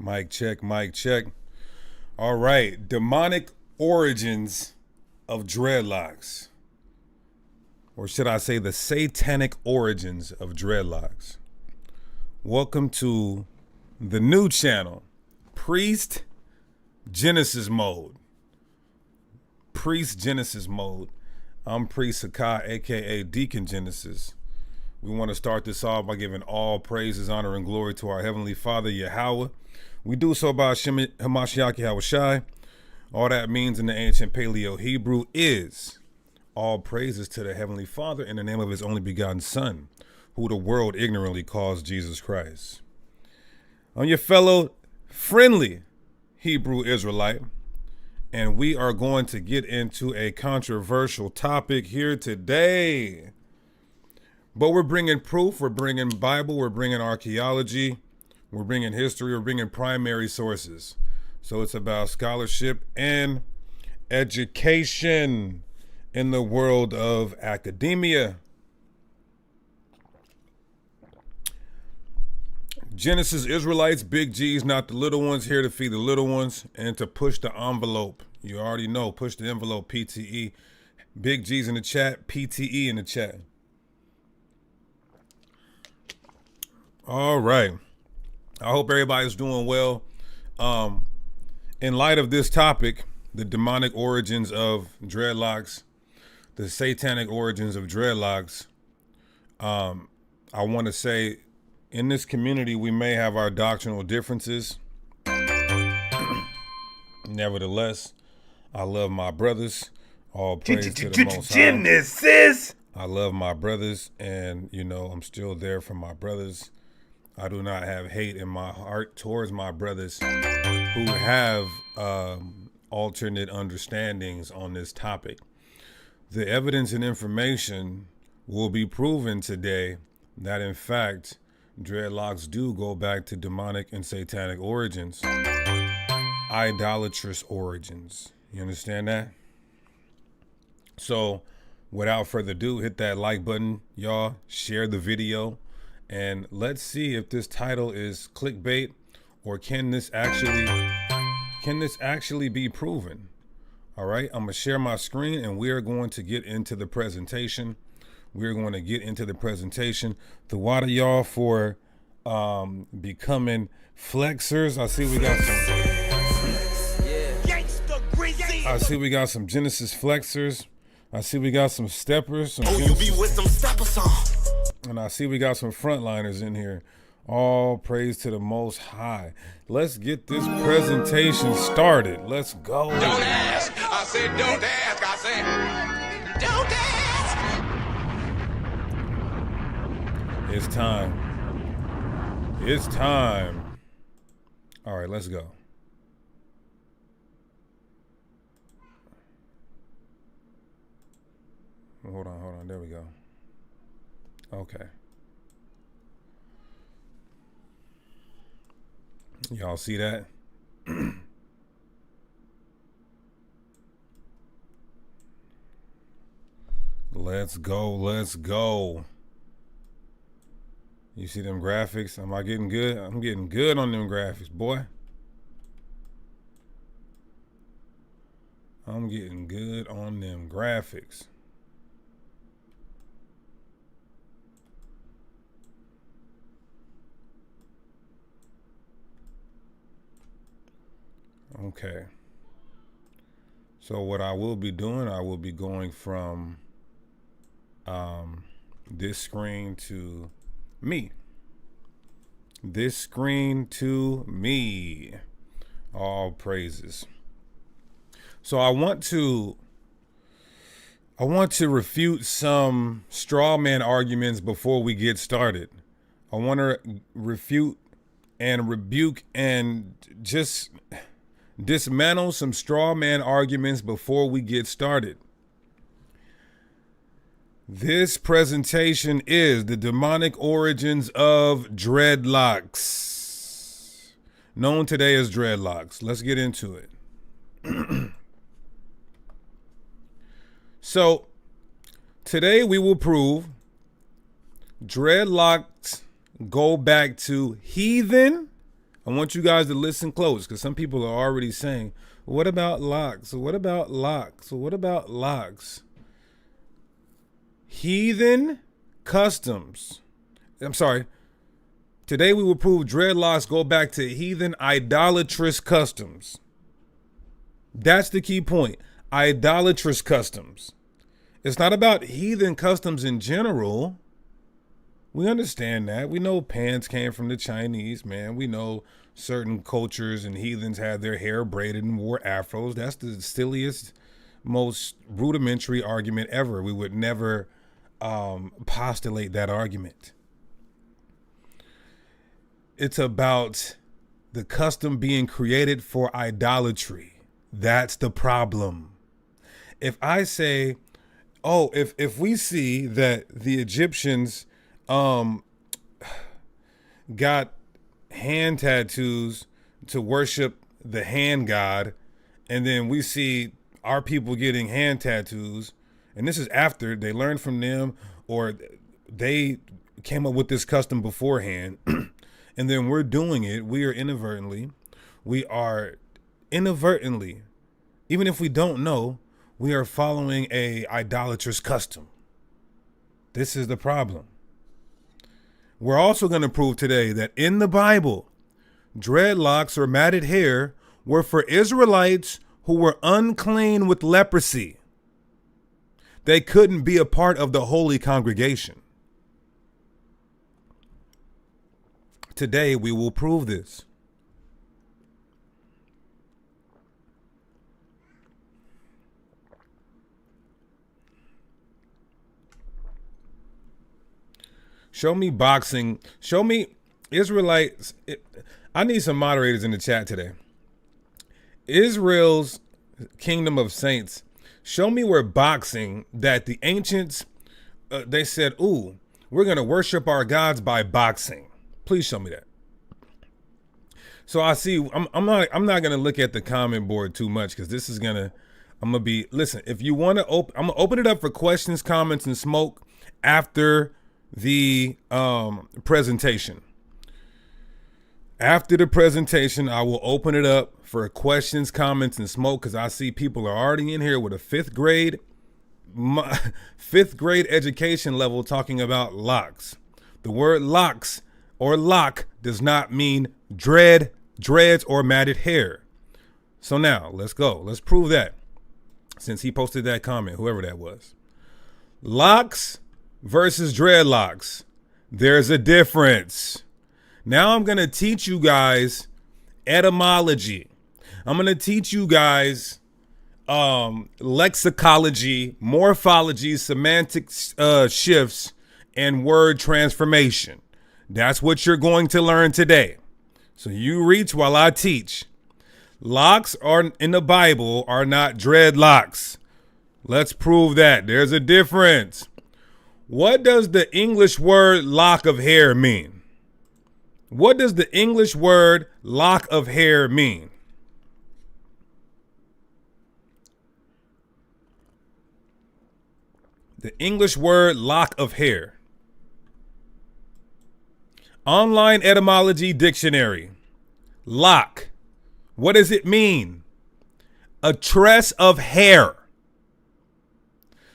Mic check, mic check. All right, demonic origins of dreadlocks. Or should I say the satanic origins of dreadlocks. Welcome to the new channel, Priest Genesis Mode. Priest Genesis Mode. I'm Priest Sakai, aka Deacon Genesis. We want to start this off by giving all praises, honor, and glory to our Heavenly Father, Yahweh. We do so by Hamashiach Yahushai. All that means in the ancient Paleo Hebrew is all praises to the Heavenly Father in the name of His only begotten Son, who the world ignorantly calls Jesus Christ. I'm your fellow friendly Hebrew Israelite, and we are going to get into a controversial topic here today. But we're bringing proof, we're bringing Bible, we're bringing archaeology, we're bringing history, we're bringing primary sources. So it's about scholarship and education in the world of academia. Genesis Israelites, big G's, not the little ones, here to feed the little ones and to push the envelope. You already know, push the envelope, PTE. Big G's in the chat, PTE in the chat. All right. I hope everybody's doing well. In light of this topic, the demonic origins of dreadlocks, the satanic origins of dreadlocks, I want to say in this community, we may have our doctrinal differences. Nevertheless, I love my brothers. All praise to the Most High. Genesis. I love my brothers, and, you know, I'm still there for my brothers. I do not have hate in my heart towards my brothers who have alternate understandings on this topic. The evidence and information will be proven today that, in fact, dreadlocks do go back to demonic and satanic origins, idolatrous origins. You understand that? So, without further ado, hit that like button, y'all. Share the video. And let's see if this title is clickbait or can this actually be proven? All right, I'm gonna share my screen and we are going to get into the presentation. We're going to get into the presentation. The water y'all for becoming flexers. I see we got some Genesis flexers. I see we got some steppers. Some you be with some steppers on. And I see we got some frontliners in here. All praise to the Most High. Let's get this presentation started. Let's go. Don't ask. I said don't ask. I said don't ask. It's time. It's time. All right, let's go. Hold on. There we go. Okay. Y'all see that? Let's go. Let's go. You see them graphics? Am I getting good? I'm getting good on them graphics, boy. I'm getting good on them graphics. Okay. So what I will be doing, I will be going from this screen to me. This screen to me. All praises. So I want to refute some straw man arguments before we get started. I want to refute and rebuke and just dismantle some straw man arguments before we get started. This presentation is the demonic origins of dreadlocks, known today as dreadlocks. Let's get into it. So today we will prove dreadlocks go back to heathen I want you guys to listen close, because some people are already saying, what about locks? What about locks? What about locks? Heathen customs. I'm sorry. Today we will prove dreadlocks go back to heathen idolatrous customs. That's the key point. Idolatrous customs. It's not about heathen customs in general. We understand that. We know pants came from the Chinese, man. We know certain cultures and heathens had their hair braided and wore afros. That's the silliest, most rudimentary argument ever. We would never postulate that argument. It's about the custom being created for idolatry. That's the problem. If I say, oh, if we see that the Egyptians got hand tattoos to worship the hand god, and then we see our people getting hand tattoos, and this is after they learned from them or they came up with this custom beforehand, and then we're doing it, we are inadvertently, even if we don't know, we are following a idolatrous custom. This is the problem. We're also going to prove today that in the Bible, dreadlocks or matted hair were for Israelites who were unclean with leprosy. They couldn't be a part of the holy congregation. Today we will prove this. Show me boxing. Show me Israelites. I need some moderators in the chat today. Israel's kingdom of saints. Show me where boxing, that the ancients, they said, ooh, we're going to worship our gods by boxing. Please show me that. So I see, I'm not going to look at the comment board too much, because this is going to, I'm going to be, listen, if you want to open, I'm going to open it up for questions, comments, and smoke after the presentation. After the presentation, I will open it up for questions, comments, and smoke, because I see people are already in here with a fifth grade education level talking about locks. The word locks or lock does not mean dreads, or matted hair. So now let's go. Let's prove that, since he posted that comment, whoever that was. Locks versus dreadlocks. There's a difference. Now I'm going to teach you guys etymology. I'm going to teach you guys lexicology, morphology, semantic shifts, and word transformation. That's what you're going to learn today. So you reach while I teach. Locks are in the Bible are not dreadlocks. Let's prove that. There's a difference. What does the English word lock of hair mean? What does the English word lock of hair mean? The English word lock of hair. Online etymology dictionary. Lock. What does it mean? A tress of hair.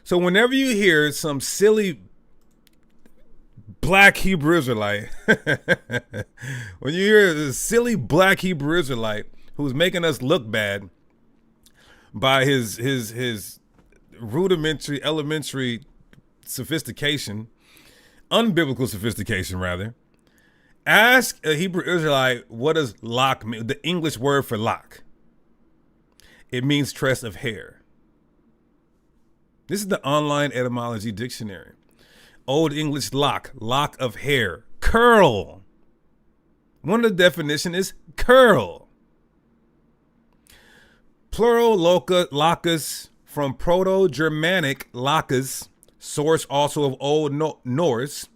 So whenever you hear some silly black Hebrew Israelite, when you hear a silly black Hebrew Israelite who's making us look bad by his rudimentary, elementary sophistication, unbiblical sophistication rather, ask a Hebrew Israelite, what does lock mean? The English word for lock. It means tress of hair. This is the online etymology dictionary. Old English lock, lock of hair, curl. One of the definition is curl. Plural locus, from Proto-Germanic locus, source also of Old Norse,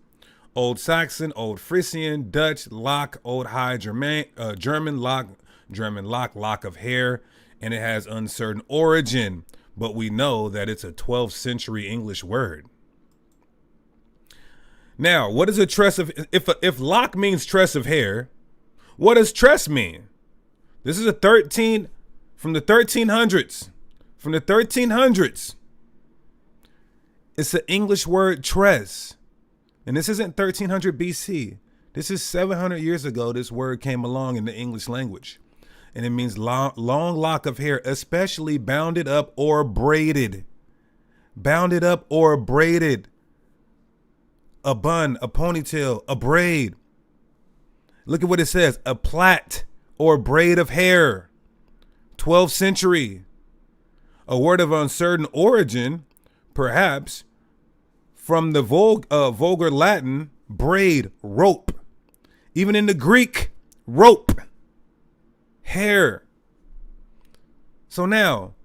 Old Saxon, Old Frisian, Dutch lock, Old High German lock, lock of hair, and it has uncertain origin, but we know that it's a 12th century English word. Now, what is a tress of, if lock means tress of hair, What does tress mean? This is from the 1300s. From the 1300s. It's an English word, tress. And this isn't 1300 BC. This is 700 years ago this word came along in the English language. And it means long lock of hair, especially bounded up or braided. Bounded up or braided. A bun, a ponytail, a braid. Look at what it says. A plait or braid of hair. 12th century. A word of uncertain origin, perhaps, from the vulgar Latin, braid, rope. Even in the Greek, rope, hair. So now,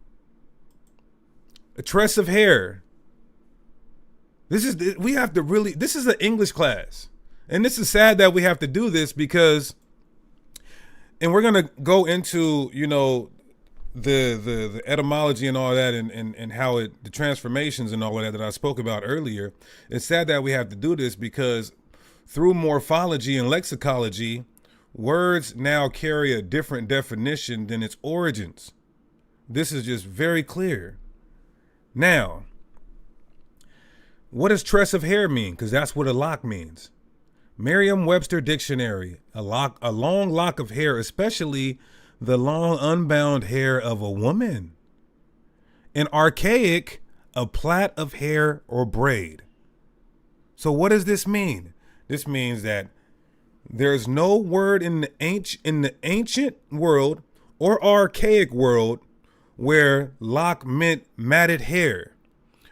a tress of hair. This is an English class. And this is sad that we have to do this because, and we're going to go into, the etymology and all that and how the transformations and all of that I spoke about earlier. It's sad that we have to do this because through morphology and lexicology, words now carry a different definition than its origins. This is just very clear. Now, what does tress of hair mean? Because that's what a lock means. Merriam-Webster dictionary, a long lock of hair, especially the long unbound hair of a woman. An archaic, a plait of hair or braid. So what does this mean? This means that there's no word in the ancient world or archaic world where lock meant matted hair.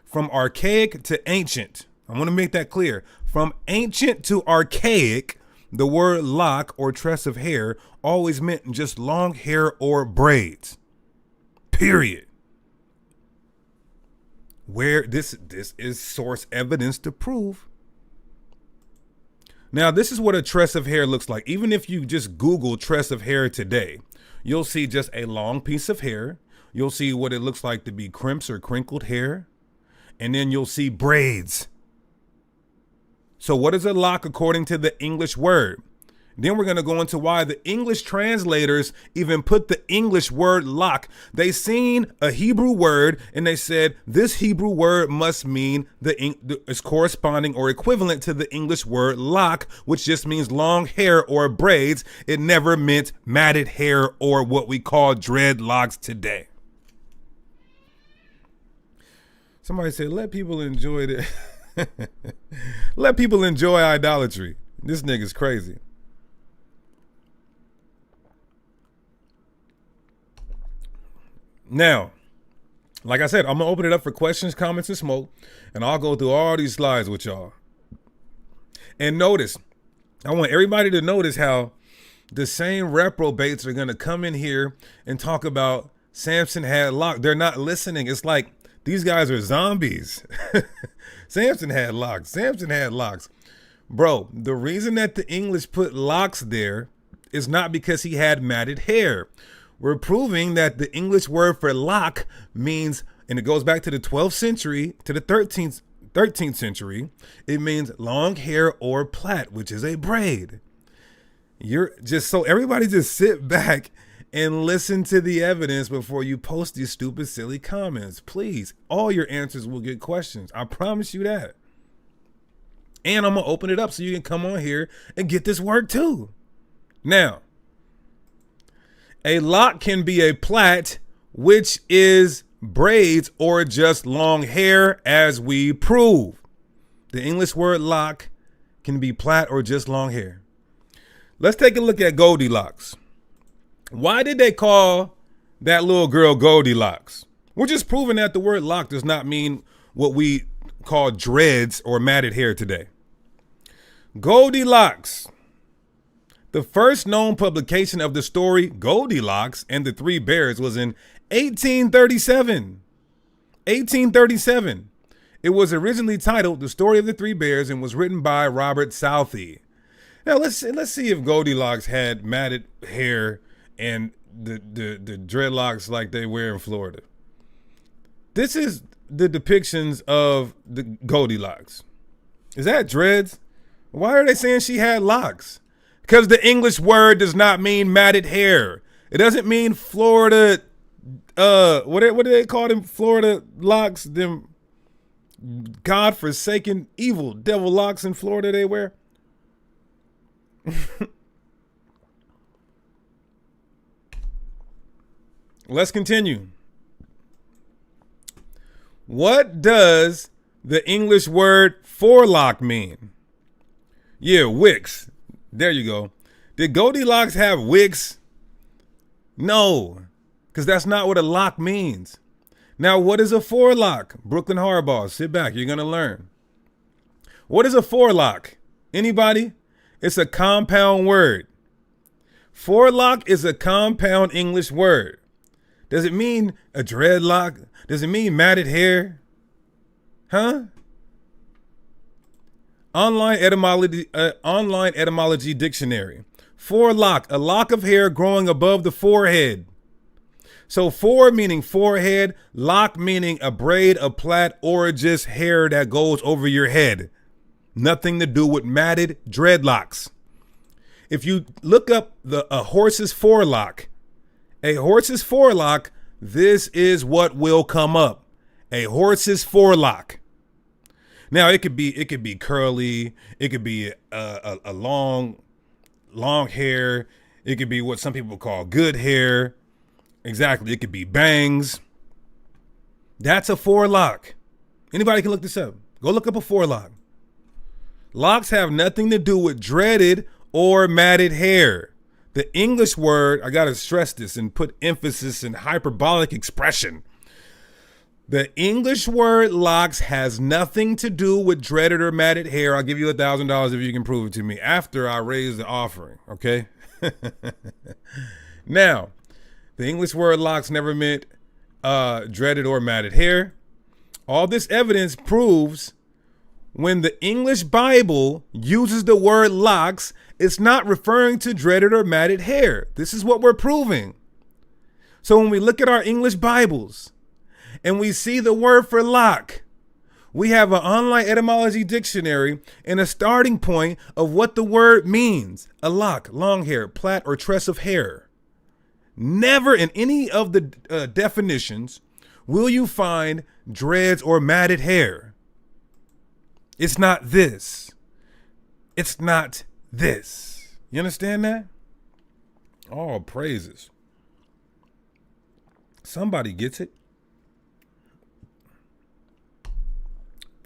From archaic to ancient, I want to make that clear. From ancient to archaic, the word lock or tress of hair always meant just long hair or braids. Period. Where this is source evidence to prove. Now, this is what a tress of hair looks like. Even if you just Google tress of hair today, you'll see just a long piece of hair. You'll see what it looks like to be crimps or crinkled hair. And then you'll see braids. So what is a lock according to the English word? Then we're going to go into why the English translators even put the English word lock. They seen a Hebrew word and they said this Hebrew word must mean is corresponding or equivalent to the English word lock, which just means long hair or braids. It never meant matted hair or what we call dreadlocks today. Somebody said, let people enjoy it. Let people enjoy idolatry. This nigga's crazy. Now, like I said, I'm going to open it up for questions, comments, and smoke, and I'll go through all these slides with y'all. And notice, I want everybody to notice how the same reprobates are going to come in here and talk about Samson had locks. They're not listening. It's like these guys are zombies. Samson had locks. Samson had locks. Bro, the reason that the English put locks there is not because he had matted hair. We're proving that the English word for lock means, and it goes back to the 12th century, to the 13th century, it means long hair or plait, which is a braid. You're just, so everybody just sit back and listen to the evidence before you post these stupid, silly comments. Please, all your answers will get questions. I promise you that. And I'm going to open it up so you can come on here and get this work too. Now, a lock can be a plait, which is braids or just long hair, as we prove. The English word lock can be plait or just long hair. Let's take a look at Goldilocks. Why did they call that little girl Goldilocks? We're just proving that the word lock does not mean what we call dreads or matted hair today. Goldilocks. The first known publication of the story Goldilocks and the Three Bears was in 1837. 1837. It was originally titled The Story of the Three Bears and was written by Robert Southey. Now let's see if Goldilocks had matted hair and the dreadlocks like they wear in Florida. This is the depictions of the Goldilocks. Is that dreads? Why are they saying she had locks? Because the English word does not mean matted hair. It doesn't mean Florida, what do they call them? Florida locks, them God-forsaken evil devil locks in Florida they wear. Let's continue. What does the English word forelock mean? Yeah, wicks. There you go. Did Goldilocks have wicks? No, because that's not what a lock means. Now, what is a forelock? Brooklyn Hardball, sit back. You're going to learn. What is a forelock? Anybody? It's a compound word. Forelock is a compound English word. Does it mean a dreadlock? Does it mean matted hair? Huh? Online etymology dictionary. Forelock, a lock of hair growing above the forehead. So fore meaning forehead, lock meaning a braid of plait or just hair that goes over your head. Nothing to do with matted dreadlocks. If you look up a horse's forelock, this is what will come up. A horse's forelock. Now it could be curly, it could be a long hair, it could be what some people call good hair. Exactly, it could be bangs. That's a forelock. Anybody can look this up. Go look up a forelock. Locks have nothing to do with dreaded or matted hair. The English word, I gotta stress this and put emphasis in hyperbolic expression. The English word locks has nothing to do with dreaded or matted hair. I'll give you $1,000 if you can prove it to me after I raise the offering, okay? Now, the English word locks never meant dreaded or matted hair. All this evidence proves when the English Bible uses the word locks, it's not referring to dreaded or matted hair. This is what we're proving. So when we look at our English Bibles and we see the word for lock, we have an online etymology dictionary and a starting point of what the word means. A lock, long hair, plait, or tress of hair. Never in any of the definitions will you find dreads or matted hair. It's not this. It's not this. You understand that? All praises. Somebody gets it.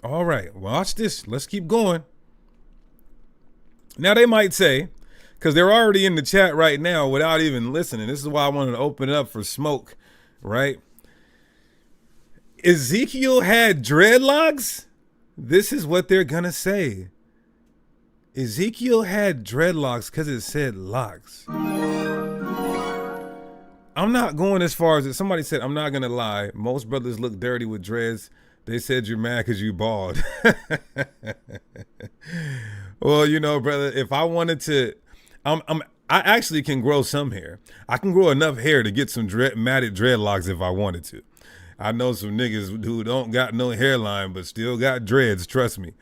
All right, watch this. Let's keep going. Now they might say, because they're already in the chat right now without even listening. This is why I wanted to open it up for smoke, right? Ezekiel had dreadlocks? This is what they're going to say. Ezekiel had dreadlocks because it said locks. I'm not going as far as it. Somebody said, I'm not going to lie. Most brothers look dirty with dreads. They said you're mad because you bald. Well, you know, brother, if I wanted to, I actually can grow some hair. I can grow enough hair to get some matted dreadlocks if I wanted to. I know some niggas who don't got no hairline but still got dreads, trust me.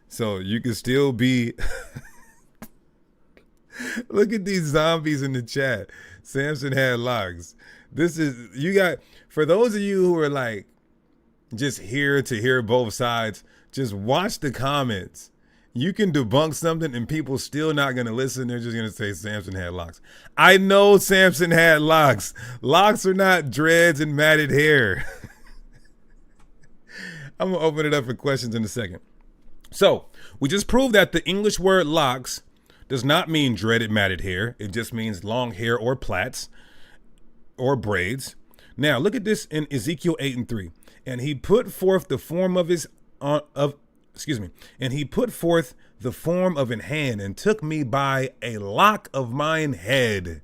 So you can still be... Look at these zombies in the chat. Samson had locks. This is, you got, for those of you who are like, just here to hear both sides, just watch the comments. You can debunk something and people still not going to listen. They're just going to say Samson had locks. I know Samson had locks. Locks are not dreads and matted hair. I'm going to open it up for questions in a second. So we just proved that the English word locks does not mean dreaded matted hair. It just means long hair or plaits or braids. Now look at this in Ezekiel 8:3. And he put forth the form of and he put forth the form of an hand and took me by a lock of mine head.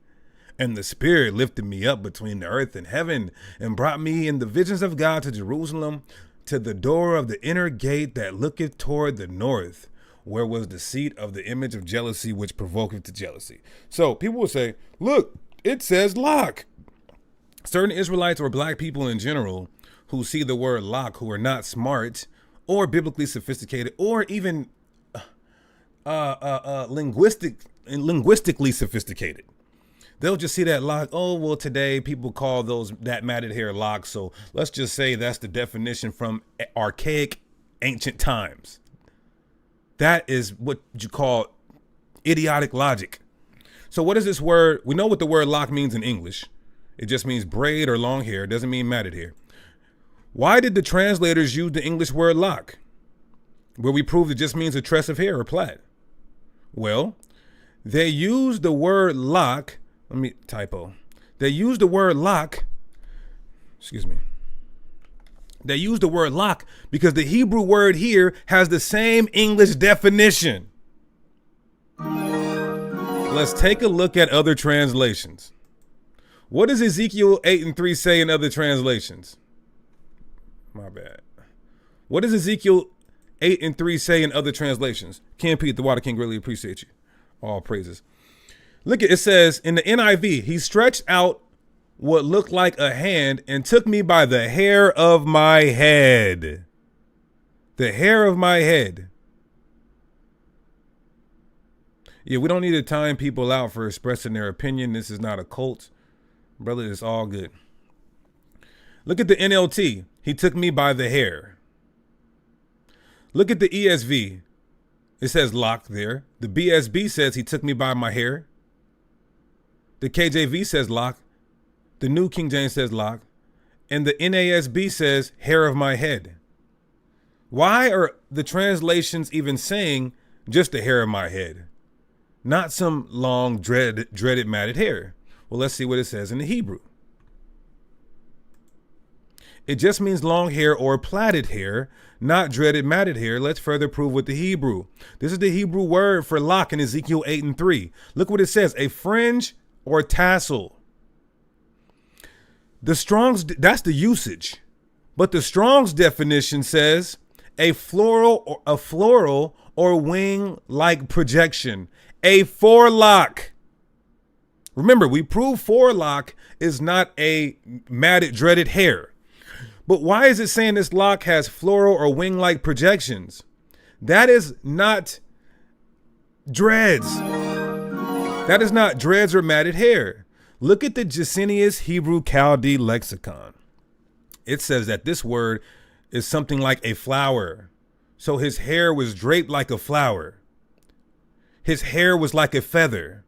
And the Spirit lifted me up between the earth and heaven and brought me in the visions of God to Jerusalem, to the door of the inner gate that looketh toward the north, where was the seat of the image of jealousy, which provoketh to jealousy. So people will say, look, it says lock. Certain Israelites or black people in general who see the word lock, who are not smart or biblically sophisticated or even linguistically sophisticated. They'll just see that lock. Oh, well, today people call that matted hair locks. So let's just say that's the definition from archaic ancient times. That is what you call idiotic logic. So what is this word? We know what the word lock means in English. It just means braid or long hair. It doesn't mean matted hair. Why did the translators use the English word lock, where we proved it just means a tress of hair or plait? Well, they used the word lock. Let me typo. They used the word lock. Excuse me. They used the word lock because the Hebrew word here has the same English definition. Let's take a look at other translations. What does Ezekiel 8:3 say in other translations? My bad. What does Ezekiel 8:3 say in other translations? Ken Pete, the Water King, really appreciate you. All praises. Look at it says in the NIV, he stretched out what looked like a hand and took me by the hair of my head. The hair of my head. Yeah, we don't need to time people out for expressing their opinion. This is not a cult. Brother, it's all good. Look at the NLT. He took me by the hair. Look at the ESV. It says lock there. The BSB says he took me by my hair. The KJV says lock. The New King James says lock. And the NASB says hair of my head. Why are the translations even saying just the hair of my head? Not some long, dreaded matted hair. Well, let's see what it says in the Hebrew. It just means long hair or plaited hair, not dreaded matted hair. Let's further prove with the Hebrew. This is the Hebrew word for lock in Ezekiel 8:3. Look what it says, a fringe or tassel. The Strong's, that's the usage. But the Strong's definition says a floral or wing-like projection, a forelock. Remember, we proved forelock is not a matted, dreaded hair. But why is it saying this lock has floral or wing-like projections? That is not dreads. That is not dreads or matted hair. Look at the Jacinius Hebrew Chaldee lexicon. It says that this word is something like a flower. So his hair was draped like a flower. His hair was like a feather.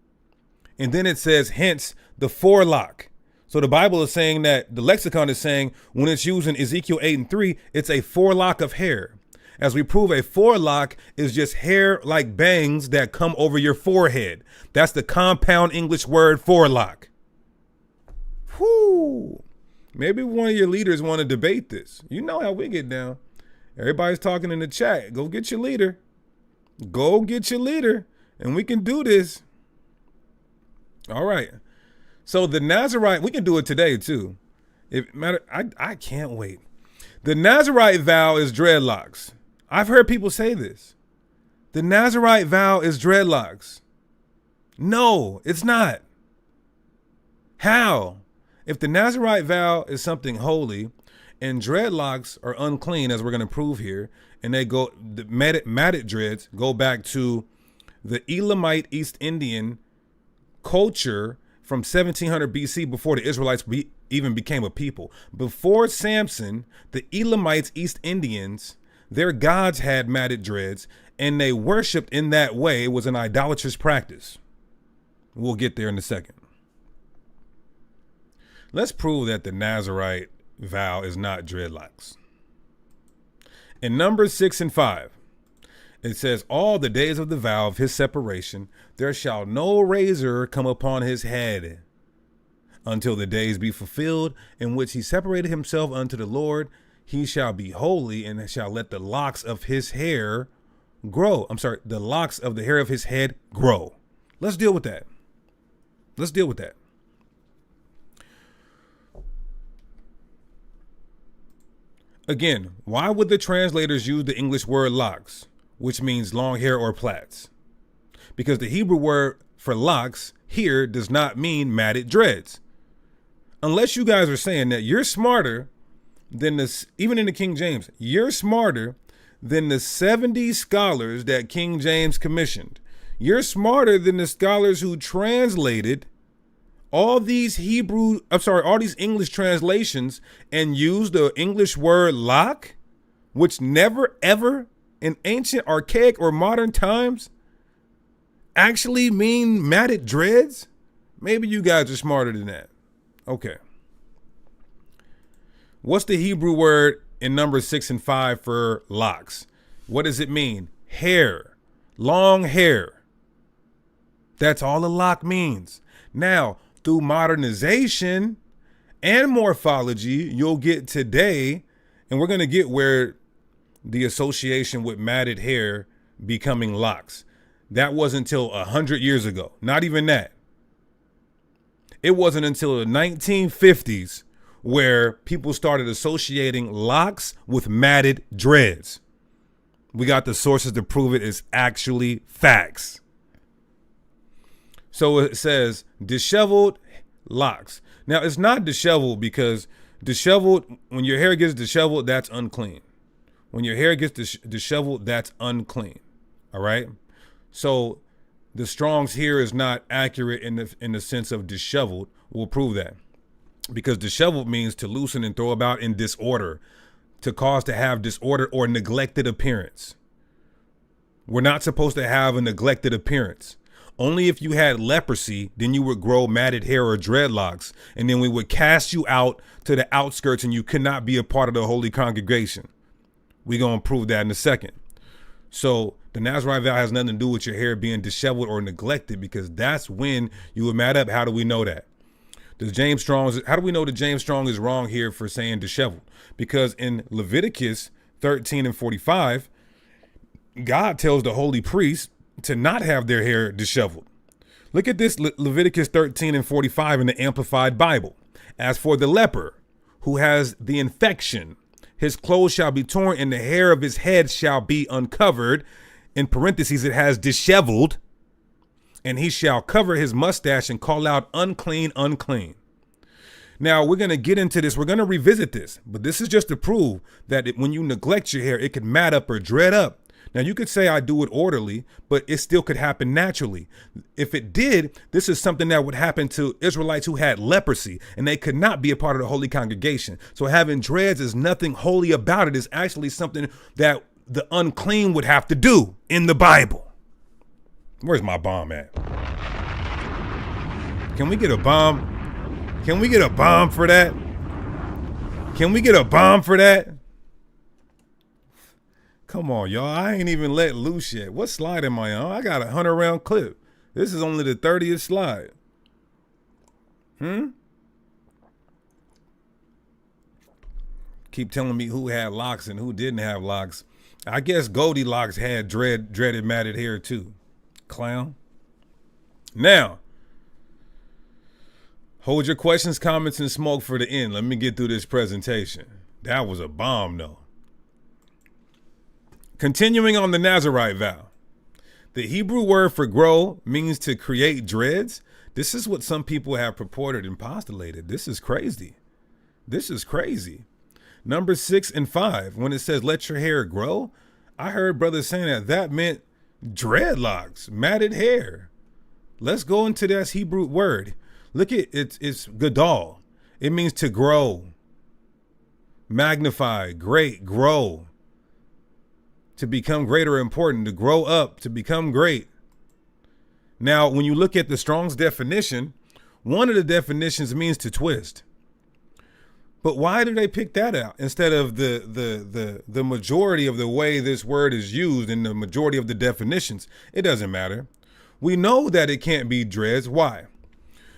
And then it says, hence the forelock. So the Bible is saying that the lexicon is saying when it's used in Ezekiel 8:3, it's a forelock of hair. As we prove, a forelock is just hair like bangs that come over your forehead. That's the compound English word forelock. Whoo. Maybe one of your leaders want to debate this. You know how we get down. Everybody's talking in the chat. Go get your leader. Go get your leader. And we can do this. All right. So the Nazarite, we can do it today too. If matter, I can't wait. The Nazarite vow is dreadlocks. I've heard people say this. The Nazarite vow is dreadlocks. No, it's not. How? If the Nazarite vow is something holy and dreadlocks are unclean, as we're going to prove here, and they go, the matted dreads go back to the Elamite East Indian culture from 1700 BC, before the Israelites even became a people. Before Samson, the Elamites, East Indians, their gods had matted dreads, and they worshiped in that way. It was an idolatrous practice. We'll get there in a second. Let's prove that the Nazarite vow is not dreadlocks. In Numbers 6 and 5, it says, all the days of the vow of his separation, there shall no razor come upon his head until the days be fulfilled in which he separated himself unto the Lord. He shall be holy and shall let the locks of his hair grow. The locks of the hair of his head grow. Let's deal with that. Let's deal with that. Again, why would the translators use the English word locks, which means long hair or plaits? Because the Hebrew word for locks here does not mean matted dreads. Unless you guys are saying that you're smarter than this, even in the King James, you're smarter than the 70 scholars that King James commissioned. You're smarter than the scholars who translated all these all these English translations and used the English word lock, which never ever in ancient, archaic, or modern times actually mean matted dreads. Maybe you guys are smarter than that. Okay. What's the Hebrew word in Numbers 6 and 5 for locks? What does it mean? Hair, long hair. That's all a lock means. Now, through modernization and morphology, you'll get today, and we're going to get where the association with matted hair becoming locks. That wasn't until 100 years ago. Not even that. It wasn't until the 1950s where people started associating locks with matted dreads. We got the sources to prove it is actually facts. So it says disheveled locks. Now it's not disheveled because disheveled, when your hair gets disheveled, that's unclean. When your hair gets disheveled, that's unclean. All right. So the Strong's here is not accurate in the sense of disheveled. We'll prove that because disheveled means to loosen and throw about in disorder, to cause to have disorder or neglected appearance. We're not supposed to have a neglected appearance. Only if you had leprosy, then you would grow matted hair or dreadlocks, and then we would cast you out to the outskirts and you could not be a part of the holy congregation. We're going to prove that in a second. So the Nazarite vow has nothing to do with your hair being disheveled or neglected, because that's when you would mat up. How do we know that? How do we know that James Strong is wrong here for saying disheveled? Because in Leviticus 13 and 45, God tells the holy priests to not have their hair disheveled. Look at this, Leviticus 13 and 45 in the Amplified Bible. As for the leper who has the infection, his clothes shall be torn and the hair of his head shall be uncovered. In parentheses, it has disheveled. And he shall cover his mustache and call out unclean, unclean. Now we're going to get into this. We're going to revisit this, but this is just to prove that when you neglect your hair, it could mat up or dread up. Now you could say I do it orderly, but it still could happen naturally. If it did, this is something that would happen to Israelites who had leprosy and they could not be a part of the holy congregation. So having dreads is nothing holy about it. It's actually something that the unclean would have to do in the Bible. Where's my bomb at? Can we get a bomb? Can we get a bomb for that? Can we get a bomb for that? Come on, y'all. I ain't even let loose yet. What slide am I on? I got a 100-round clip. This is only the 30th slide. Keep telling me who had locks and who didn't have locks. I guess Goldilocks had dreaded matted hair too. Clown. Now, hold your questions, comments, and smoke for the end. Let me get through this presentation. That was a bomb, though. Continuing on the Nazarite vow. The Hebrew word for grow means to create dreads. This is what some people have purported and postulated. This is crazy. This is crazy. Numbers 6 and 5, when it says let your hair grow, I heard brothers saying that meant dreadlocks, matted hair. Let's go into that Hebrew word. Look at it. It's gadol. It means to grow, magnify, great, grow, to become great or important, to grow up, to become great. Now, when you look at the Strong's definition, one of the definitions means to twist. But why do they pick that out instead of the majority of the way this word is used in the majority of the definitions? It doesn't matter. We know that it can't be dreads. Why?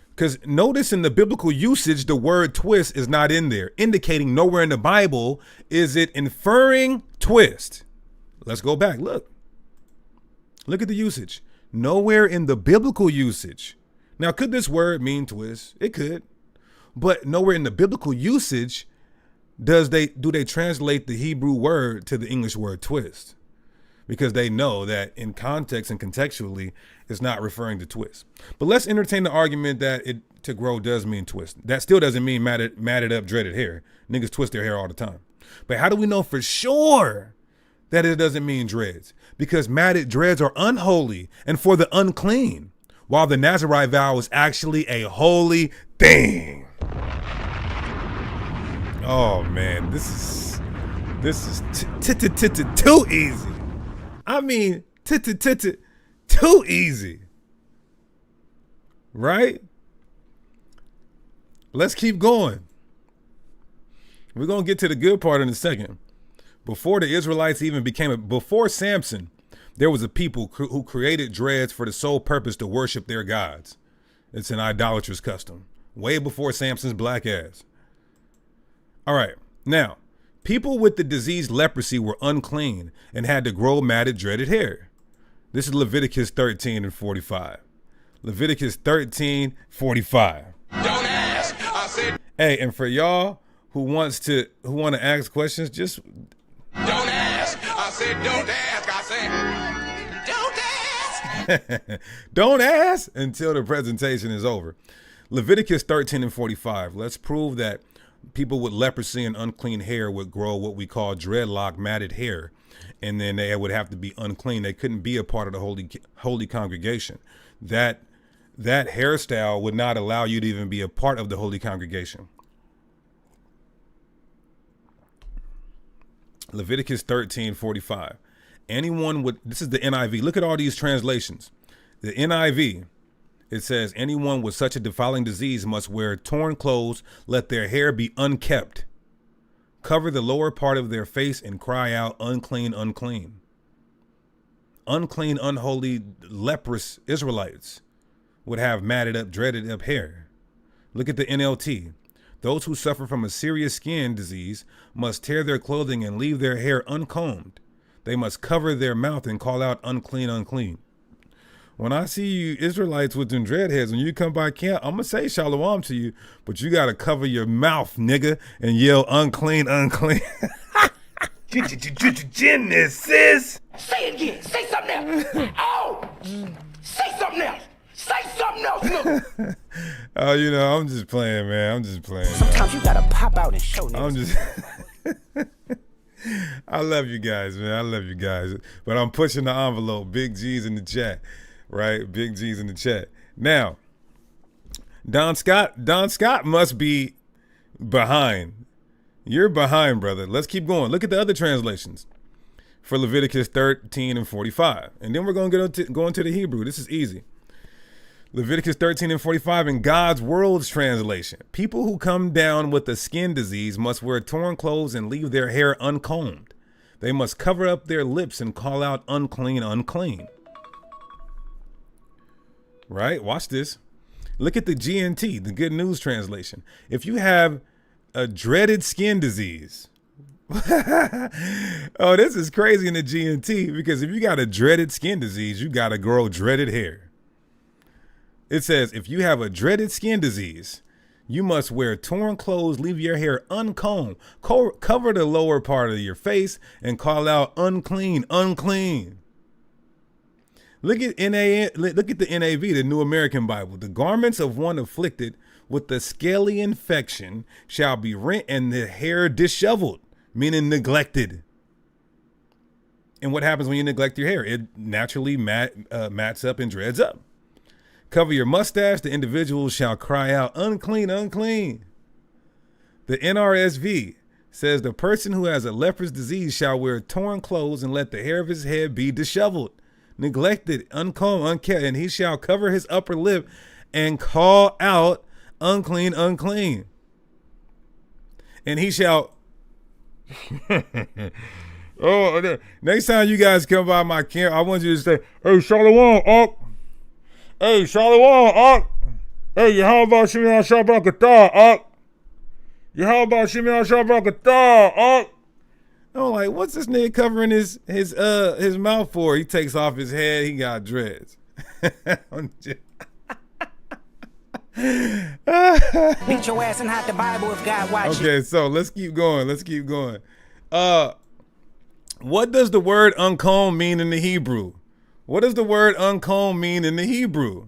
Because notice in the biblical usage, the word twist is not in there, indicating nowhere in the Bible is it inferring twist. Let's go back. Look at the usage. Nowhere in the biblical usage. Now, could this word mean twist? It could. But nowhere in the biblical usage do they translate the Hebrew word to the English word twist, because they know that in context and contextually it's not referring to twist. But let's entertain the argument that to grow does mean twist. That still doesn't mean matted up, dreaded hair. Niggas twist their hair all the time. But how do we know for sure that it doesn't mean dreads, because matted dreads are unholy and for the unclean, while the Nazarite vow is actually a holy thing. Oh man, this is too easy. I mean, too easy. Right? Let's keep going. We're going to get to the good part in a second. Before the Israelites even before Samson, there was a people who created dreads for the sole purpose to worship their gods. It's an idolatrous custom. Way before Samson's black ass. All right. Now, people with the disease leprosy were unclean and had to grow matted, dreaded hair. This is Leviticus 13:45. Leviticus 13:45. Don't ask. I said, Hey, and for y'all who want to ask questions, just don't ask. I said, don't ask. I said, don't ask. don't ask until the presentation is over. Leviticus 13:45. Let's prove that people with leprosy and unclean hair would grow what we call dreadlock matted hair, and then they would have to be unclean. They couldn't be a part of the holy congregation. That hairstyle would not allow you to even be a part of the holy congregation. Leviticus 13:45. This is the NIV. Look at all these translations. The NIV, it says, anyone with such a defiling disease must wear torn clothes, let their hair be unkempt, cover the lower part of their face, and cry out, unclean, unclean. Unclean, unholy, leprous Israelites would have matted up, dreaded up hair. Look at the NLT. Those who suffer from a serious skin disease must tear their clothing and leave their hair uncombed. They must cover their mouth and call out, unclean, unclean. When I see you Israelites with them dreadheads, when you come by camp, I'm going to say shalom to you, but you got to cover your mouth, nigga, and yell, unclean, unclean. Genesis. Say it again. Say something else. Oh! Say something else. Say something else, nigga. Oh, I'm just playing, man. I'm just playing. Sometimes you gotta pop out and show niggas. I'm just... I love you guys, man. I love you guys. But I'm pushing the envelope. Big G's in the chat, right? Big G's in the chat. Now, Don Scott must be behind. You're behind, brother. Let's keep going. Look at the other translations for Leviticus 13:45. And then we're going to go into the Hebrew. This is easy. Leviticus 13:45 in God's World's Translation. People who come down with a skin disease must wear torn clothes and leave their hair uncombed. They must cover up their lips and call out, unclean, unclean. Right? Watch this. Look at the GNT, the Good News Translation. If you have a dreaded skin disease, oh, this is crazy in the GNT, because if you got a dreaded skin disease, you got to grow dreaded hair. It says, if you have a dreaded skin disease, you must wear torn clothes, leave your hair uncombed, cover the lower part of your face, and call out, unclean, unclean. Look at the NAV, the New American Bible. The garments of one afflicted with the scaly infection shall be rent and the hair disheveled, meaning neglected. And what happens when you neglect your hair? It naturally mats up and dreads up. Cover your mustache, the individual shall cry out, unclean, unclean. The NRSV says the person who has a leprous disease shall wear torn clothes and let the hair of his head be disheveled, neglected, uncombed, unkempt, and he shall cover his upper lip and call out, unclean, unclean. And he shall... next time you guys come by my camp, I want you to say, hey, Shalom, Ak. Hey, Shalom, Ak. Hey, how about Shimon Shabrakatah, Ak? How about Shimon Shabrakatah, Ak? I'm like, what's this nigga covering his mouth for? He takes off his head, he got dreads. Beat your ass and hide the Bible if God watches. Okay, so let's keep going. What does the word uncombed mean in the Hebrew? What does the word uncombed mean in the Hebrew?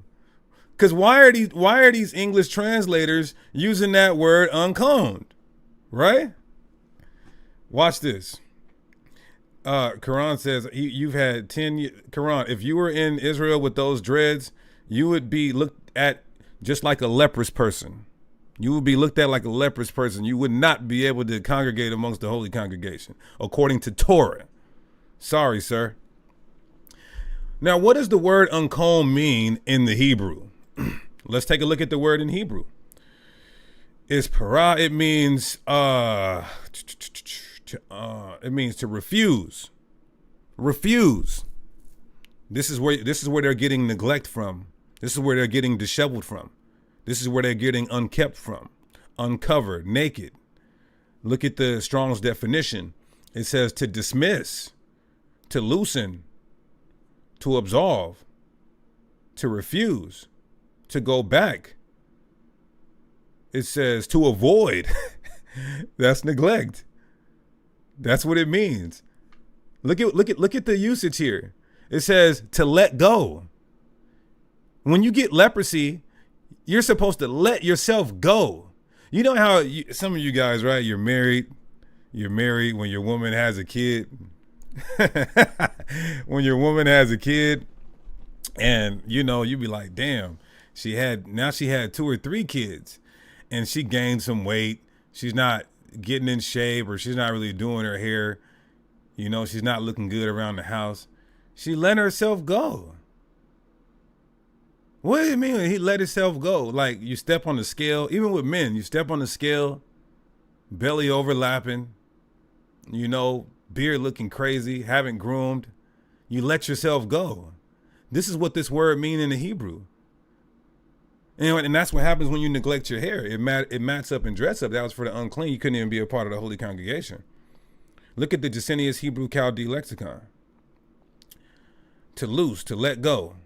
Because why are these English translators using that word uncombed? Right? Watch this. Quran says you've had 10. Quran, if you were in Israel with those dreads, you would be looked at just like a leprous person. You would be looked at like a leprous person. You would not be able to congregate amongst the holy congregation, according to Torah. Sorry, sir. Now, what does the word uncomb mean in the Hebrew? Let's take a look at the word in Hebrew. It's para. It means to refuse. Refuse. This is where they're getting neglect from. This is where they're getting disheveled from. This is where they're getting unkept from, uncovered, naked. Look at the Strong's definition. It says to dismiss, to loosen, to absolve, to refuse, to go back. It says to avoid. That's neglect. That's what it means. Look at the usage here. It says to let go. When you get leprosy, you're supposed to let yourself go. You know how some of you guys, right? You're married when your woman has a kid. When your woman has a kid, and you be like, damn, she had 2 or 3 kids, and she gained some weight. She's not getting in shape, or she's not really doing her hair. She's not looking good around the house. She let herself go. What do you mean he let himself go? Like, you step on the scale, even with men, you step on the scale, belly overlapping, beard looking crazy, haven't groomed. You let yourself go. This is what this word means in the Hebrew. And that's what happens when you neglect your hair. It mats up and dress up. That was for the unclean. You couldn't even be a part of the holy congregation. Look at the Jacinius Hebrew Chaldee lexicon. To loose, to let go.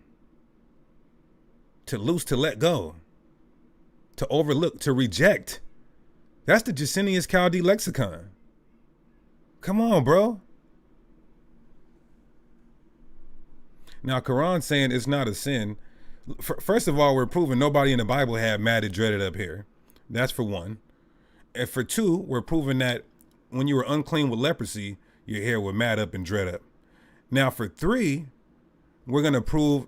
To loose, to let go. To overlook, to reject. That's the Jacinius Chaldee lexicon. Come on, bro. Now, Quran saying it's not a sin. First of all, we're proving nobody in the Bible had matted, dreaded up hair. That's for one. And for two, we're proving that when you were unclean with leprosy, your hair would mat up and dread up. Now, for three, we're going to prove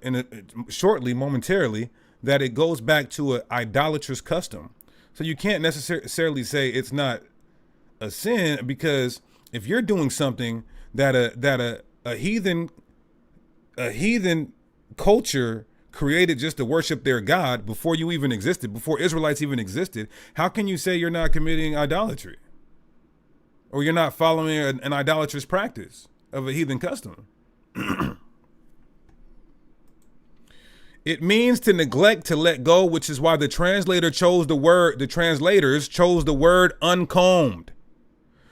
shortly, momentarily, that it goes back to an idolatrous custom. So you can't necessarily say it's not a sin, because if you're doing something that a heathen culture created just to worship their God before you even existed, before Israelites even existed, how can you say you're not committing idolatry? Or you're not following an idolatrous practice of a heathen custom? It means to neglect, to let go, which is why the translators chose the word uncombed.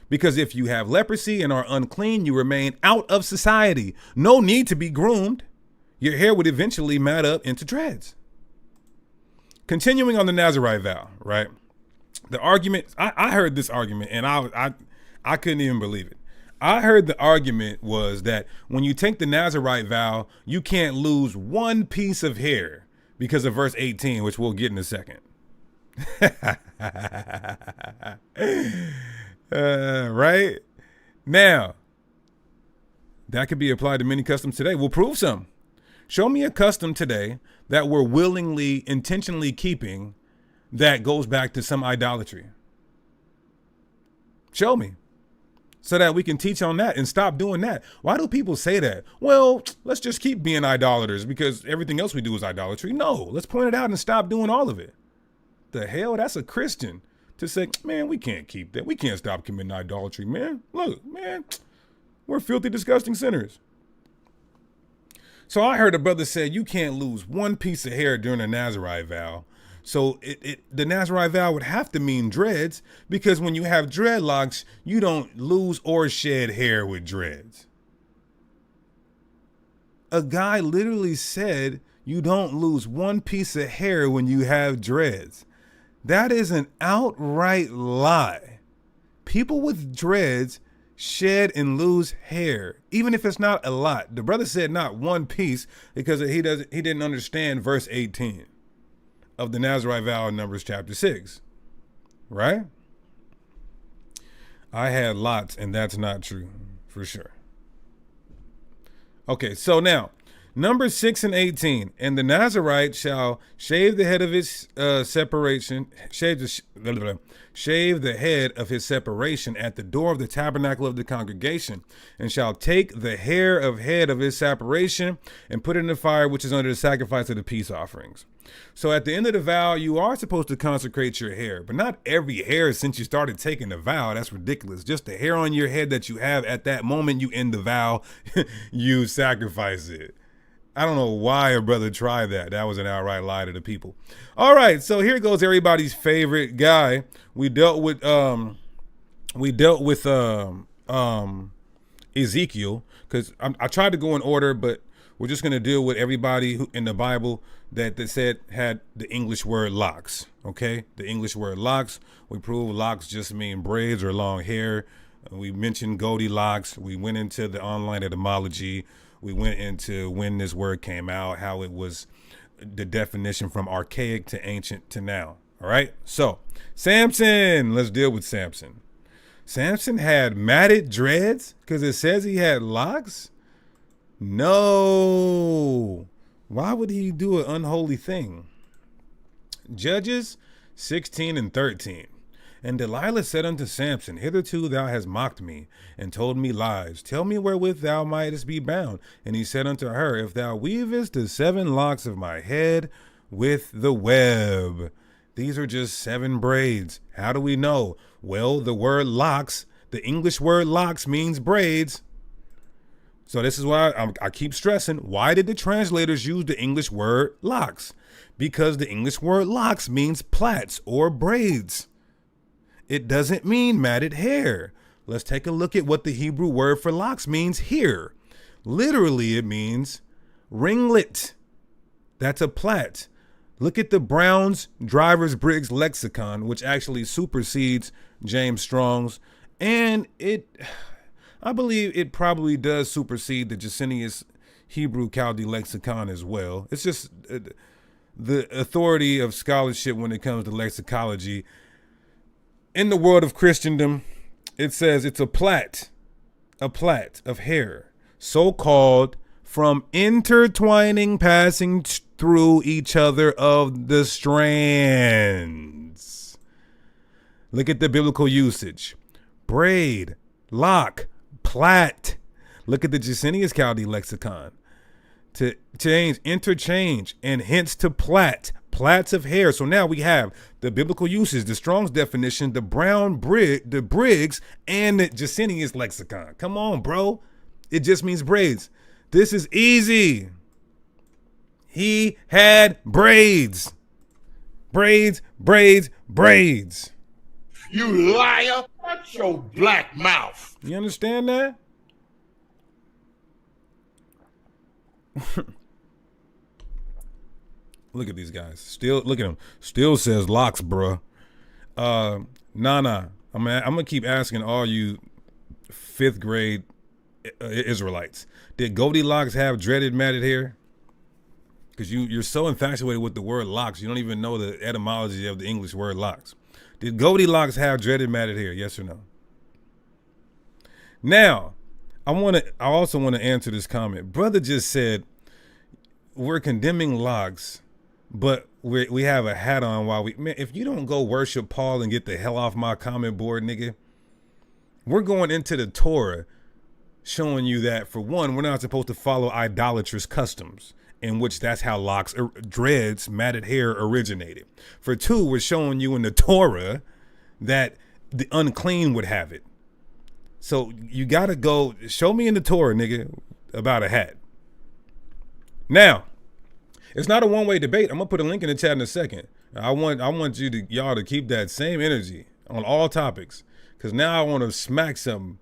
Because if you have leprosy and are unclean, you remain out of society. No need to be groomed. Your hair would eventually mat up into dreads. Continuing on the Nazarite vow, right? The argument, I heard this argument, and I couldn't even believe it. I heard the argument was that when you take the Nazarite vow, you can't lose one piece of hair because of verse 18, which we'll get in a second. Right? Now, that could be applied to many customs today. We'll prove some. Show me a custom today that we're willingly, intentionally keeping that goes back to some idolatry. Show me, so that we can teach on that and stop doing that. Why do people say that? Well, let's just keep being idolaters because everything else we do is idolatry. No, let's point it out and stop doing all of it. The hell, that's a Christian to say, man, we can't keep that. We can't stop committing idolatry, man. Look, man, we're filthy, disgusting sinners. So I heard a brother say you can't lose one piece of hair during the Nazarite vow. So the Nazarite vow would have to mean dreads, because when you have dreadlocks, you don't lose or shed hair with dreads. A guy literally said you don't lose one piece of hair when you have dreads. That is an outright lie. People with dreads shed and lose hair, even if it's not a lot. The brother said not one piece because he didn't understand verse 18 of the Nazarite vow in Numbers chapter 6, right? I had lots, and that's not true, for sure. Okay, so now, number 6 and 18. And the Nazarite shall shave the head of his separation, shave the head of his separation at the door of the tabernacle of the congregation, and shall take the hair of head of his separation and put it in the fire which is under the sacrifice of the peace offerings. So at the end of the vow, you are supposed to consecrate your hair, but not every hair since you started taking the vow. That's ridiculous. Just the hair on your head that you have at that moment you end the vow, you sacrifice it. I don't know why a brother tried that. That was an outright lie to the people. All right, so here goes everybody's favorite guy. We dealt with Ezekiel, because I tried to go in order, but we're just gonna deal with everybody who in the Bible that said had the English word locks. Okay, the English word locks. We proved locks just mean braids or long hair. We mentioned Goldilocks. We went into the online etymology. We went into when this word came out, how it was the definition from archaic to ancient to now. All right. So Samson, let's deal with Samson. Samson had matted dreads because it says he had locks. No. Why would he do an unholy thing? Judges 16 and 13. And Delilah said unto Samson, hitherto thou hast mocked me, and told me lies. Tell me wherewith thou mightest be bound. And he said unto her, if thou weavest the 7 locks of my head with the web. These are just 7 braids. How do we know? Well, the word locks, the English word locks means braids. So this is why I keep stressing, why did the translators use the English word locks? Because the English word locks means plaits or braids. It doesn't mean matted hair. Let's take a look at what the Hebrew word for locks means here. Literally, it means ringlet. That's a plait. Look at the Brown's Drivers Briggs lexicon, which actually supersedes James Strong's, and I believe it probably does supersede the Jacinius Hebrew Chaldee lexicon as well. It's just the authority of scholarship when it comes to lexicology. In the world of Christendom, it says it's a plait of hair, so called from intertwining, passing through each other of the strands. Look at the biblical usage. Braid, lock, plait. Look at the Jacinius Chaldee lexicon. To change, interchange, and hence to plait. Plaits of hair. So now we have the biblical uses, the Strong's definition, the the Briggs, and the Jacinius lexicon. Come on, bro. It just means braids. This is easy. He had braids. Braids, braids, braids. You liar. Shut your black mouth. You understand that? Look at these guys. Still, look at them. Still says locks, bruh. Nah. I'm gonna keep asking all you 5th grade Israelites. Did Goldilocks have dreaded matted hair? Because you're so infatuated with the word locks, you don't even know the etymology of the English word locks. Did Goldilocks have dreaded matted hair? Yes or no? Now, I also want to answer this comment. Brother just said we're condemning locks, but we have a hat on while man, if you don't go worship Paul and get the hell off my comment board, nigga, we're going into the Torah showing you that, for one, we're not supposed to follow idolatrous customs, in which that's how locks, dreads, matted hair originated. For 2, we're showing you in the Torah that the unclean would have it. So you got to go show me in the Torah, nigga, about a hat. Now, it's not a one-way debate. I'm gonna put a link in the chat in a second. I want y'all to keep that same energy on all topics, because now I want to smack something.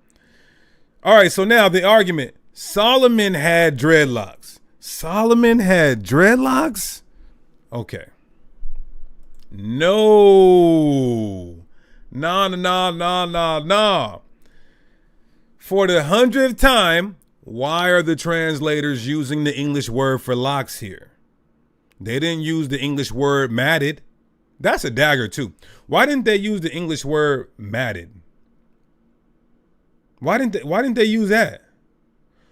All right, so now the argument: Solomon had dreadlocks. Solomon had dreadlocks? Okay. No. Nah. For the 100th time, why are the translators using the English word for locks here? They didn't use the English word matted. That's a dagger too. Why didn't they use the English word matted? Why didn't they use that?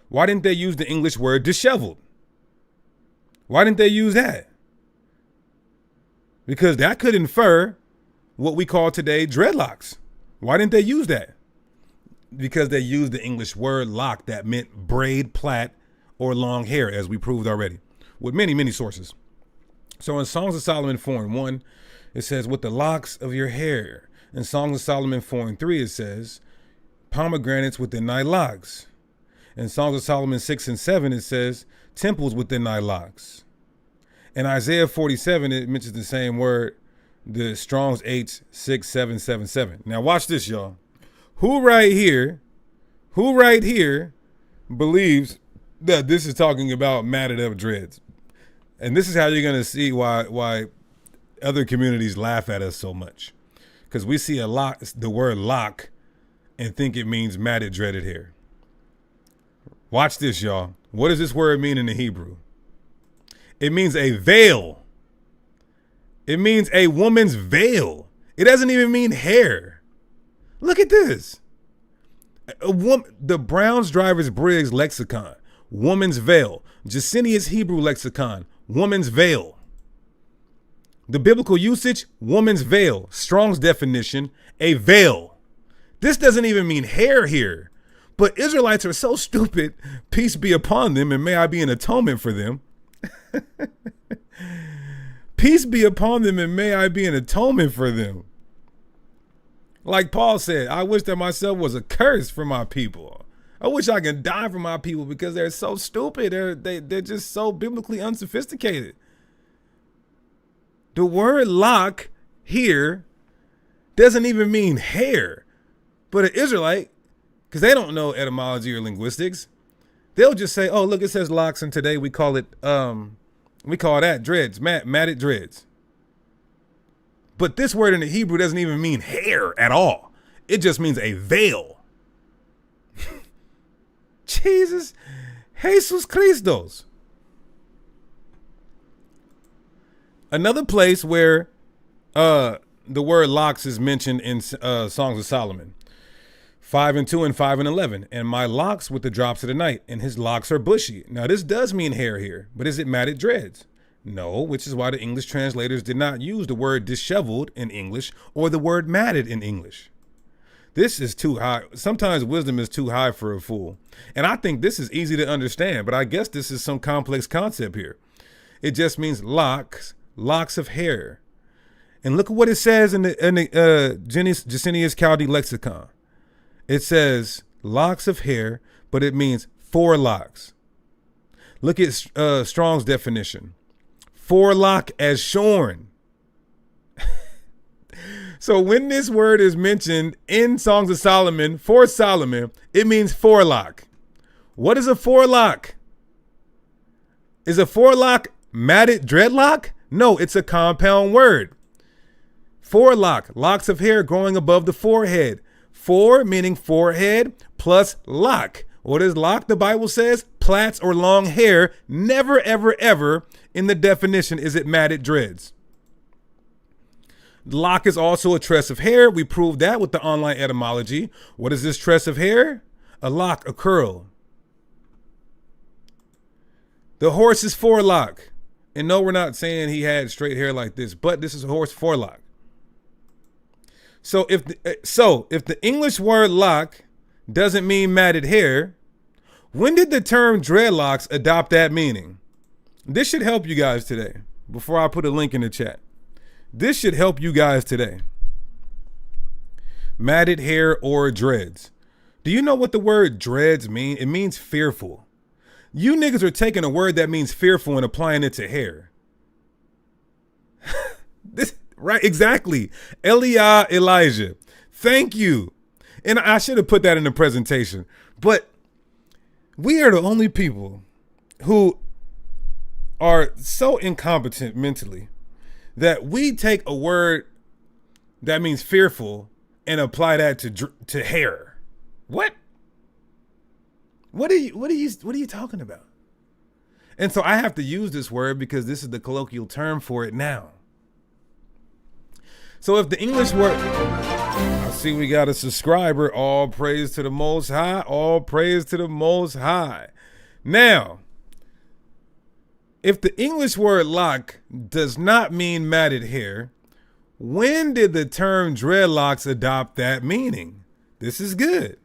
Why didn't they use the English word disheveled? Why didn't they use that? Because that could infer what we call today dreadlocks. Why didn't they use that? Because they used the English word lock that meant braid, plait, or long hair, as we proved already, with many, many sources. So in Songs of Solomon 4:1, it says, with the locks of your hair. In Songs of Solomon 4:3, it says, pomegranates within thy locks. In Songs of Solomon 6:7, it says, temples within thy locks. In Isaiah 47, it mentions the same word, the Strong's H6777. Now watch this, y'all. Who right here believes that this is talking about matted up dreads? And this is how you're gonna see why other communities laugh at us so much. Because we see the word lock, and think it means matted, dreaded hair. Watch this, y'all. What does this word mean in the Hebrew? It means a veil. It means a woman's veil. It doesn't even mean hair. Look at this. The Brown's Drivers Briggs lexicon, woman's veil. Jacinius Hebrew lexicon, woman's veil. The biblical usage, woman's veil. Strong's definition, a veil. This doesn't even mean hair here. But Israelites are so stupid, peace be upon them, and may I be an atonement for them. Peace be upon them, and may I be an atonement for them. Like Paul said, I wish that myself was a curse for my people. I wish I could die for my people because they're so stupid. They're just so biblically unsophisticated. The word lock here doesn't even mean hair. But an Israelite, because they don't know etymology or linguistics, they'll just say, oh, look, it says locks, and today we call that dreads, matted dreads. But this word in the Hebrew doesn't even mean hair at all. It just means a veil. Jesus Christos. Another place where the word locks is mentioned in Songs of Solomon. 5:2 and 5:11. And my locks with the drops of the night, and his locks are bushy. Now this does mean hair here, but is it matted dreads? No, which is why the English translators did not use the word disheveled in English or the word matted in English. This is too high. Sometimes wisdom is too high for a fool. And I think this is easy to understand, but I guess this is some complex concept here. It just means locks of hair. And look at what it says in the Jacinius Chaldee lexicon. It says locks of hair, but it means forelocks. Look at Strong's definition. Forelock as shorn. So when this word is mentioned in Songs of Solomon for Solomon, it means forelock. What is a forelock? Is a forelock matted dreadlock? No, it's a compound word. Forelock, locks of hair growing above the forehead. Fore meaning forehead plus lock. What is lock? The Bible says plaits or long hair. Never, ever, ever in the definition is it matted dreads. Lock is also a tress of hair. We proved that with the online etymology. What is this tress of hair? A lock, a curl. The horse's forelock. And no, we're not saying he had straight hair like this, but this is a horse forelock. So if the English word lock doesn't mean matted hair, when did the term dreadlocks adopt that meaning? This should help you guys today. Before I put a link in the chat, this should help you guys today. Matted hair or dreads. Do you know what the word dreads mean? It means fearful. You niggas are taking a word that means fearful and applying it to hair. Right, exactly. Elijah. Thank you. And I should have put that in the presentation. But we are the only people who are so incompetent mentally that we take a word that means fearful and apply that to hair. What? What are you talking about? And so I have to use this word because this is the colloquial term for it now. So if the English word, I see we got a subscriber. All praise to the Most High. All praise to the Most High. Now, if the English word lock does not mean matted hair, when did the term dreadlocks adopt that meaning? This is good.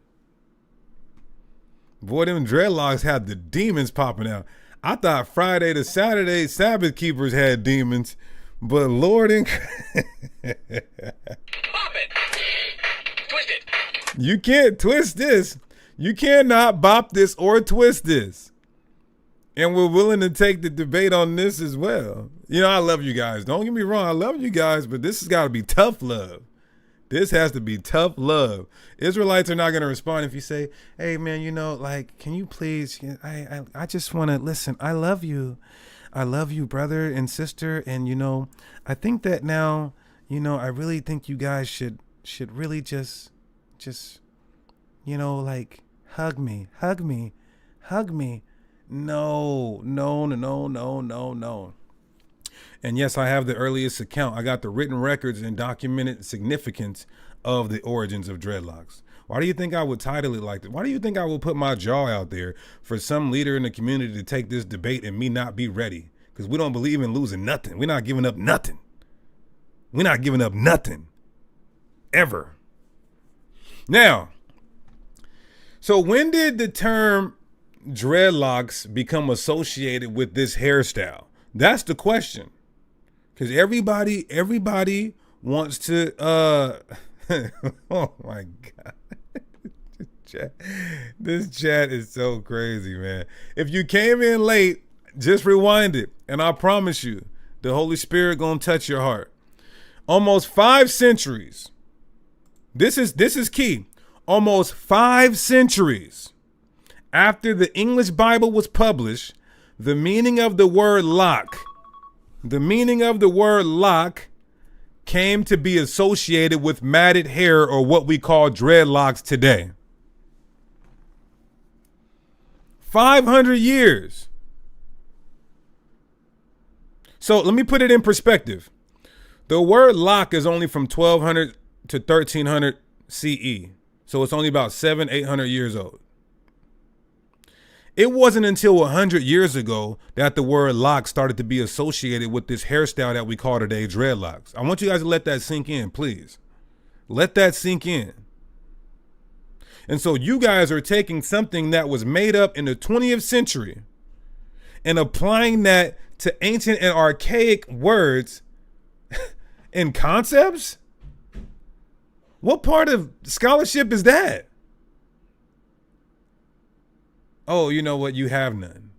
Boy, them dreadlocks had the demons popping out. I thought Friday to Saturday Sabbath keepers had demons, but Lord and Pop it. Twist it. you can't twist this. You cannot bop this or twist this. And we're willing to take the debate on this as well. You know, I love you guys. Don't get me wrong. I love you guys, but this has got to be tough love. This has to be tough love. Israelites are not going to respond if you say, hey, man, you know, like, can you please, I just want to listen. I love you. I love you, brother and sister. And, you know, I think that now, you know, I really think you guys should really just, you know, like, hug me. No. And yes, I have the earliest account. I got the written records and documented significance of the origins of dreadlocks. Why do you think I would title it like that? Why do you think I would put my jaw out there for some leader in the community to take this debate and me not be ready? Because we don't believe in losing nothing. We're not giving up nothing. We're not giving up nothing. Ever. Now, so when did the term dreadlocks become associated with this hairstyle? That's the question. Because everybody wants to, oh my God. This chat is so crazy, man. If you came in late, just rewind it. And I promise you, the Holy Spirit gonna touch your heart. Almost 5 centuries. This is key. Almost 5 centuries after the English Bible was published, the meaning of the word lock came to be associated with matted hair, or what we call dreadlocks today. 500 years. So let me put it in perspective. The word lock is only from 1200 to 1300 CE. So it's only about 800 years old. It wasn't until 100 years ago that the word lock started to be associated with this hairstyle that we call today dreadlocks. I want you guys to let that sink in, please. Let that sink in. And so you guys are taking something that was made up in the 20th century and applying that to ancient and archaic words and concepts? What part of scholarship is that? Oh, you know what? You have none.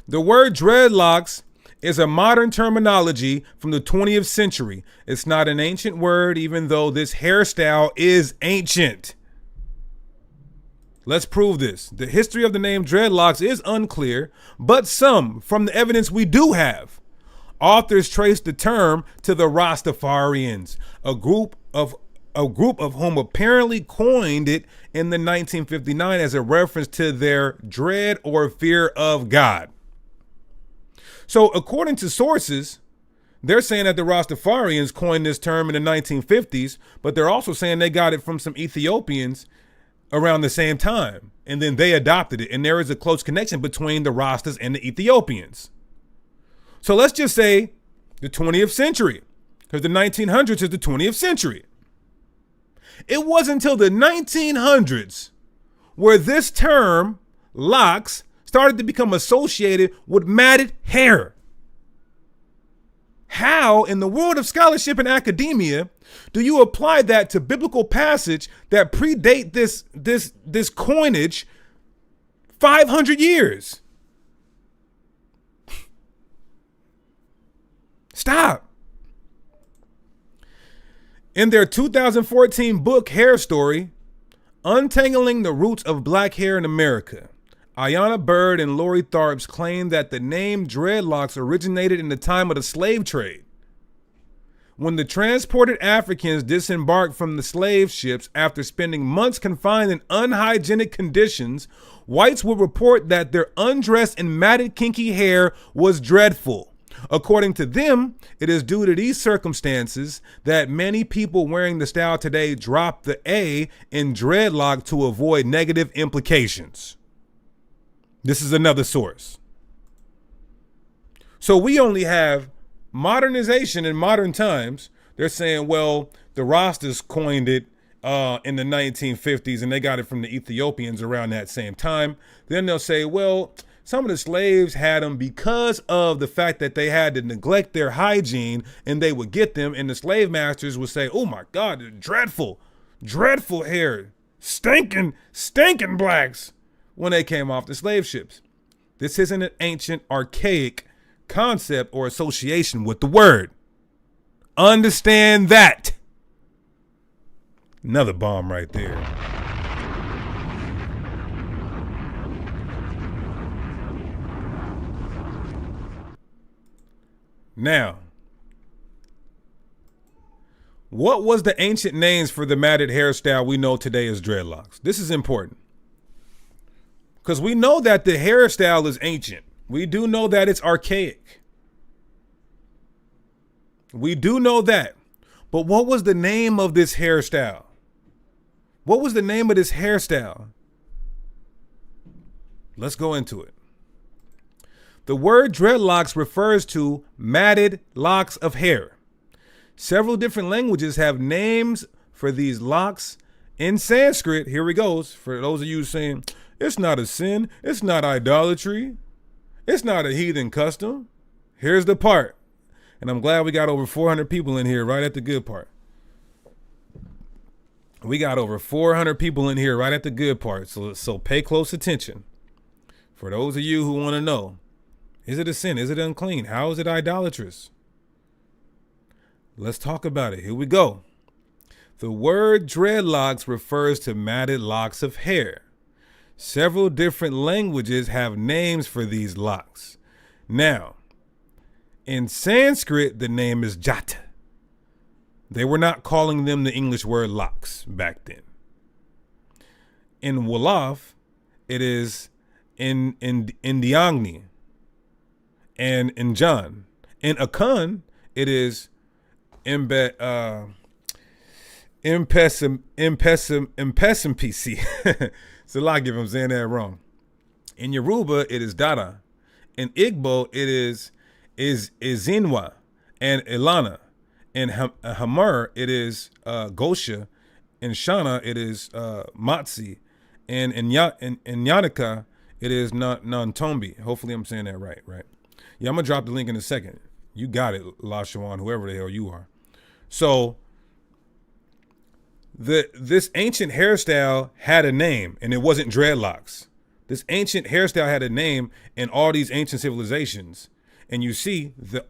The word dreadlocks is a modern terminology from the 20th century. It's not an ancient word, even though this hairstyle is ancient. Let's prove this. The history of the name dreadlocks is unclear, but some, from the evidence we do have, authors trace the term to the Rastafarians, a group of whom apparently coined it in the 1959 as a reference to their dread or fear of God. So according to sources, they're saying that the Rastafarians coined this term in the 1950s, but they're also saying they got it from some Ethiopians around the same time, and then they adopted it, and there is a close connection between the Rastas and the Ethiopians. So let's just say the 20th century, because the 1900s is the 20th century. It wasn't until the 1900s where this term, locks, started to become associated with matted hair. How, in the world of scholarship and academia, do you apply that to biblical passage that predate this coinage 500 years? Stop. In their 2014 book, Hair Story, Untangling the Roots of Black Hair in America, Ayanna Bird and Lori Tharps claim that the name dreadlocks originated in the time of the slave trade. When the transported Africans disembarked from the slave ships after spending months confined in unhygienic conditions, whites would report that their undressed and matted kinky hair was dreadful. According to them, it is due to these circumstances that many people wearing the style today drop the A in dreadlock to avoid negative implications. This is another source. So we only have modernization in modern times. They're saying, well, the Rastas coined it in the 1950s, and they got it from the Ethiopians around that same time. Then they'll say, well, some of the slaves had them because of the fact that they had to neglect their hygiene, and they would get them, and the slave masters would say, oh my God, dreadful, dreadful hair, stinking blacks when they came off the slave ships. This isn't an ancient, archaic concept or association with the word. Understand that. Another bomb right there. Now, what was the ancient names for the matted hairstyle we know today as dreadlocks? This is important, because we know that the hairstyle is ancient. We do know that it's archaic. We do know that. But what was the name of this hairstyle? What was the name of this hairstyle? Let's go into it. The word dreadlocks refers to matted locks of hair. Several different languages have names for these locks. In Sanskrit, here it goes, for those of you saying, it's not a sin, it's not idolatry, it's not a heathen custom. Here's the part. And I'm glad we got over 400 people in here right at the good part. We got over 400 people in here right at the good part. So pay close attention. For those of you who want to know, is it a sin? Is it unclean? How is it idolatrous? Let's talk about it. Here we go. The word dreadlocks refers to matted locks of hair. Several different languages have names for these locks. Now, in Sanskrit, the name is jata. They were not calling them the English word locks back then. In Wolof, it is in Indiangni and in John. In Akan, it is impesimpc. It's a lot if I'm saying that wrong. In Yoruba, it is Dada. In Igbo, it is Izinwa and Ilana. In Hamar, it is Gosha. In Shana, it is Matsi. And in Yanika, it is Nantombi. Hopefully I'm saying that right? Yeah, I'm going to drop the link in a second. You got it, Lashawan, whoever the hell you are. So this ancient hairstyle had a name, and it wasn't dreadlocks. This ancient hairstyle had a name in all these ancient civilizations. And you see, the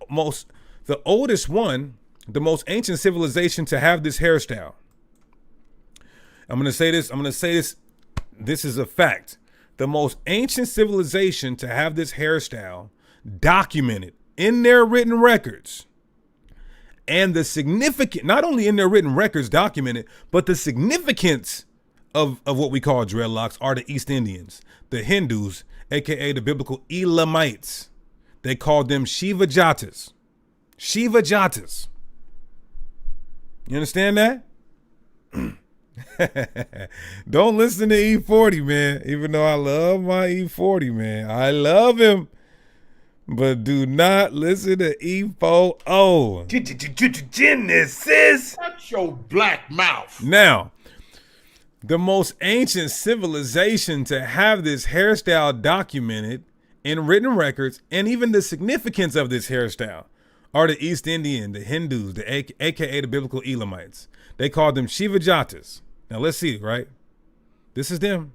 oldest one, the most ancient civilization to have this hairstyle. I'm going to say this. This is a fact. The most ancient civilization to have this hairstyle documented in their written records. And the significant, not only in their written records documented, but the significance of what we call dreadlocks are the East Indians, the Hindus, aka the biblical Elamites. They called them Shiva Jatas. Shiva Jatas. You understand that? Don't listen to E40, man. Even though I love my E40, man. I love him. But do not listen to E40. Genesis. Shut your black mouth. Now, the most ancient civilization to have this hairstyle documented in written records, and even the significance of this hairstyle, are the East Indian, the Hindus, the aka the biblical Elamites. They called them Shiva Jatas. Now let's see, right? This is them.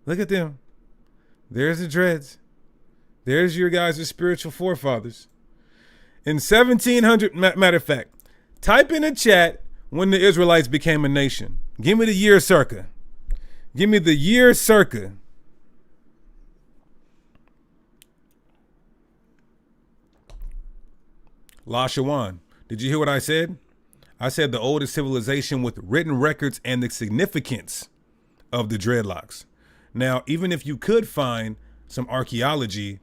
Look at them. There's the dreads. There's your guys' spiritual forefathers. In 1700, matter of fact, type in the chat when the Israelites became a nation. Give me the year circa. Give me the year circa. Lashawan, did you hear what I said? I said the oldest civilization with written records and the significance of the dreadlocks. Now, even if you could find some archaeology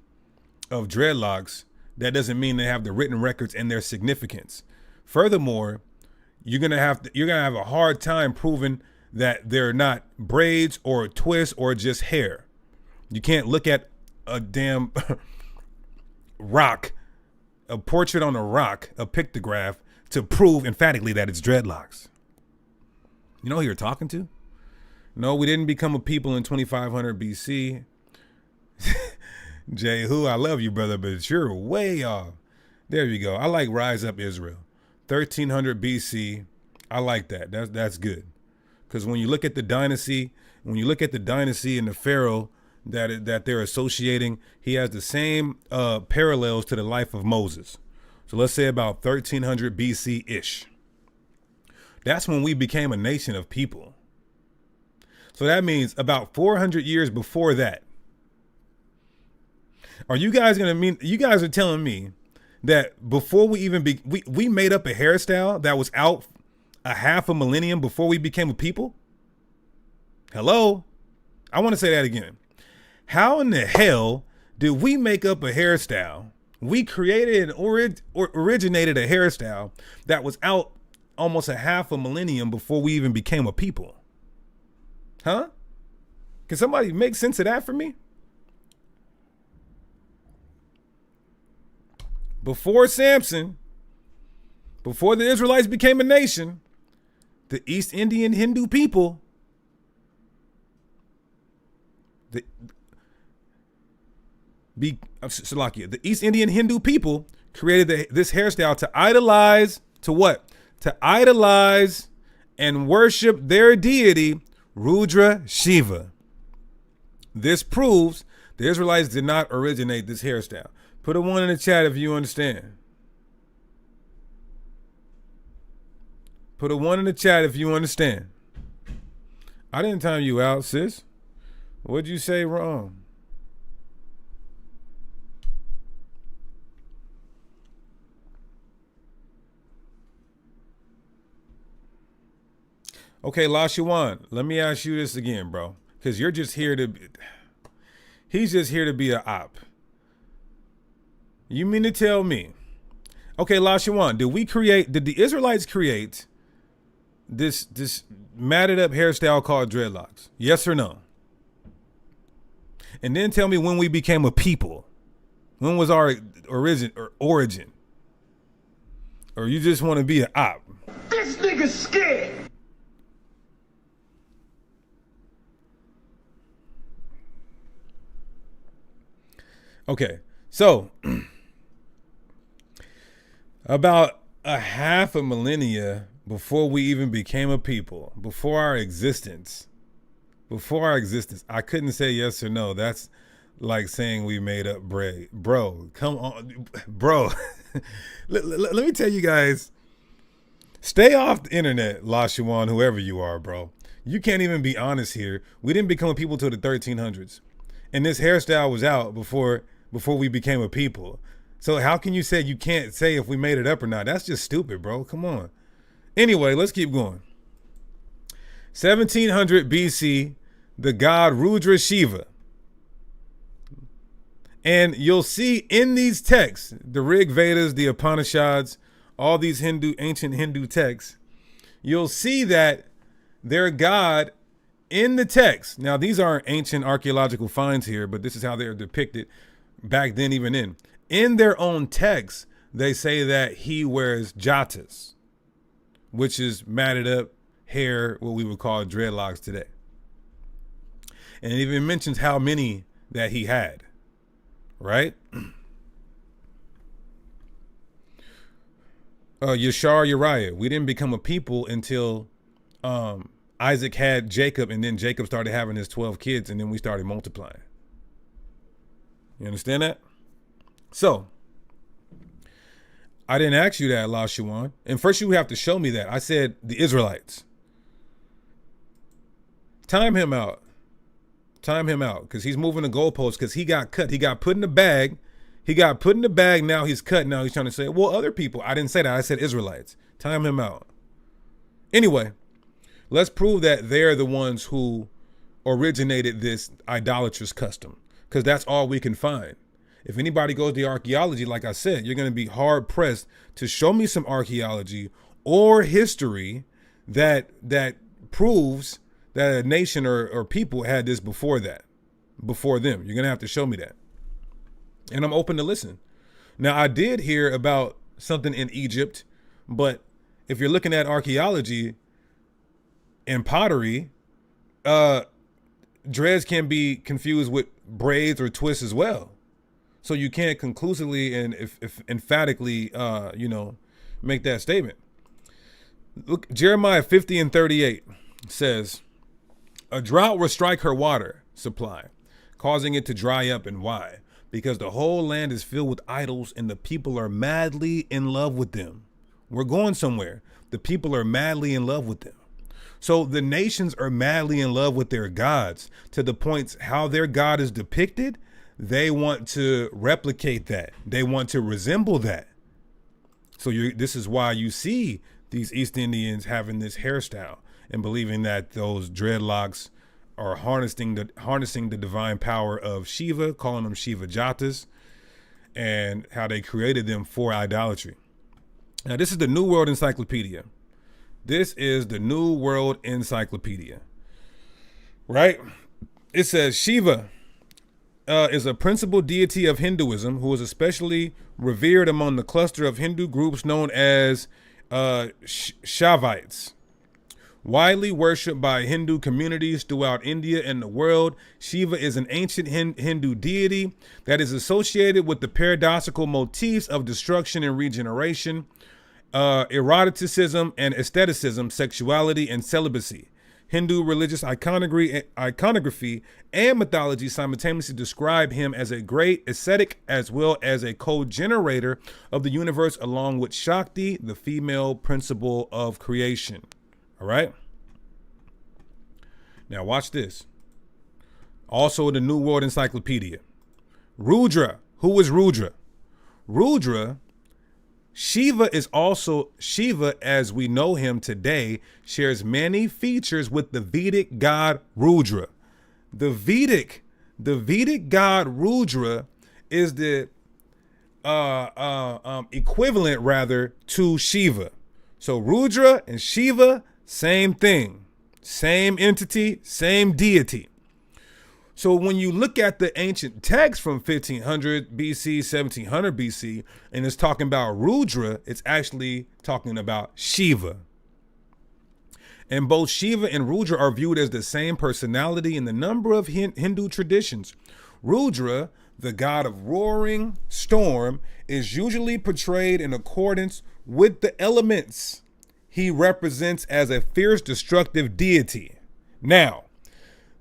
of dreadlocks, That doesn't mean they have the written records and their significance. Furthermore, you're gonna have a hard time proving that they're not braids or twists or just hair. You can't look at a damn rock, a portrait on a rock, a pictograph, to prove emphatically that it's dreadlocks. You know who you're talking to? No, we didn't become a people in 2500 BC. Jehu, I love you, brother, but you're way off. There you go. I like Rise Up Israel. 1300 BC. I like that. That's good. Because when you look at the dynasty, and the pharaoh that they're associating, he has the same parallels to the life of Moses. So let's say about 1300 BC-ish. That's when we became a nation of people. So that means about 400 years before that. Are you guys you guys are telling me that before we even we made up a hairstyle that was out a half a millennium before we became a people? Hello? I want to say that again. How in the hell did we make up a hairstyle? We created and originated a hairstyle that was out almost a half a millennium before we even became a people. Huh? Can somebody make sense of that for me? Before Samson, before the Israelites became a nation, the East Indian Hindu people, the East Indian Hindu people created this hairstyle to idolize, to what? To idolize and worship their deity, Rudra Shiva. This proves the Israelites did not originate this hairstyle. Put a 1 in the chat if you understand. Put a 1 in the chat if you understand. I didn't time you out, sis. What'd you say wrong? Okay, Lashawan, let me ask you this again, bro. Because you're just here to... He's just here to be an op. You mean to tell me? Okay, Lashawan, did the Israelites create this matted up hairstyle called dreadlocks? Yes or no? And then tell me when we became a people. When was our origin? Or you just want to be an op? This nigga's scared. Okay, so about a half a millennia before we even became a people, before our existence, I couldn't say yes or no. That's like saying we made up bread. Bro, come on, bro. let me tell you guys, stay off the internet, Lashawan, whoever you are, bro. You can't even be honest here. We didn't become a people till the 1300s. And this hairstyle was out before we became a people. So how can you say you can't say if we made it up or not? That's just stupid, bro. Come on. Anyway, let's keep going. 1700 BC, the god Rudra Shiva. And you'll see in these texts, the Rig Vedas, the Upanishads, all these ancient Hindu texts, you'll see that their god in the text. Now, these aren't ancient archaeological finds here, but this is how they're depicted back then, even in their own text, they say that he wears jatas, which is matted up hair, what we would call dreadlocks today. And it even mentions how many that he had, right? Yashar Uriah, we didn't become a people until Isaac had Jacob, and then Jacob started having his 12 kids, and then we started multiplying. You understand that? So, I didn't ask you that, Lashawan. And first you have to show me that. I said the Israelites. Time him out. Because he's moving the goalposts because he got cut. He got put in the bag. Now he's cut. Now he's trying to say, well, other people. I didn't say that. I said Israelites. Time him out. Anyway, let's prove that they're the ones who originated this idolatrous custom. Because that's all we can find. If anybody goes to archaeology, like I said, you're going to be hard pressed to show me some archaeology or history that proves that a nation or people had this before them. You're going to have to show me that. And I'm open to listen. Now, I did hear about something in Egypt, but if you're looking at archaeology and pottery, dreads can be confused with braids or twists as well. So you can't conclusively and if emphatically, make that statement. Look, Jeremiah 50:38 says, a drought will strike her water supply, causing it to dry up. And why? Because the whole land is filled with idols and the people are madly in love with them. We're going somewhere. The people are madly in love with them. So the nations are madly in love with their gods to the point how their God is depicted. They want to replicate that. They want to resemble that. So this is why you see these East Indians having this hairstyle and believing that those dreadlocks are harnessing the divine power of Shiva, calling them Shiva jatas, and how they created them for idolatry. Now, this is the New World Encyclopedia. This is the New World Encyclopedia, right? It says Shiva is a principal deity of Hinduism who is especially revered among the cluster of Hindu groups known as Shaivites. Widely worshipped by Hindu communities throughout India and the world, Shiva is an ancient Hindu deity that is associated with the paradoxical motifs of destruction and regeneration, eroticism and aestheticism, sexuality and celibacy. Hindu religious iconography and mythology simultaneously describe him as a great ascetic as well as a co-generator of the universe, along with Shakti, the female principle of creation. All right. Now watch this. Also the New World Encyclopedia. Rudra. Who is Rudra? Rudra, Shiva is also Shiva as we know him today, shares many features with the Vedic god Rudra. The Vedic god Rudra is the equivalent rather to Shiva. So Rudra and Shiva, same thing, same entity, same deity. So when you look at the ancient text from 1500 BC, 1700 BC, and it's talking about Rudra, it's actually talking about Shiva. And both Shiva and Rudra are viewed as the same personality in the number of Hindu traditions. Rudra, the god of roaring storm, is usually portrayed in accordance with the elements he represents as a fierce, destructive deity. Now,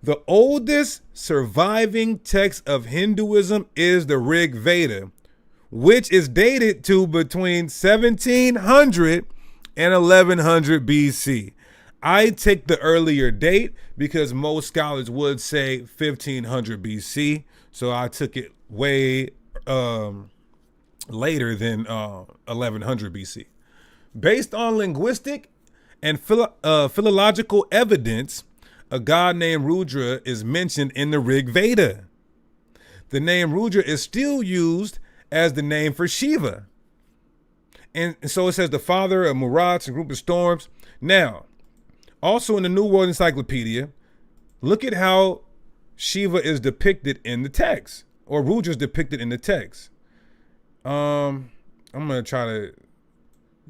the oldest surviving text of Hinduism is the Rig Veda, which is dated to between 1700 and 1100 BC. I take the earlier date because most scholars would say 1500 BC. So I took it way later than 1100 BC. Based on linguistic and philological evidence, a god named Rudra is mentioned in the Rig Veda. The name Rudra is still used as the name for Shiva. And so it says the father of Murats and group of storms. Now, also in the New World Encyclopedia, look at how Shiva is depicted in the text, or Rudra is depicted in the text. I'm going to try to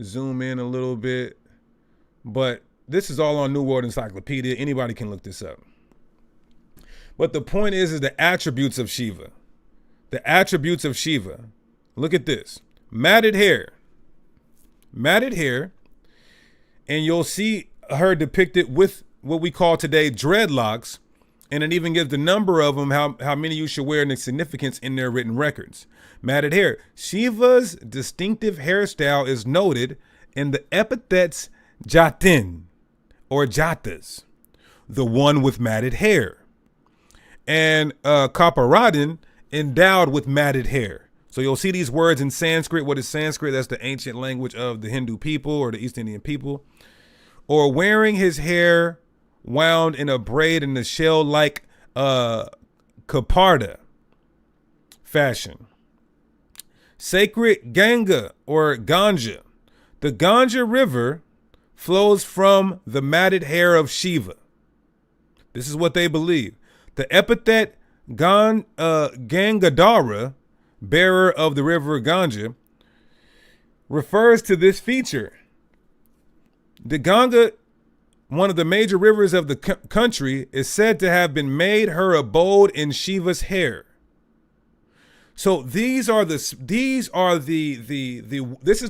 zoom in a little bit, but this is all on New World Encyclopedia. Anybody can look this up. But the point is the attributes of Shiva. The attributes of Shiva. Look at this. Matted hair. Matted hair. And you'll see her depicted with what we call today dreadlocks. And it even gives the number of them, how many you should wear, and the significance in their written records. Matted hair. Shiva's distinctive hairstyle is noted in the epithets jatin, or jatas, the one with matted hair, and kaparadin, endowed with matted hair. So you'll see these words in Sanskrit. What is Sanskrit? That's the ancient language of the Hindu people or the East Indian people. Or wearing his hair wound in a braid in the shell-like kaparda fashion. Sacred Ganga or Ganja. The Ganja River flows from the matted hair of Shiva. This is what they believe. The epithet Gangadhara, bearer of the river Ganga, refers to this feature. The Ganga, one of the major rivers of the country, is said to have been made her abode in Shiva's hair. So this is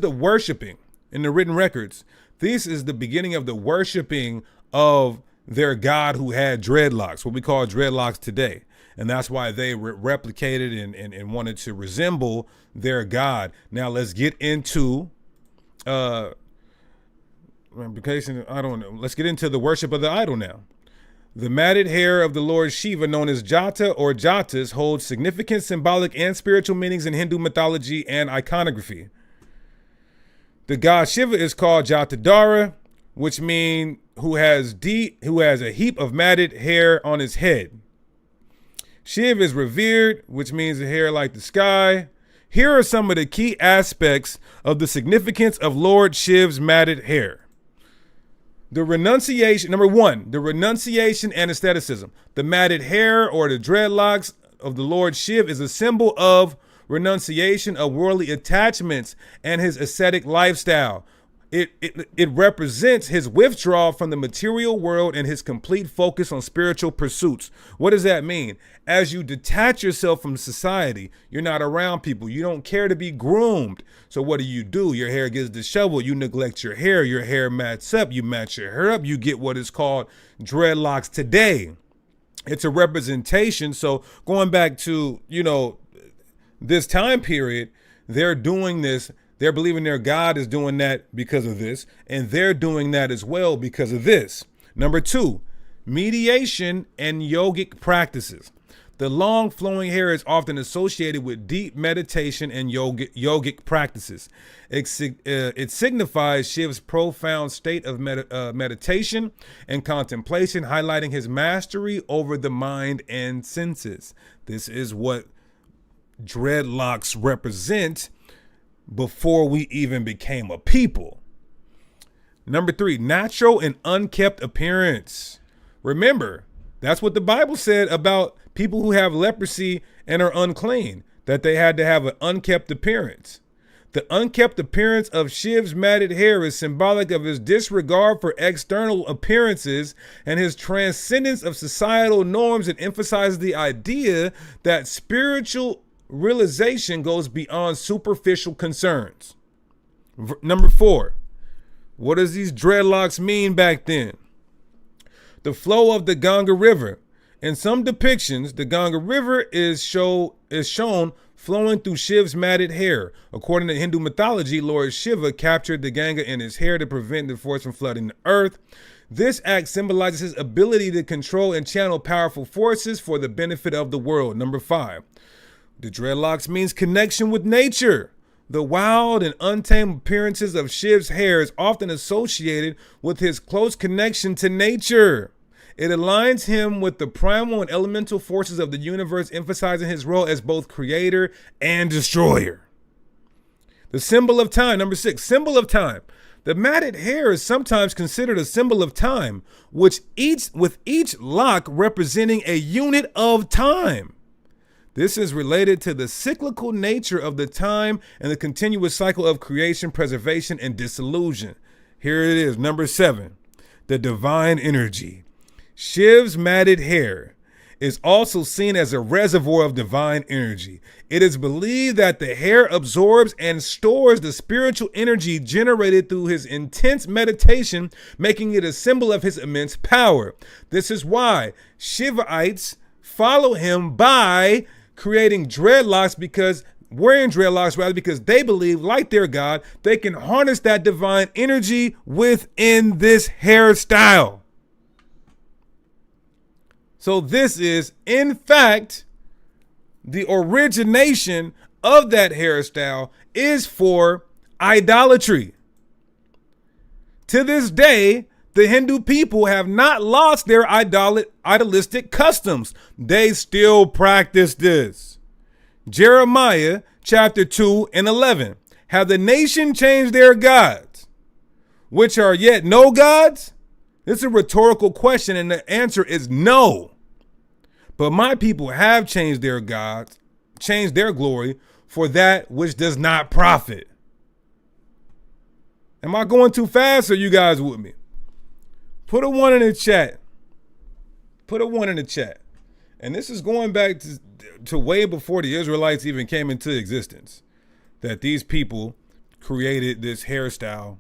the worshiping in the written records. This is the beginning of the worshiping of their god who had dreadlocks, what we call dreadlocks today. And that's why they replicated and wanted to resemble their god. Now let's get into let's get into the worship of the idol now. The matted hair of the Lord Shiva, known as jata or jatas, holds significant symbolic and spiritual meanings in Hindu mythology and iconography. The god Shiva is called Jatadhara, which means who has a heap of matted hair on his head. Shiv is revered, which means a hair like the sky. Here are some of the key aspects of the significance of Lord Shiv's matted hair. The renunciation, number one, the renunciation and asceticism. The matted hair or the dreadlocks of the Lord Shiv is a symbol of renunciation of worldly attachments and his ascetic lifestyle. It represents his withdrawal from the material world and his complete focus on spiritual pursuits. What does that mean? As you detach yourself from society, you're not around people. You don't care to be groomed. So what do? Your hair gets disheveled. You neglect your hair mats up. You match your hair up. You get what is called dreadlocks today. It's a representation. So going back to, this time period, they're doing this. They're believing their God is doing that because of this, and they're doing that as well because of this. Number two, mediation and yogic practices. The long flowing hair is often associated with deep meditation and yogic practices. It signifies Shiv's profound state of meditation and contemplation, highlighting his mastery over the mind and senses. This is what dreadlocks represent before we even became a people. Number three, natural and unkempt appearance. Remember, that's what the Bible said about people who have leprosy and are unclean, that they had to have an unkempt appearance. The unkempt appearance of Shiv's matted hair is symbolic of his disregard for external appearances and his transcendence of societal norms, and emphasizes the idea that spiritual realization goes beyond superficial concerns. Number four, what does these dreadlocks mean back then? The flow of the Ganga River. In some depictions, the Ganga River is shown flowing through Shiv's matted hair. According to Hindu mythology, Lord Shiva captured the Ganga in his hair to prevent the force from flooding the earth. This act symbolizes his ability to control and channel powerful forces for the benefit of the world. Number five, the dreadlocks means connection with nature. The wild and untamed appearances of Shiv's hair is often associated with his close connection to nature. It aligns him with the primal and elemental forces of the universe, emphasizing his role as both creator and destroyer. The symbol of time, number six, symbol of time. The matted hair is sometimes considered a symbol of time, with each lock representing a unit of time. This is related to the cyclical nature of the time and the continuous cycle of creation, preservation, and dissolution. Here it is, number seven, the divine energy. Shiv's matted hair is also seen as a reservoir of divine energy. It is believed that the hair absorbs and stores the spiritual energy generated through his intense meditation, making it a symbol of his immense power. This is why Shivaites follow him by creating dreadlocks, because they believe, like their God, they can harness that divine energy within this hairstyle. So this is, in fact, the origination of that hairstyle is for idolatry. To this day, the Hindu people have not lost their idolistic customs. They still practice this. Jeremiah chapter 2 and 11. Have the nation changed their gods, which are yet no gods? This is a rhetorical question, and the answer is no. But my people have changed their gods, changed their glory for that which does not profit. Am I going too fast, or you guys with me? Put a 1 in the chat. Put a 1 in the chat. And this is going back to way before the Israelites even came into existence, that these people created this hairstyle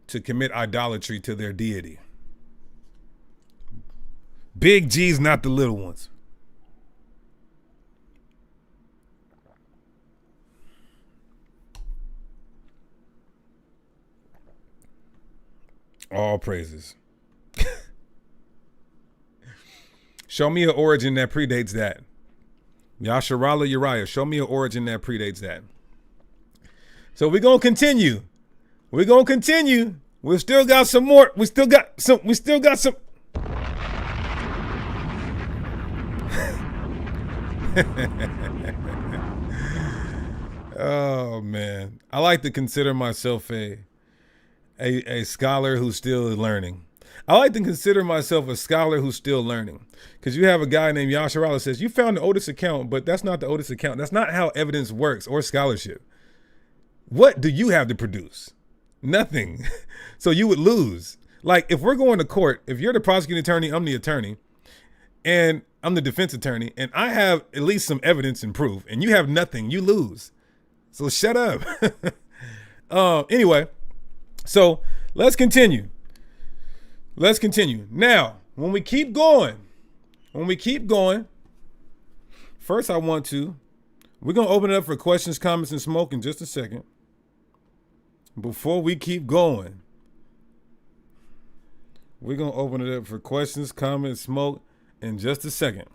to commit idolatry to their deity. Big G's, not the little ones. All praises. Show me an origin that predates that. Yasharala Uriah, show me an origin that predates that. So we're going to continue. We're going to continue. We still got some more. We still got some. Oh, man. I like to consider myself a scholar who's still learning. I like to consider myself a scholar who's still learning, because you have a guy named Yasharala that says, you found the oldest account, but that's not the oldest account. That's not how evidence works or scholarship. What do you have to produce? Nothing. So you would lose. Like, if we're going to court, if you're the prosecuting attorney, I'm the attorney, and I'm the defense attorney, and I have at least some evidence and proof, and you have nothing, you lose. So shut up. Anyway, so let's continue. Let's continue. Now, when we keep going, first we're going to open it up for questions, comments, and smoke in just a second. Before we keep going, we're going to open it up for questions, comments, smoke in just a second.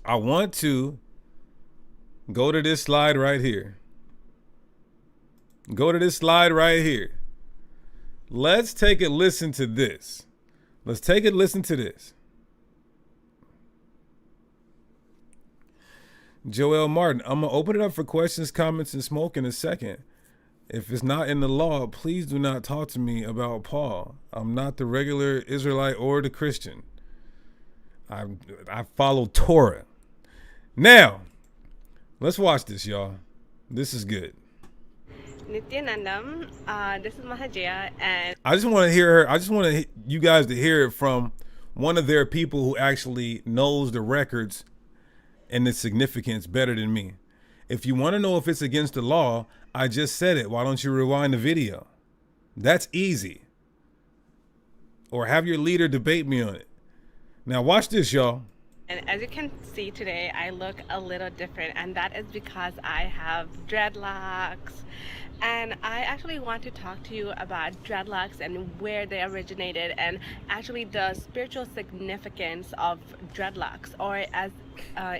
I want to go to this slide right here. Let's take a listen to this. Joel Martin, I'm going to open it up for questions, comments, and smoke in a second. If it's not in the law, please do not talk to me about Paul. I'm not the regular Israelite or the Christian. I follow Torah. Now, let's watch this, y'all. This is good. Nityanandam, this is Mahajaya, and I just want to hear her. I just want you guys to hear it from one of their people who actually knows the records and the significance better than me. If you want to know if it's against the law, I just said it. Why don't you rewind the video? That's easy. Or have your leader debate me on it. Now watch this, y'all. And as you can see today, I look a little different, and that is because I have dreadlocks. And I actually want to talk to you about dreadlocks and where they originated, and actually the spiritual significance of dreadlocks, or as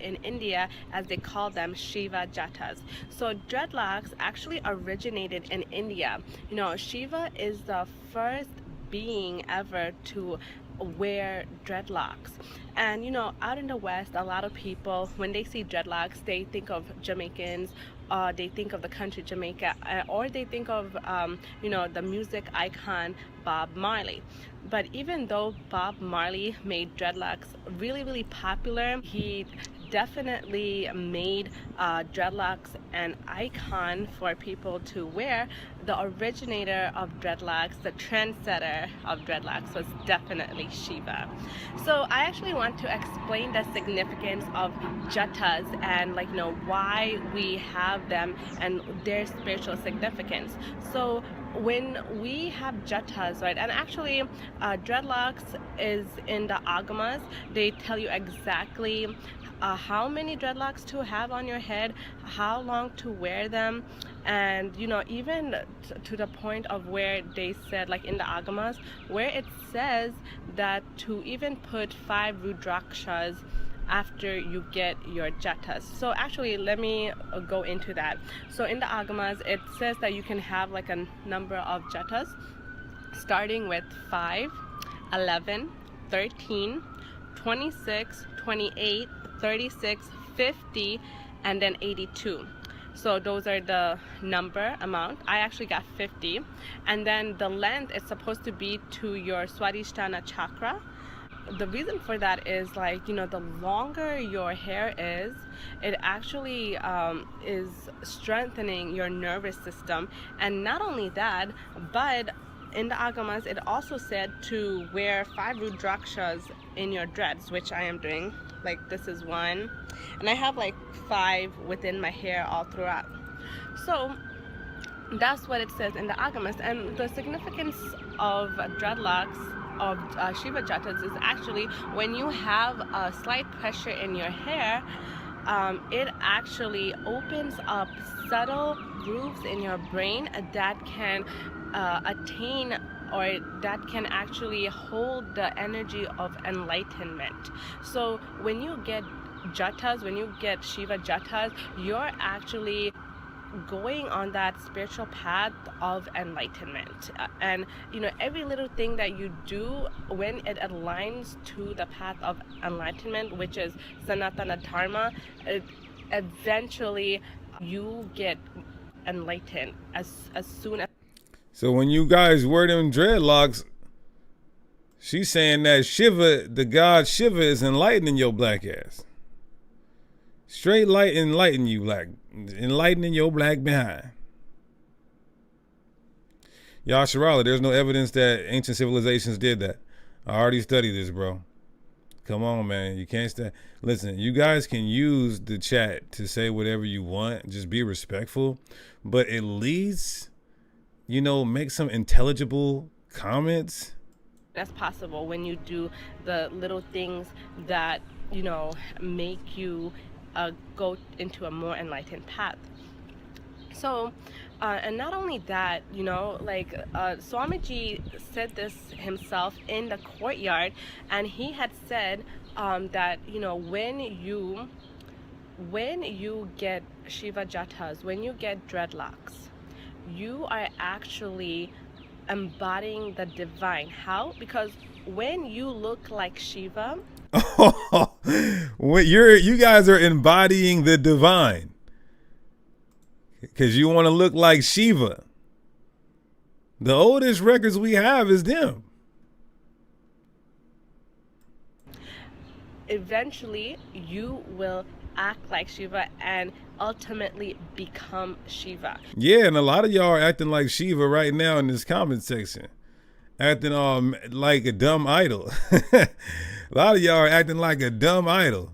in India, as they call them, Shiva jatas. So dreadlocks actually originated in India. You know, Shiva is the first being ever to wear dreadlocks. And you know, out in the West, a lot of people, when they see dreadlocks, they think of Jamaicans, they think of the country Jamaica, or they think of you know, the music icon Bob Marley. But even though Bob Marley made dreadlocks really popular, he definitely made dreadlocks an icon for people to wear. The originator of dreadlocks, the trendsetter of dreadlocks, was definitely Shiva. So I actually want to explain the significance of jatas and, like, you know, why we have them and their spiritual significance. So when we have jatas, right, and actually dreadlocks is in the agamas. They tell you exactly how many dreadlocks to have on your head, how long to wear them, and you know, even to the point of where they said, like in the agamas, where it says that to even put 5 rudrakshas after you get your jatas. So actually, let me go into that. So in the agamas, it says that you can have like a number of jatas starting with 5, 11, 13, 26, 28, 36, 50, and then 82. So those are the number amount. I actually got 50. And then the length is supposed to be to your Swadhisthana chakra. The reason for that is, like, you know, the longer your hair is, it actually is strengthening your nervous system. And not only that, but in the agamas, it also said to wear 5 rudrakshas in your dreads, which I am doing. Like, this is one, and I have like 5 within my hair all throughout. So that's what it says in the agamas. And the significance of dreadlocks, of Shiva jatas, is actually when you have a slight pressure in your hair, it actually opens up subtle grooves in your brain that can attain, or that can actually hold the energy of enlightenment. So when you get jatas, when you get Shiva jatas, you're actually going on that spiritual path of enlightenment. And you know, every little thing that you do, when it aligns to the path of enlightenment, which is Sanatana Dharma, eventually you get enlightened as soon as. So when you guys wear them dreadlocks, she's saying that Shiva, the god Shiva, is enlightening your black ass. Straight light enlighten you, black, enlightening your black behind. Yasharala, there's no evidence that ancient civilizations did that. I already studied this, bro. Come on, man. You can't stand. Listen, you guys can use the chat to say whatever you want. Just be respectful. But at least, you know, make some intelligible comments. That's possible when you do the little things that, you know, make you go into a more enlightened path. So, and not only that, you know, like Swamiji said this himself in the courtyard, and he had said that, you know, when you get Shiva jatas, when you get dreadlocks, you are actually embodying the divine. How? Because when you look like Shiva, you guys are embodying the divine because you want to look like Shiva. The oldest records we have is them. Eventually you will act like Shiva and ultimately become Shiva. Yeah, and a lot of y'all are acting like Shiva right now in this comment section. Acting like a dumb idol. A lot of y'all are acting like a dumb idol.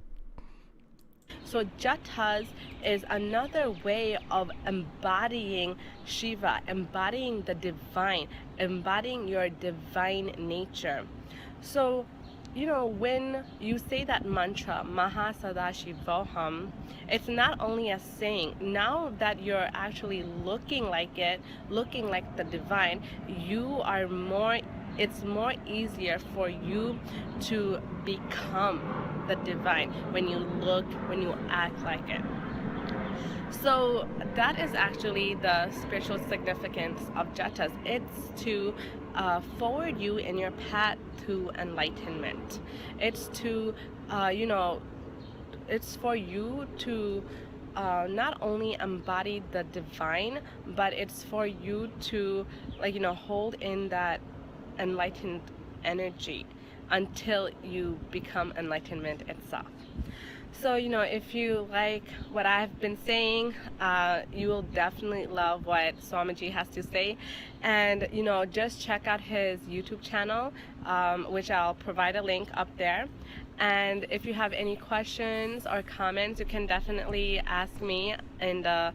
So jatas is another way of embodying Shiva, embodying the divine, embodying your divine nature. So, you know, when you say that mantra, Maha Sadashivoham, it's not only a saying. Now that you're actually looking like it, looking like the divine, you are more, it's more easier for you to become the divine when you look, when you act like it. So that is actually the spiritual significance of jatas. It's to forward you in your path to enlightenment. It's to, you know, it's for you to not only embody the divine, but it's for you to, like, you know, hold in that enlightened energy until you become enlightenment itself. So, you know, if you like what I've been saying, you will definitely love what Swamiji has to say. And, you know, just check out his YouTube channel, which I'll provide a link up there. And if you have any questions or comments, you can definitely ask me in the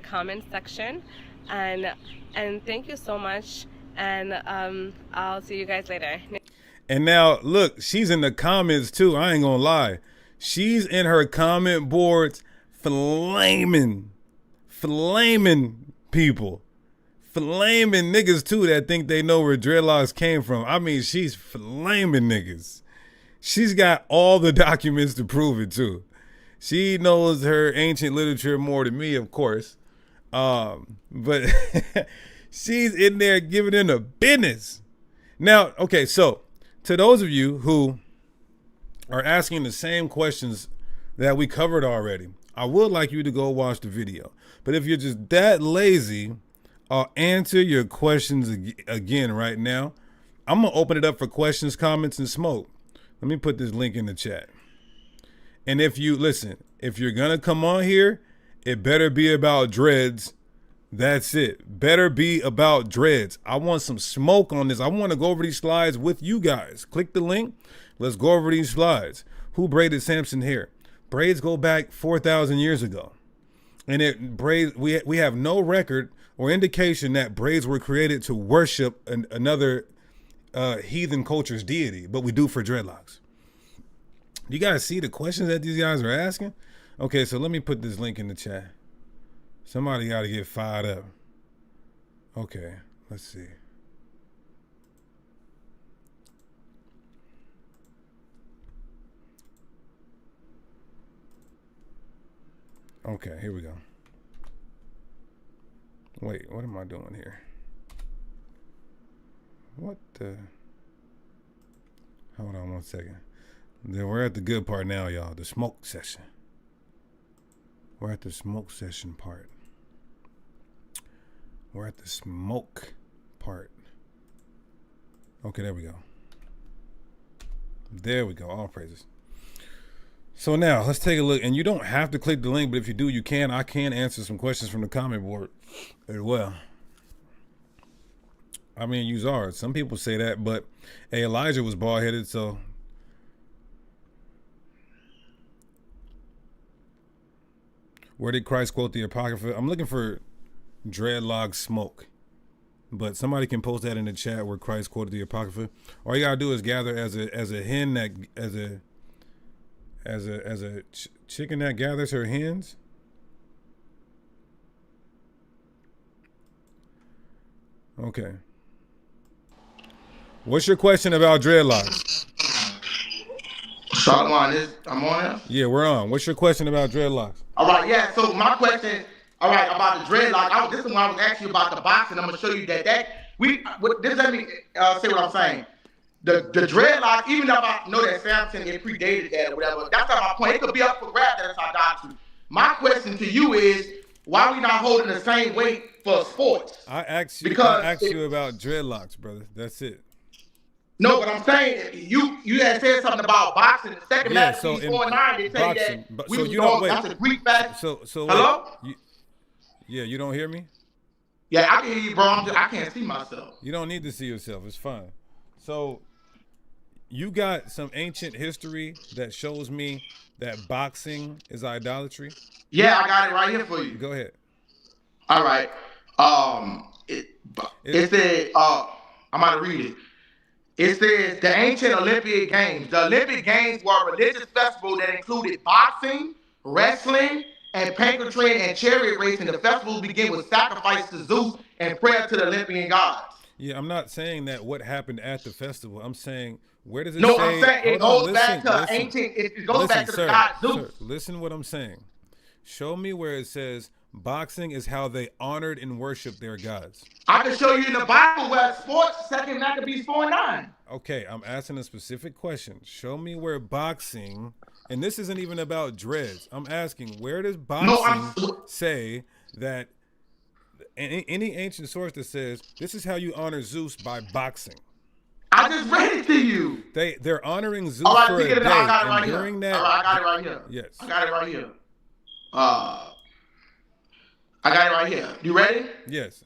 comments section. And thank you so much. And I'll see you guys later. And now, look, she's in the comments too. I ain't gonna lie. She's in her comment boards flaming people. Flaming niggas too that think they know where dreadlocks came from. I mean, she's flaming niggas. She's got all the documents to prove it too. She knows her ancient literature more than me, of course. But she's in there giving in the business. Now, okay, so to those of you who are asking the same questions that we covered already. I would like you to go watch the video. But if you're just that lazy, I'll answer your questions again right now. I'm going to open it up for questions, comments, and smoke. Let me put this link in the chat. And if you're going to come on here, it better be about dreads. That's it. Better be about dreads. I want some smoke on this. I want to go over these slides with you guys. Click the link. Let's go over these slides. Who braided Samson hair? Braids go back 4,000 years ago. And we have no record or indication that braids were created to worship another heathen culture's deity, but we do for dreadlocks. You guys see the questions that these guys are asking? Okay, so let me put this link in the chat. Somebody got to get fired up. Okay, let's see. Okay, here we go. Wait, what am I doing here? What the? Hold on one second. Then we're at the good part now, y'all. The smoke session. We're at the smoke session part. We're at the smoke part. Okay, there we go. There we go. All praises. So now let's take a look, and you don't have to click the link, but if you do, you can. I can answer some questions from the comment board as well. I mean, you are. Some people say that, but hey, Elijah was bald-headed, so. Where did Christ quote the Apocrypha? I'm looking for dreadlock smoke, but somebody can post that in the chat where Christ quoted the Apocrypha. All you gotta do is gather as a hen that as a chicken that gathers her hens. Okay. What's your question about dreadlocks? Shalom, I'm on here? Yeah, we're on. What's your question about dreadlocks? All right, yeah, so my question, all right, about the dreadlock, this is when I was asking you about the boxing. I'm going to show you that this let me say what I'm saying. The dreadlock, even if I know that Samson, it predated that or whatever, that's not my point. It could be up for grabs that it's idolatry. My question to you is, why are we not holding the same weight for sports? I asked you about dreadlocks, brother. That's it. No, but I'm saying you had said something about boxing. The second match, so 4-9, they say boxing, that we so was going, that's a Greek match. So hello? You don't hear me? Yeah, I can hear you, bro. I can't see myself. You don't need to see yourself. It's fine. So you got some ancient history that shows me that boxing is idolatry? Yeah, I got it right here for you. Go ahead. All right. It said, I'm about to read it. It says the ancient Olympic Games. The Olympic Games were a religious festival that included boxing, wrestling, and pancratine and chariot racing. The festivals begin with sacrifice to Zeus and prayer to the Olympian gods. Yeah, I'm not saying that what happened at the festival. I'm saying, where does it say? No, I'm saying it goes back to ancient, it goes back to the god Zeus. Sir, listen what I'm saying. Show me where it says boxing is how they honored and worshiped their gods. I can show you in the Bible where sports, 2 Maccabees 4-9. Okay, I'm asking a specific question. Show me where boxing, and this isn't even about dreads. I'm asking, where does boxing say that, any ancient source that says this is how you honor Zeus by boxing? I just read it to you. They're honoring Zeus for a day. I got it right here. I got it right here. Yes. I got it right here. I got it right here. You ready? Yes.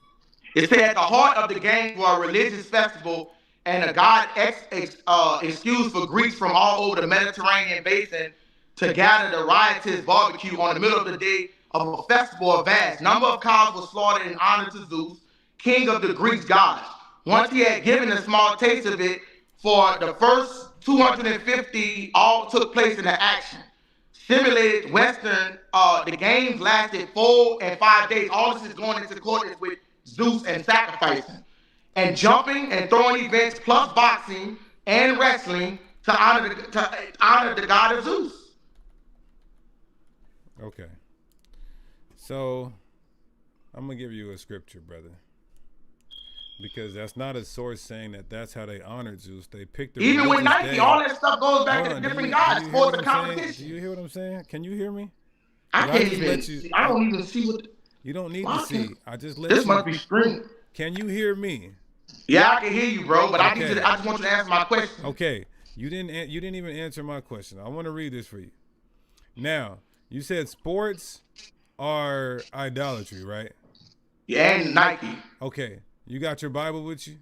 It said at the heart of the games were a religious festival and a god excuse for Greeks from all over the Mediterranean basin to gather the riotous barbecue on the middle of the day of a festival of vast. Number of cows were slaughtered in honor to Zeus, king of the Greek gods. Once he had given a small taste of it, for the first 250 all took place in the action. Simulated Western, the games lasted 4 and 5 days. All this is going into accordance with Zeus and sacrificing. And jumping and throwing events plus boxing and wrestling to honor the god of Zeus. Okay. So, I'm going to give you a scripture, brother. Because that's not a source saying that that's how they honored Zeus. They picked the Even with religious Nike, day. all that stuff goes back Hold to on, different do gods, you hear sports what and I'm saying? competition. Do you hear what I'm saying? Can you hear me? I Did can't just even let you- see. I don't even see what. You don't need Why to see. can't- I just let This you. must be screen. Can you hear me? Yeah, I can hear you, bro. But I need Okay. you. I just want you to answer my question. Okay. You didn't even answer my question. I want to read this for you. Now, you said sports are idolatry, right? Yeah, and Nike. Okay. You got your Bible with you?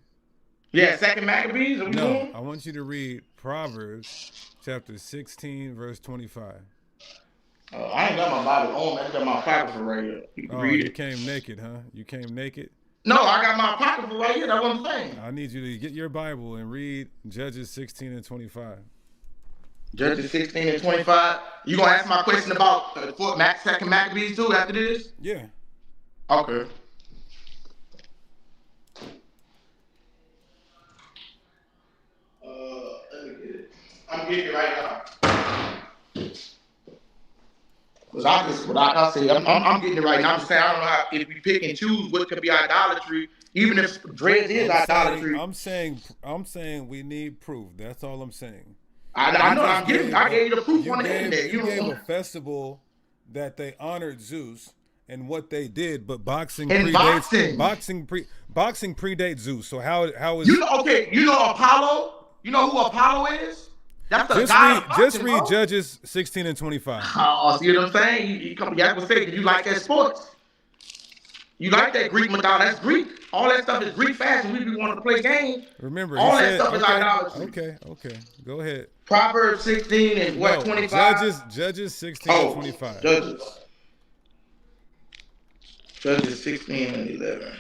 Yeah, Second Maccabees. Are we No. doing? I want you to read Proverbs chapter 16, verse 25. I ain't got my Bible on. I got my apocrypha right here. You can Oh, read you it. came naked, huh? You came naked? No, I got my apocrypha right here. That's what I'm saying. I need you to get your Bible and read Judges 16 and 25. Judges 16 and 25. You gonna ask my question about Second Maccabees too after this? Yeah. Okay. Let me get it. I'm getting it right now. Cause I say, I'm getting it right now. I'm just saying, I don't know how, if we pick and choose what could be idolatry, even if dread is idolatry. I'm saying we need proof. That's all I'm saying. I know. I gave you the proof on the internet. You gave a festival that they honored Zeus and what they did, but boxing predates boxing predates Zeus. So how is you know? Okay, you know Apollo. You know who Apollo is? That's the god. Just read Judges 16 and 25. See what I'm saying? You have to say, you like that sports? You like that Greek mythology? That's Greek. All that stuff is Greek fashion. We be wanting to play games. Remember, all that stuff is idolatry. Okay. Go ahead. Proverbs 16 and what, 25? Judges 16 and 25. Judges 16 and 11.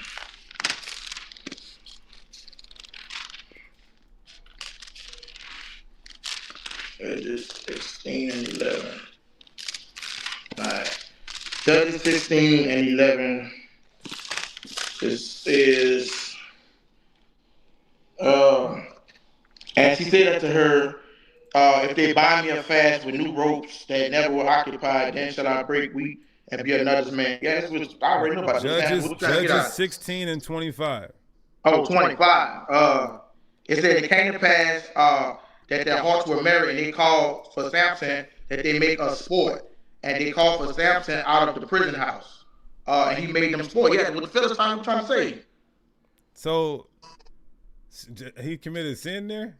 Judges 16 and 11. All right. Judges 16 and 11. This is, and she said unto her, if they bind me a fast with new ropes that never were occupied, then shall I break wheat and be another's man. Yeah, that's what I already know about Judges 16 and 25. Oh, 25. It said it came to pass that their hearts were merry, and they called for Samson that they make a sport. And they called for Samson out of the prison house. And he made them sport. Yeah, what the Philistines were trying to say. So he committed sin there?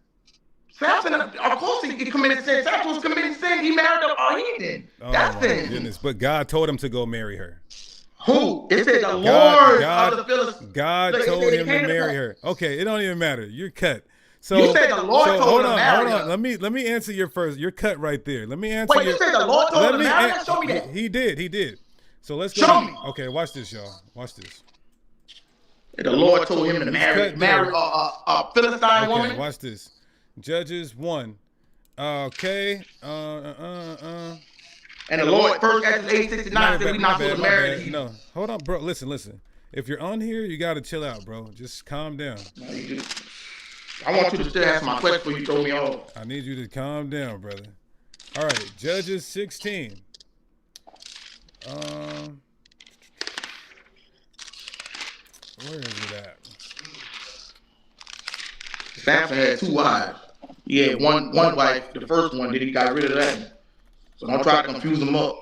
Samson, of course he committed sin. Samson was committing sin. He married a heathen. That's sin. Goodness. But God told him to go marry her. Who? It said the Lord of the Philistines. God told him to marry her. Okay, it don't even matter. You're cut. So you said the Lord told him to marry her. Hold on. Let me answer your first. You're cut right there. Let me answer. Wait, you said the Lord told him to marry her? Show me that. He did. So let's go. Show me. Okay, watch this, y'all. Watch this. The Lord told him to marry a Philistine woman. Okay, watch this. Judges 1. Okay. And the Lord, first Exodus 8:69 said we not supposed to marry. No, hold on, bro. Listen. If you're on here, you gotta chill out, bro. Just calm down. No, you do. I want you to still answer my question before you throw me off. I need you to calm down, brother. All right, Judges 16. Where is it at? Samson had 2 wives. He had one wife, the first one, then he got rid of that. So don't try to confuse them up.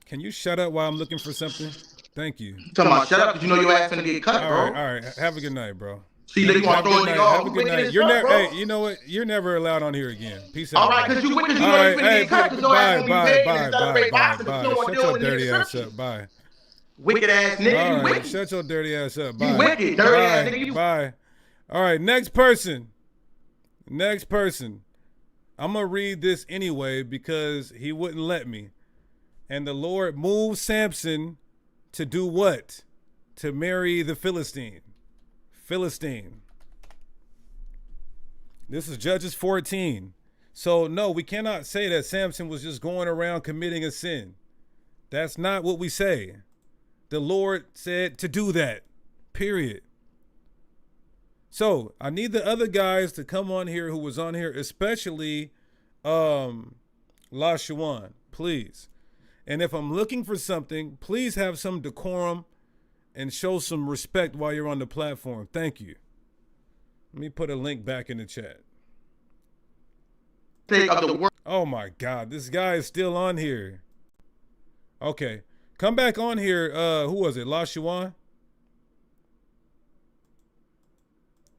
Can you shut up while I'm looking for something? Thank you. I'm talking about shut up because you know your ass finna get cut, bro. All right. Have a good night, bro. See, you want to throw it off. Have a good night. You're never. Hey, you know what? You're never allowed on here again. Peace out. All right, because you know you finna get cut because your ass gonna be begging and celebrate boxing. Shut your dirty ass up. Bye. Wicked ass nigga, you wicked. Shut your dirty ass up. Bye. You wicked, dirty ass nigga. Bye. All right, next person. I'm going to read this anyway because he wouldn't let me. And the Lord moved Samson to do what? To marry the Philistine. This is Judges 14. So no, we cannot say that Samson was just going around committing a sin. That's not what we say. The Lord said to do that, period. So I need the other guys to come on here who was on here, especially LaShawan, please. And if I'm looking for something, please have some decorum and show some respect while you're on the platform. Thank you. Let me put a link back in the chat. Of the word. Oh my God, this guy is still on here. Okay, come back on here. Who was it? La Shawan?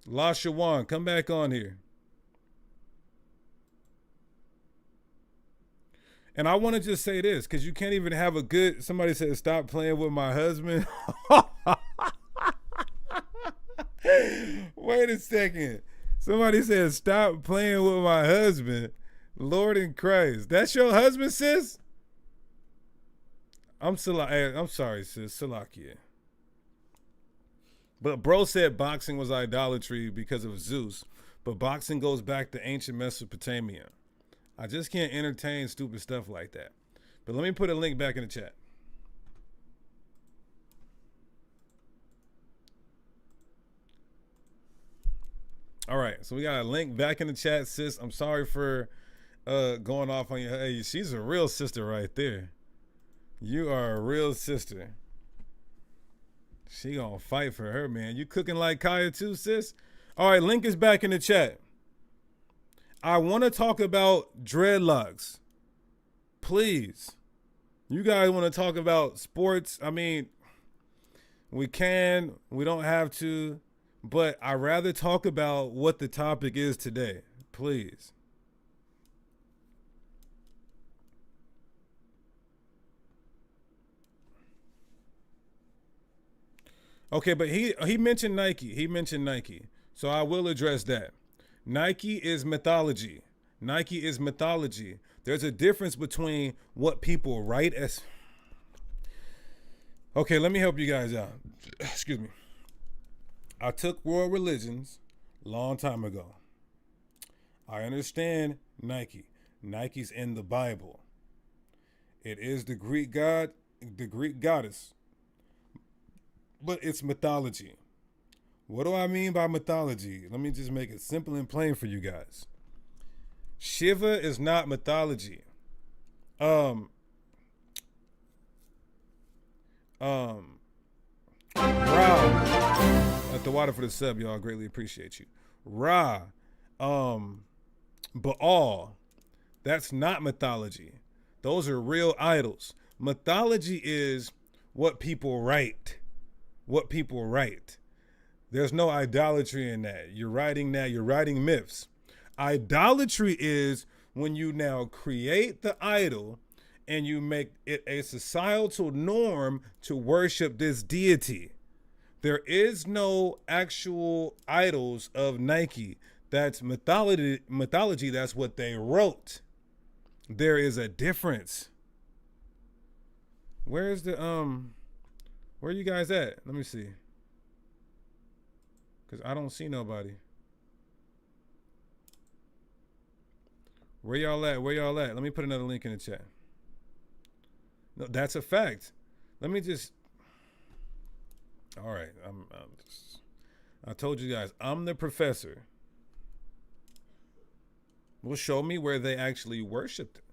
La Shawan, come back on here. And I want to just say this, because you can't even have a good, somebody said, stop playing with my husband. Wait a second. Somebody said, stop playing with my husband. Lord in Christ. That's your husband, sis? I'm sorry, sis. Salakia. But bro said boxing was idolatry because of Zeus. But boxing goes back to ancient Mesopotamia. I just can't entertain stupid stuff like that. But let me put a link back in the chat. All right, so we got a link back in the chat, sis. I'm sorry for going off on you. Hey, she's a real sister right there. You are a real sister. She gonna fight for her, man. You cooking like Kaya too, sis? All right, link is back in the chat. I want to talk about dreadlocks. Please. You guys want to talk about sports? I mean, we can, we don't have to, but I'd rather talk about what the topic is today. Please. Okay, but he mentioned Nike. He mentioned Nike. So I will address that. Nike is mythology. Nike is mythology. There's a difference between what people write as. Okay, let me help you guys out. Excuse me. I took world religions a long time ago. I understand Nike. Nike's in the Bible. It is the Greek god, the Greek goddess. But it's mythology. What do I mean by mythology? Let me just make it simple and plain for you guys. Shiva is not mythology. Ra, at the water for the sub, y'all. Greatly appreciate you. Ra, Baal, that's not mythology. Those are real idols. Mythology is what people write. What people write. There's no idolatry in that. You're writing myths. Idolatry is when you now create the idol and you make it a societal norm to worship this deity. There is no actual idols of Nike. That's mythology. That's what they wrote. There is a difference. Where's the where you guys at? Let me see. Because I don't see nobody. Where y'all at? Where y'all at? Let me put another link in the chat. No, that's a fact. Let me just. All right. I told you guys, I'm the professor. Well, show me where they actually worshiped it.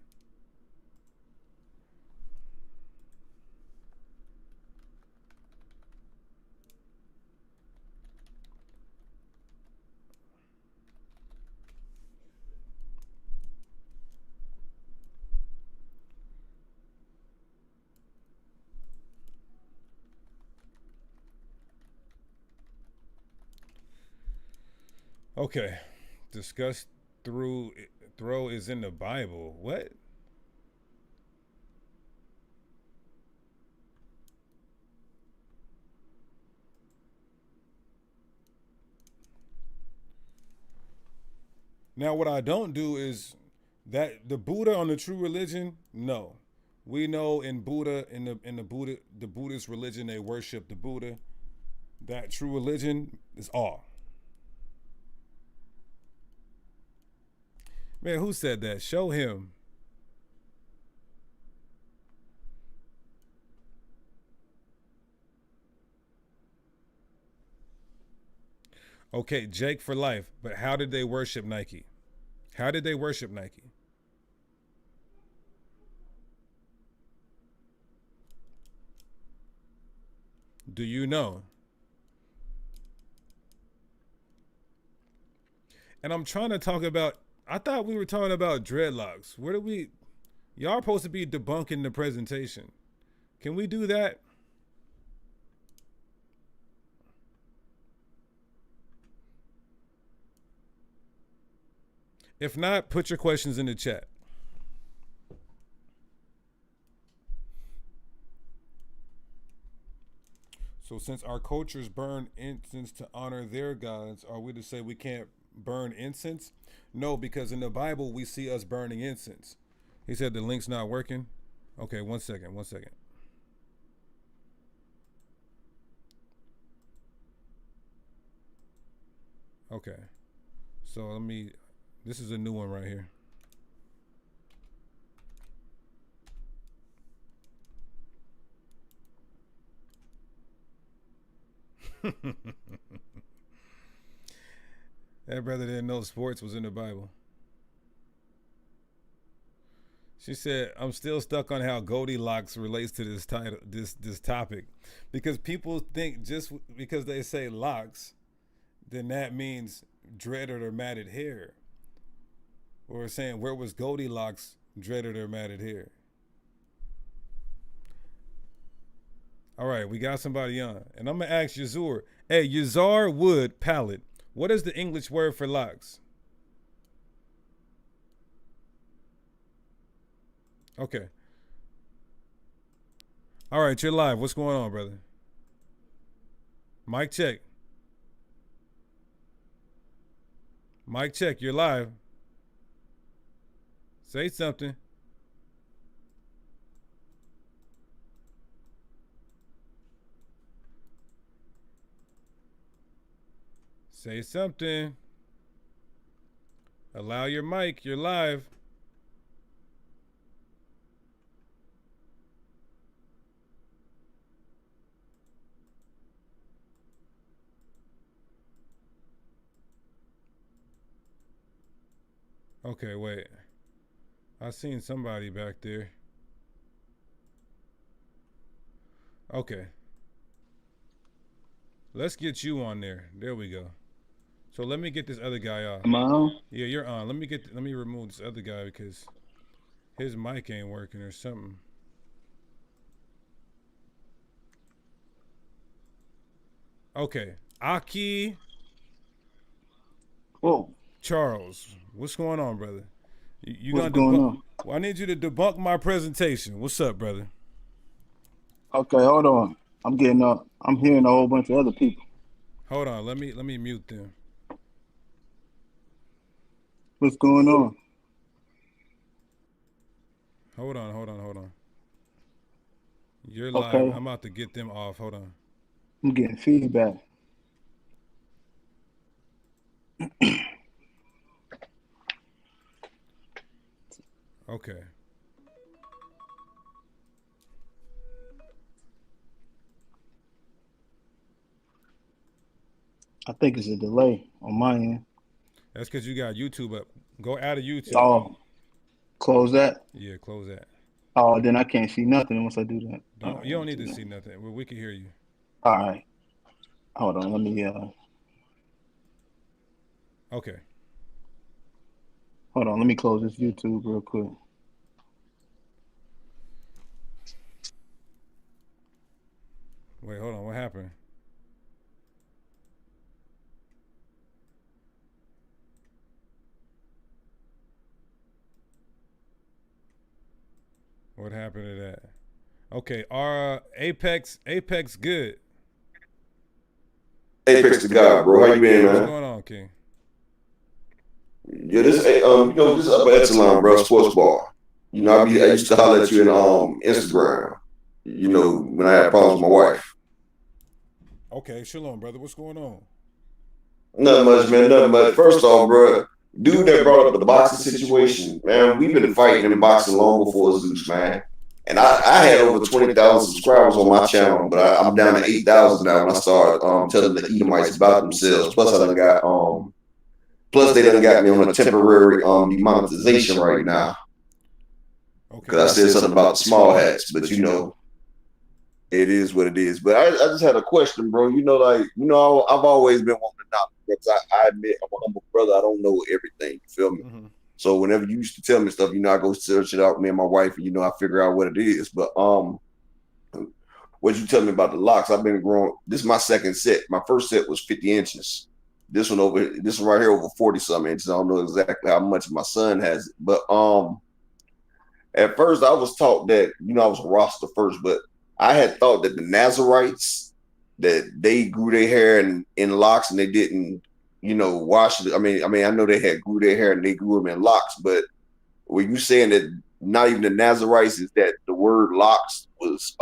Okay, discuss throw is in the Bible. What? Now, what I don't do is that the Buddha on the true religion. No, we know in Buddha in the Buddhist religion they worship the Buddha. That true religion is all. Man, who said that? Show him. Okay, Jake for life. But how did they worship Nike? How did they worship Nike? Do you know? And I'm trying to talk about, I thought we were talking about dreadlocks. Where do we, y'all are supposed to be debunking the presentation. Can we do that? If not, put your questions in the chat. So since our cultures burn incense to honor their gods, are we to say we can't burn incense? No, because in the Bible, we see us burning incense. He said the link's not working. Okay, one second. Okay, so this is a new one right here. That brother didn't know sports was in the Bible. She said, I'm still stuck on how Goldilocks relates to this title, this topic. Because people think just because they say locks, then that means dreaded or matted hair. Or saying, where was Goldilocks dreaded or matted hair? All right, we got somebody on. And I'm going to ask Yazur. Hey, Yazar Wood Palette, what is the English word for locks? Okay. All right, you're live. What's going on, brother? Mic check. Mic check, you're live. Say something. Say something. Allow your mic, you're live. Okay, wait. I seen somebody back there. Okay. Let's get you on there. There we go. So let me get this other guy off. Am I on? Yeah, you're on. Let me remove this other guy because his mic ain't working or something. Okay. Aki. Whoa. Charles, what's going on, brother? You What's gonna going on? Well, I need you to debunk my presentation. What's up, brother? Okay, hold on. I'm getting up. I'm hearing a whole bunch of other people. Hold on. Let me mute them. What's going on? Hold on. You're live. Okay. I'm about to get them off. Hold on. I'm getting feedback. Okay. I think it's a delay on my end. That's because you got YouTube up. Go out of YouTube. Oh, close that? Yeah, close that. Oh, then I can't see nothing once I do that. You don't need to see nothing. We can hear you. All right. Hold on. Let me, Okay. hold on. Let me close this YouTube real quick. Wait, hold on. What happened? What happened to that? Okay, Apex good. Apex to God, bro. How you been, What's man? going on, King? Yeah, this this is Upper Echelon, bro, sports ball. You know, I used to holler at you in Instagram. You know, when I had problems with my wife. Okay, shalom, brother. What's going on? Nothing much, man. Nothing much. First off, bro, dude that brought up the boxing situation, man, we've been fighting in boxing long before Zeus, man. And I had over 20,000 subscribers on my channel, but I'm down to 8,000 now when I start telling the Edomites about themselves. Plus, I done got plus they done got me on a temporary demonetization right now. Okay. Because I said something about the small hats, but you know, It is what it is. But I just had a question, bro. I've always been wanting to know because I admit I'm a humble brother. I don't know everything. You feel me? Mm-hmm. So whenever you used to tell me stuff, I go search it out, me and my wife, and I figure out what it is. But what you tell me about the locks? I've been growing. This is my second set. My first set was 50 inches. This one right here over 40 some inches. I don't know exactly how much my son has it, but at first I was taught that I was a roster first, but I had thought that the Nazarites that they grew their hair in locks and they didn't wash it. I mean I know they had grew their hair and they grew them in locks, but were you saying that not even the Nazarites is that the word locks was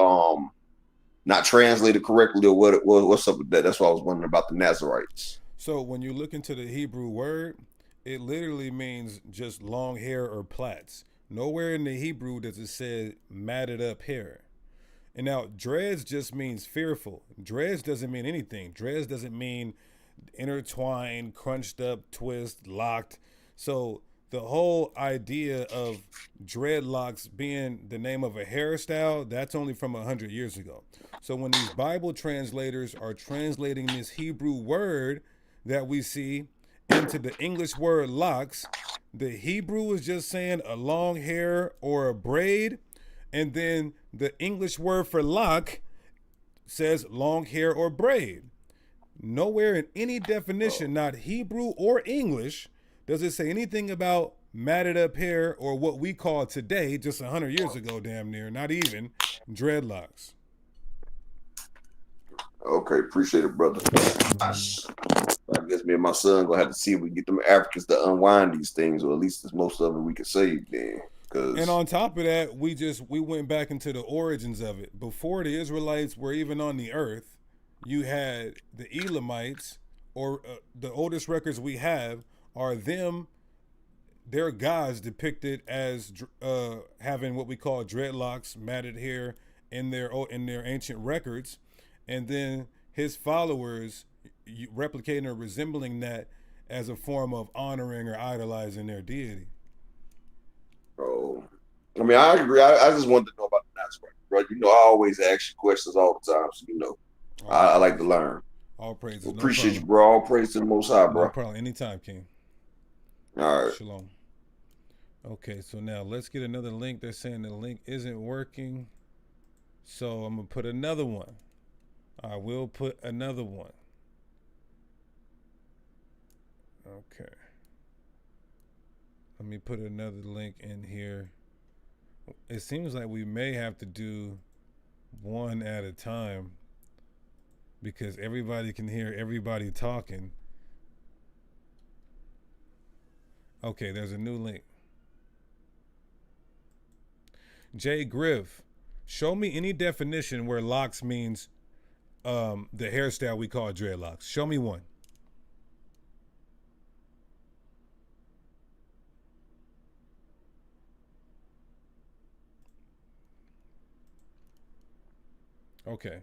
not translated correctly, or what's up with that? That's what I was wondering about the Nazarites. So when you look into the Hebrew word, it literally means just long hair or plaits. Nowhere in the Hebrew does it say matted up hair. And now dreads just means fearful. Dreads doesn't mean anything. Dreads doesn't mean intertwined, crunched up, twist, locked. So the whole idea of dreadlocks being the name of a hairstyle, that's only from 100 years ago. So when these Bible translators are translating this Hebrew word that we see into the English word locks, the Hebrew is just saying a long hair or a braid, and then the English word for lock says long hair or braid. Nowhere in any definition, not Hebrew or English, does it say anything about matted up hair or what we call today, just 100 years ago, damn near, not even, dreadlocks. Okay, appreciate it, brother. I guess me and my son gonna have to see if we get them Africans to unwind these things, or at least as most of them we can save then. And on top of that, we went back into the origins of it. Before the Israelites were even on the earth, you had the Elamites, or the oldest records we have are their gods depicted as having what we call dreadlocks, matted hair in their ancient records, and then his followers replicating or resembling that as a form of honoring or idolizing their deity. Oh, I mean, I agree. I just wanted to know about the Nazarite, bro. I always ask you questions all the time, so I like to learn. All praises. Appreciate you, bro. All praise to the Most High, bro. No problem. Anytime, King. All right. Shalom. Okay, so now let's get another link. They're saying the link isn't working, so I'm gonna put another one. I will put another one. Okay. Let me put another link in here. It seems like we may have to do one at a time because everybody can hear everybody talking. Okay, there's a new link. Jay Griff, show me any definition where locks means the hairstyle we call dreadlocks. Show me one. Okay.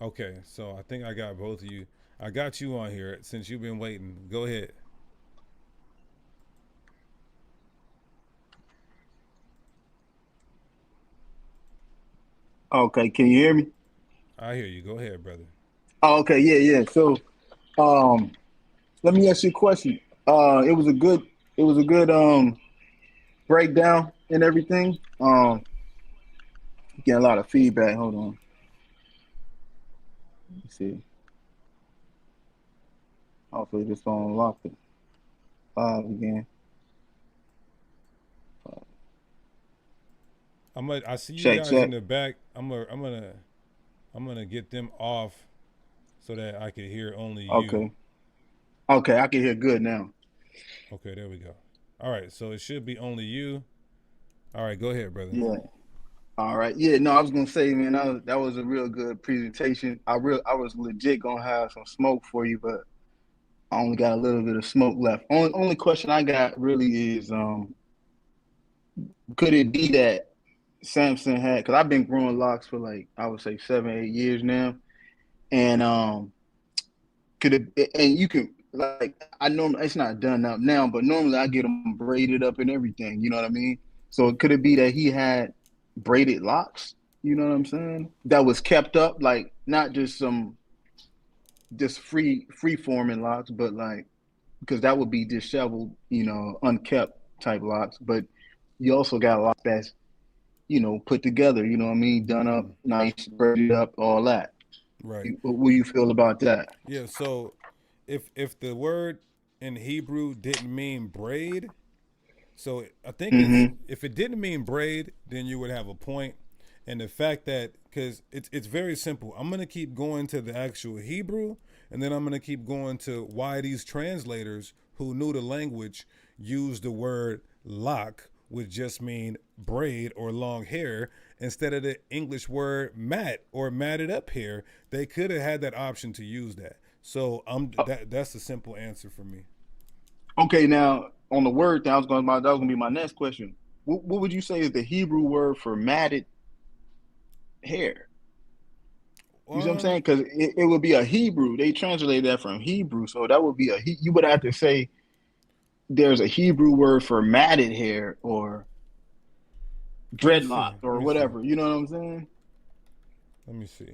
Okay, so I think I got both of you. I got you on here since you've been waiting. Go ahead. Okay, can you hear me? I hear you. Go ahead, brother. Oh, okay, yeah. So, let me ask you a question. It was a good breakdown and everything. Getting a lot of feedback. Hold on. Let me see. Hopefully this phone unlocked it. Again. I see you Check. guys in the back. I'm gonna get them off so that I can hear only you. Okay, I can hear good now. Okay, there we go. All right, so it should be only you. All right, go ahead, brother. Yeah. All right. Yeah, no, I was gonna say, man, that was a real good presentation. I was legit gonna have some smoke for you, but I only got a little bit of smoke left. Only question I got really is, could it be that Samson had? Because I've been growing locks for like I would say 7, 8 years now, and could it? And you can like I normally, it's not done up now, but normally I get them braided up and everything. You know what I mean? So could it be that he had braided locks? You know what I'm saying? That was kept up, like not just just free forming locks, but like, because that would be disheveled, unkept type locks. But you also got a lock that's, put together. You know what I mean? Done up, nice, braided up, all that. Right. What do you feel about that? Yeah. So if the word in Hebrew didn't mean braid, so I think if it didn't mean braid, then you would have a point. And the fact that, because it's very simple. I'm going to keep going to the actual Hebrew, and then I'm going to keep going to why these translators who knew the language used the word lock, which just mean braid or long hair, instead of the English word mat or matted up hair. They could have had that option to use that. So that's a simple answer for me. Okay, now on the word, that was going to be my next question. What would you say is the Hebrew word for matted hair? You know what I'm saying? Because it would be a Hebrew. They translate that from Hebrew, so that would be you would have to say there's a Hebrew word for matted hair or dreadlock or whatever. You know what I'm saying? Let me see.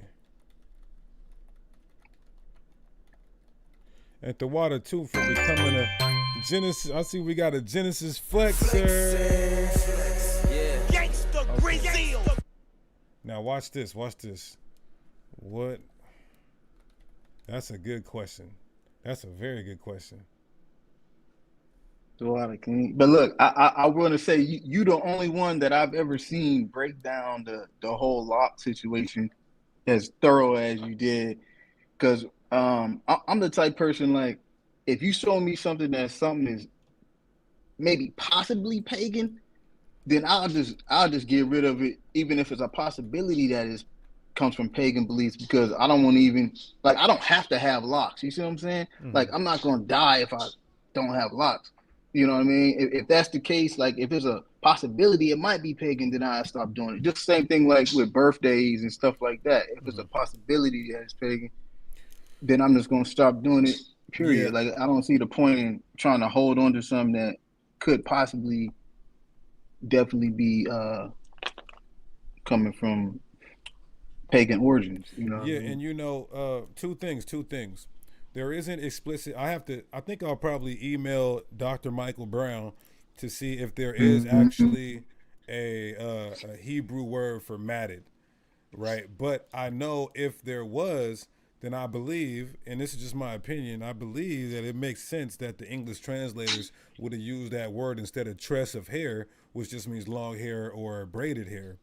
At the water too for becoming a Genesis. I see we got a Genesis flexer. Okay. Now watch this. What? That's a good question. That's a very good question. But look, I want to say you the only one that I've ever seen break down the whole lock situation as thorough as you did. Because I'm the type person, like, if you show me something is maybe possibly pagan, then I'll just get rid of it, even if it's a possibility that comes from pagan beliefs, because I don't want to even, like, I don't have to have locks. You see what I'm saying? Like, I'm not going to die if I don't have locks. You know what I mean? If that's the case, like, if there's a possibility it might be pagan, then I stop doing it. Just the same thing like with birthdays and stuff like that. If it's a possibility that it's pagan, then I'm just going to stop doing it, period. Yeah. Like, I don't see the point in trying to hold on to something that could possibly definitely be coming from pagan origins, you know? Yeah, and two things. There isn't explicit. I think I'll probably email Dr. Michael Brown to see if there is actually a Hebrew word for matted, right? But I know if there was, then I believe, and this is just my opinion, I believe that it makes sense that the English translators would have used that word instead of tress of hair, which just means long hair or braided hair.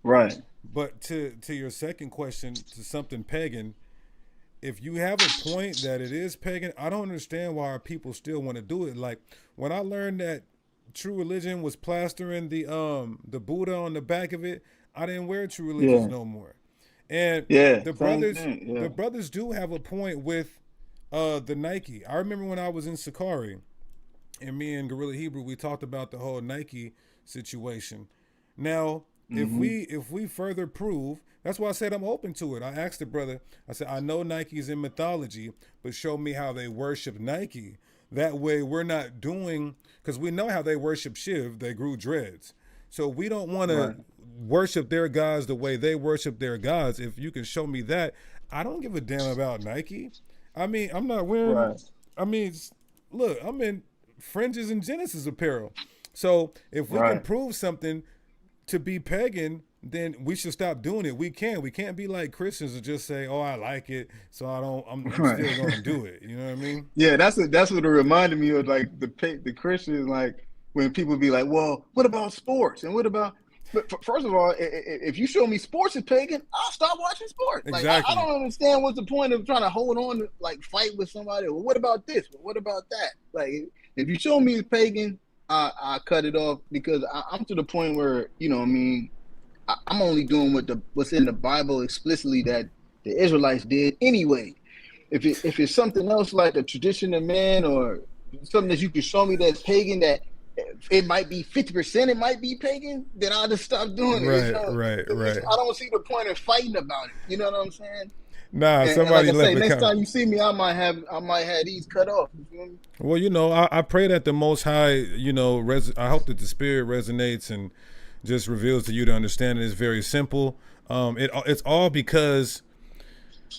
Right. But to your second question, to something pagan, if you have a point that it is pagan, I don't understand why our people still want to do it. Like, when I learned that True Religion was plastering the Buddha on the back of it, I didn't wear True Religions no more. And the brothers do have a point with the Nike. I remember when I was in Sakari, and me and Gorilla Hebrew, we talked about the whole Nike situation. Now, if we further prove, that's why I said I'm open to it. I asked the brother, I said, I know Nike's in mythology, but show me how they worship Nike. That way we're not doing, because we know how they worship Shiv, they grew dreads. So we don't want to worship their gods the way they worship their gods. If you can show me that, I don't give a damn about Nike. I mean, I'm not wearing, I mean, look, I'm in Fringes and Genesis apparel. So if we can prove something to be pagan, then we should stop doing it. We can't be like Christians and just say, "Oh, I like it, so I'm still going to do it." You know what I mean? Yeah, that's what it reminded me of, like the Christians, like when people be like, "Well, what about sports? And what about?" But first of all, if you show me sports is pagan, I'll stop watching sports. Exactly. Like, I don't understand what's the point of trying to hold on to, like, fight with somebody. Well, what about this? Well, what about that? Like, if you show me it's pagan, I cut it off, because I'm to the point where, you know what I mean, I'm only doing what's in the Bible explicitly that the Israelites did anyway. If it's something else like a tradition of man or something that you can show me that's pagan, that it might be 50%, it might be pagan, then I'll just stop doing it. Right. I don't see the point of fighting about it. You know what I'm saying? Nah, And like somebody I say, left a next comment. time you see me, I might have these cut off. You feel me? Well, I pray that the Most High, I hope that the Spirit resonates and just reveals to you to understand it. It's very simple. It's all because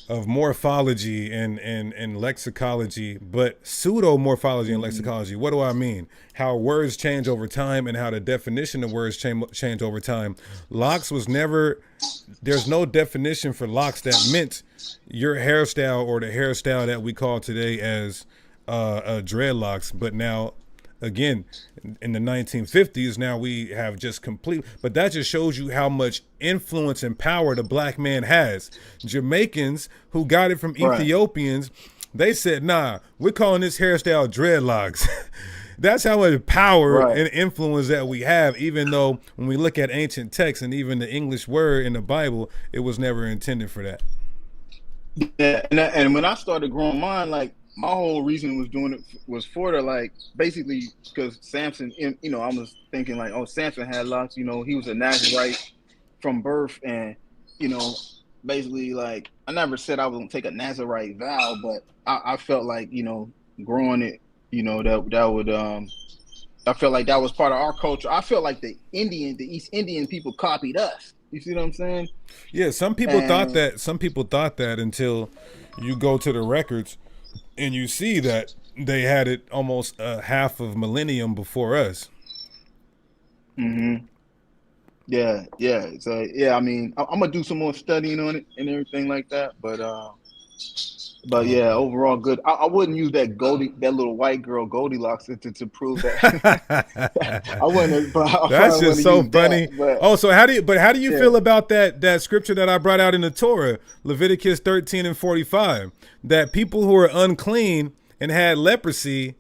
of morphology and lexicology, but pseudo morphology and lexicology. What do I mean? How words change over time and how the definition of words change over time. Locks was never, there's no definition for locks that meant your hairstyle or the hairstyle that we call today as dreadlocks. But now, again, in the 1950s, now we have just complete, but that just shows you how much influence and power the black man has. Jamaicans who got it from Right. Ethiopians, they said, nah, we're calling this hairstyle dreadlocks. That's how much power Right. and influence that we have, even though when we look at ancient texts and even the English word in the Bible, it was never intended for that. Yeah, and when I started growing mine, like my whole reason was doing it was for the like basically because Samson, I was thinking like, oh, Samson had locks. He was a Nazarite from birth, and basically like I never said I was gonna take a Nazarite vow, but I felt like growing it, that would I felt like that was part of our culture. I felt like the East Indian people copied us. You see what I'm saying? Yeah, some people thought that until you go to the records and you see that they had it almost a half of millennium before us. Mm-hmm. Yeah. So yeah, I mean, I'm gonna do some more studying on it and everything like that. But yeah, overall good. I wouldn't use that little white girl Goldilocks to prove that. I wouldn't. But That's just so funny. So how do you Yeah. feel about that scripture that I brought out in the Torah, Leviticus 13:45, that people who are unclean and had leprosy,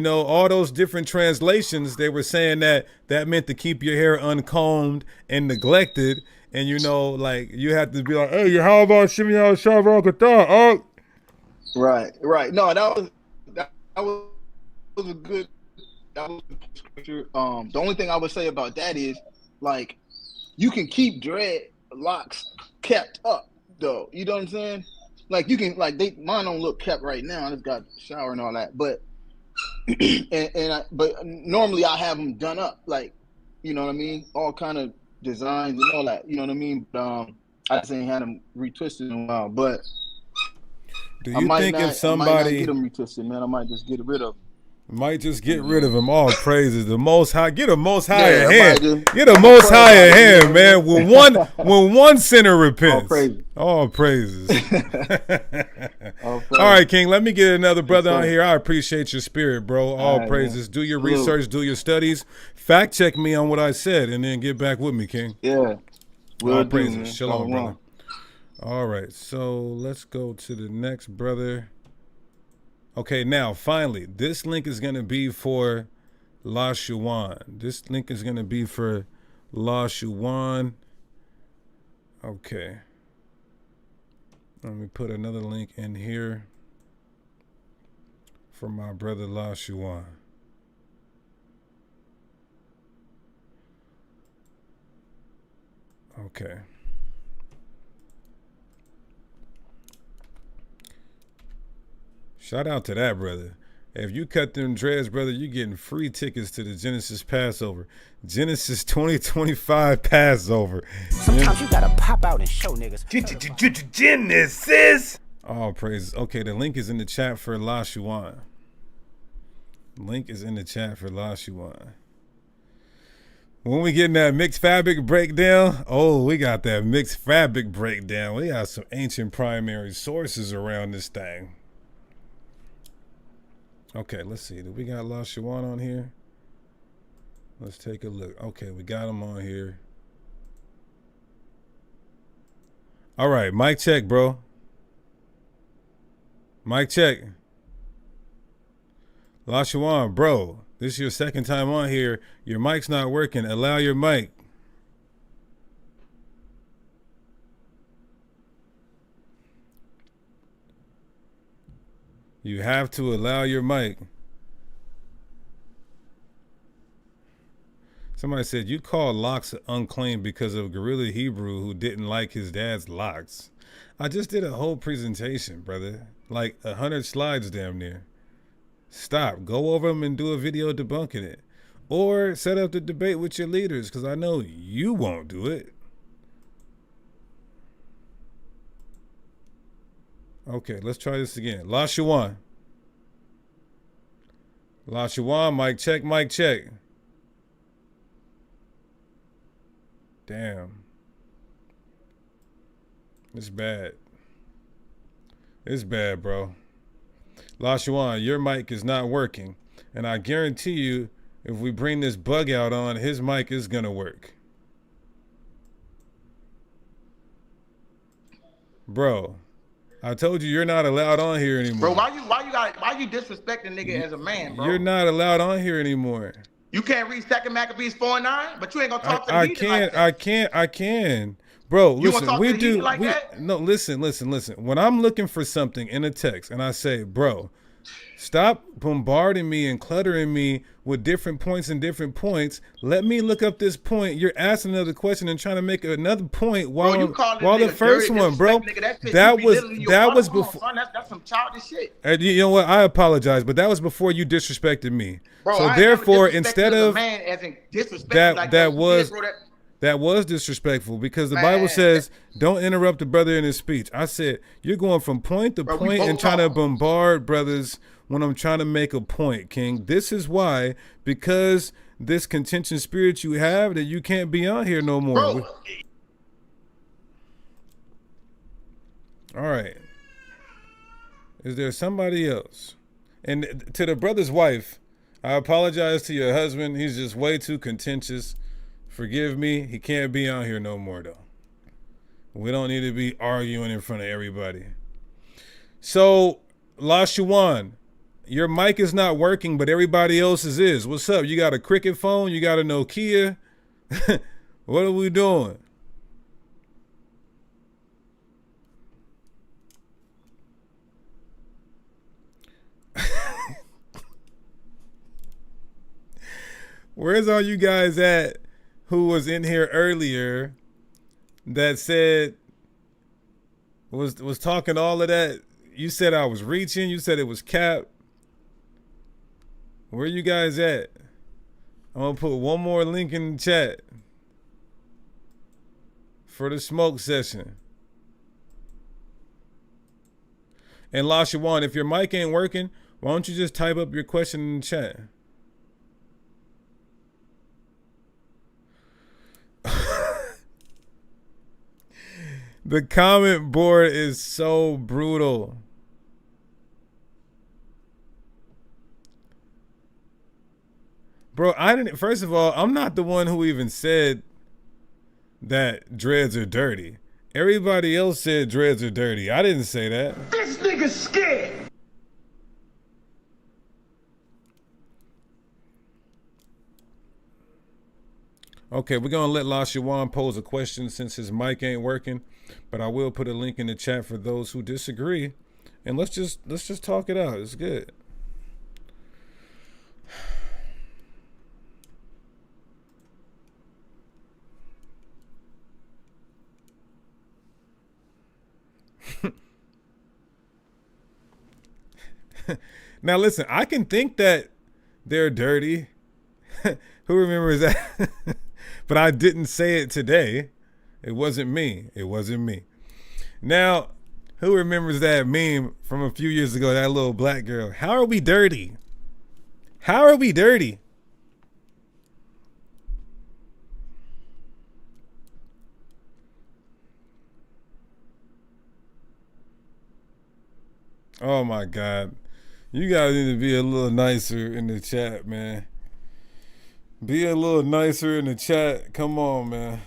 all those different translations, they were saying that meant to keep your hair uncombed and neglected, and like you have to be like, hey, how about Shimmy Shavrakata? Right. No, that was a good scripture. The only thing I would say about that is like you can keep dreadlocks kept up though. You know what I'm saying? Like you can mine don't look kept right now. I just got shower and all that, but but normally I have them done up, like you know what I mean, all kind of designs and all that. You know what I mean? But I just ain't had them retwisted in a while. But Do I you might think not. if somebody get them retwisted, man, I might just get rid of them. might just get rid of him? All praises, the Most High. Get a Most High Yeah, a I hand. might just- Get a I'm Most gonna High pray a about it, hand, man. When one sinner repents, praises. all praises. All All right, King. Let me get another brother on sir. here. I appreciate your spirit, bro. All right, praises. man. Do your Salute. research. Do your studies. Fact check me on what I said, and then get back with me, King. Yeah, will All do, praises. man. Shalom, Shalom. brother. All right, so let's go to the next brother. Okay, now finally, this link is gonna be for La Shuwan. This link is gonna be for La Shuwan. Okay. Let me put another link in here for my brother La Shuwan. Okay. Shout out to that brother. If you cut them dreads, brother, you getting free tickets to the Genesis Passover. Genesis 2025 Passover. Sometimes you gotta pop out and show niggas. Genesis. All praises. Okay, the link is in the chat for La Shuwan. Link is in the chat for La Shuwan. When we getting that mixed fabric breakdown, we got that mixed fabric breakdown. We got some ancient primary sources around this thing. Okay, let's see. Do we got La Shuwan on here? Let's take a look. Okay, we got him on here. All right, mic check, bro. Mic check. La Shuwan, bro. This is your second time on here. Your mic's not working. Allow your mic. You have to allow your mic. Somebody said, you call locks unclaimed because of Gorilla Hebrew who didn't like his dad's locks. I just did a whole presentation, brother. Like 100 slides damn near. Stop. Go over them and do a video debunking it. Or set up the debate with your leaders, because I know you won't do it. Okay, let's try this again. La Shawan. La Shawan, mic check, mic check. Damn. It's bad. It's bad, bro. La Shawan, your mic is not working. And I guarantee you, if we bring this bug out on, his mic is gonna work. Bro, I told you you're not allowed on here anymore. Bro, why you disrespecting nigga as a man, bro? You're not allowed on here anymore. You can't read 2 Maccabees 4:9, but you ain't gonna talk to the heathen like that. I can. Bro, You listen, gonna talk we to the do. heathen like that? No, listen. When I'm looking for something in a text and I say, bro, stop bombarding me and cluttering me with different points and different points. Let me look up this point. You're asking another question and trying to make another point while the first one, bro. That was before. Son, that's some childish shit. You know what? I apologize, but that was before you disrespected me. Bro, so I therefore, never disrespected instead you as a of man as in disrespect, that was disrespectful, because the Bible says don't interrupt the brother in his speech. I said you're going from point to point and trying to bombard brothers when I'm trying to make a point, King. This is why, because this contentious spirit you have, that you can't be on here no more. Bro. All right. Is there somebody else? And to the brother's wife, I apologize to your husband. He's just way too contentious. Forgive me. He can't be on here no more, though. We don't need to be arguing in front of everybody. So, La Shawan, your mic is not working, but everybody else's is. What's up? You got a Cricket phone? You got a Nokia? What are we doing? Where's all you guys at who was in here earlier that said, was talking all of that? You said I was reaching. You said it was cap. Where you guys at? I'm going to put one more link in the chat for the smoke session. And La Shawan, if your mic ain't working, why don't you just type up your question in the chat? The comment board is so brutal. Bro, first of all, I'm not the one who even said that dreads are dirty. Everybody else said dreads are dirty. I didn't say that. This nigga's scared. Okay, we're gonna let La Shawan pose a question since his mic ain't working, but I will put a link in the chat for those who disagree, and let's just talk it out. It's good. Now listen, I can think that they're dirty. Who remembers that? But I didn't say it today. It wasn't me. It wasn't me. Now, who remembers that meme from a few years ago, that little black girl? How are we dirty? How are we dirty? Oh my God. You guys need to be a little nicer in the chat, man. Be a little nicer in the chat. Come on, man.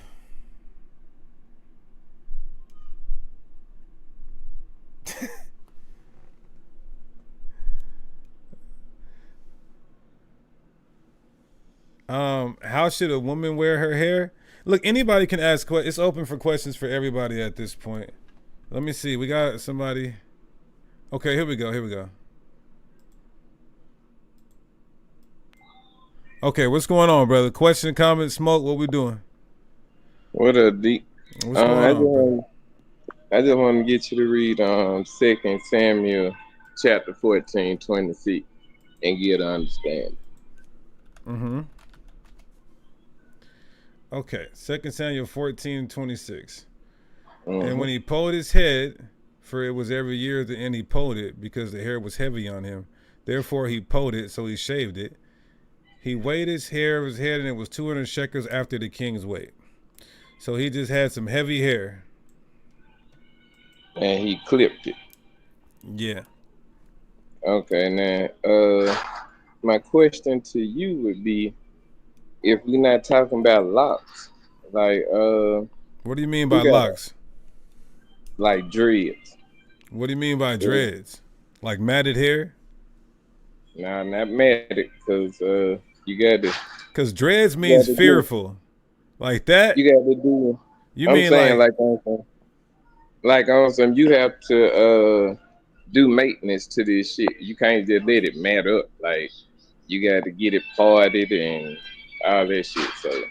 How should a woman wear her hair? Look, anybody can ask questions. It's open for questions for everybody at this point. Let me see. We got somebody. Okay, here we go. Okay, what's going on, brother? Question, comment, smoke. What we doing? What up, D? What's going on, bro? I just want to get you to read 2 Samuel chapter 14:26 and get an understanding. Mm-hmm. Okay, 2 Samuel 14:26. Mm-hmm. And when he pulled his head, for it was every year at the end he pulled it, because the hair was heavy on him. Therefore he pulled it, so he shaved it. He weighed his hair of his head, and it was 200 shekels after the king's weight. So he just had some heavy hair. And he clipped it. Yeah. Okay, now my question to you would be, if we're not talking about locks, like what do you mean by locks? Like dreads. What do you mean by dreads? Like matted hair? Nah, not matted, because you got to. Because dreads means fearful. Like that? You got to do. You mean saying like on some, you have to do maintenance to this shit. You can't just let it mat up. Like, you got to get it parted and all that shit. So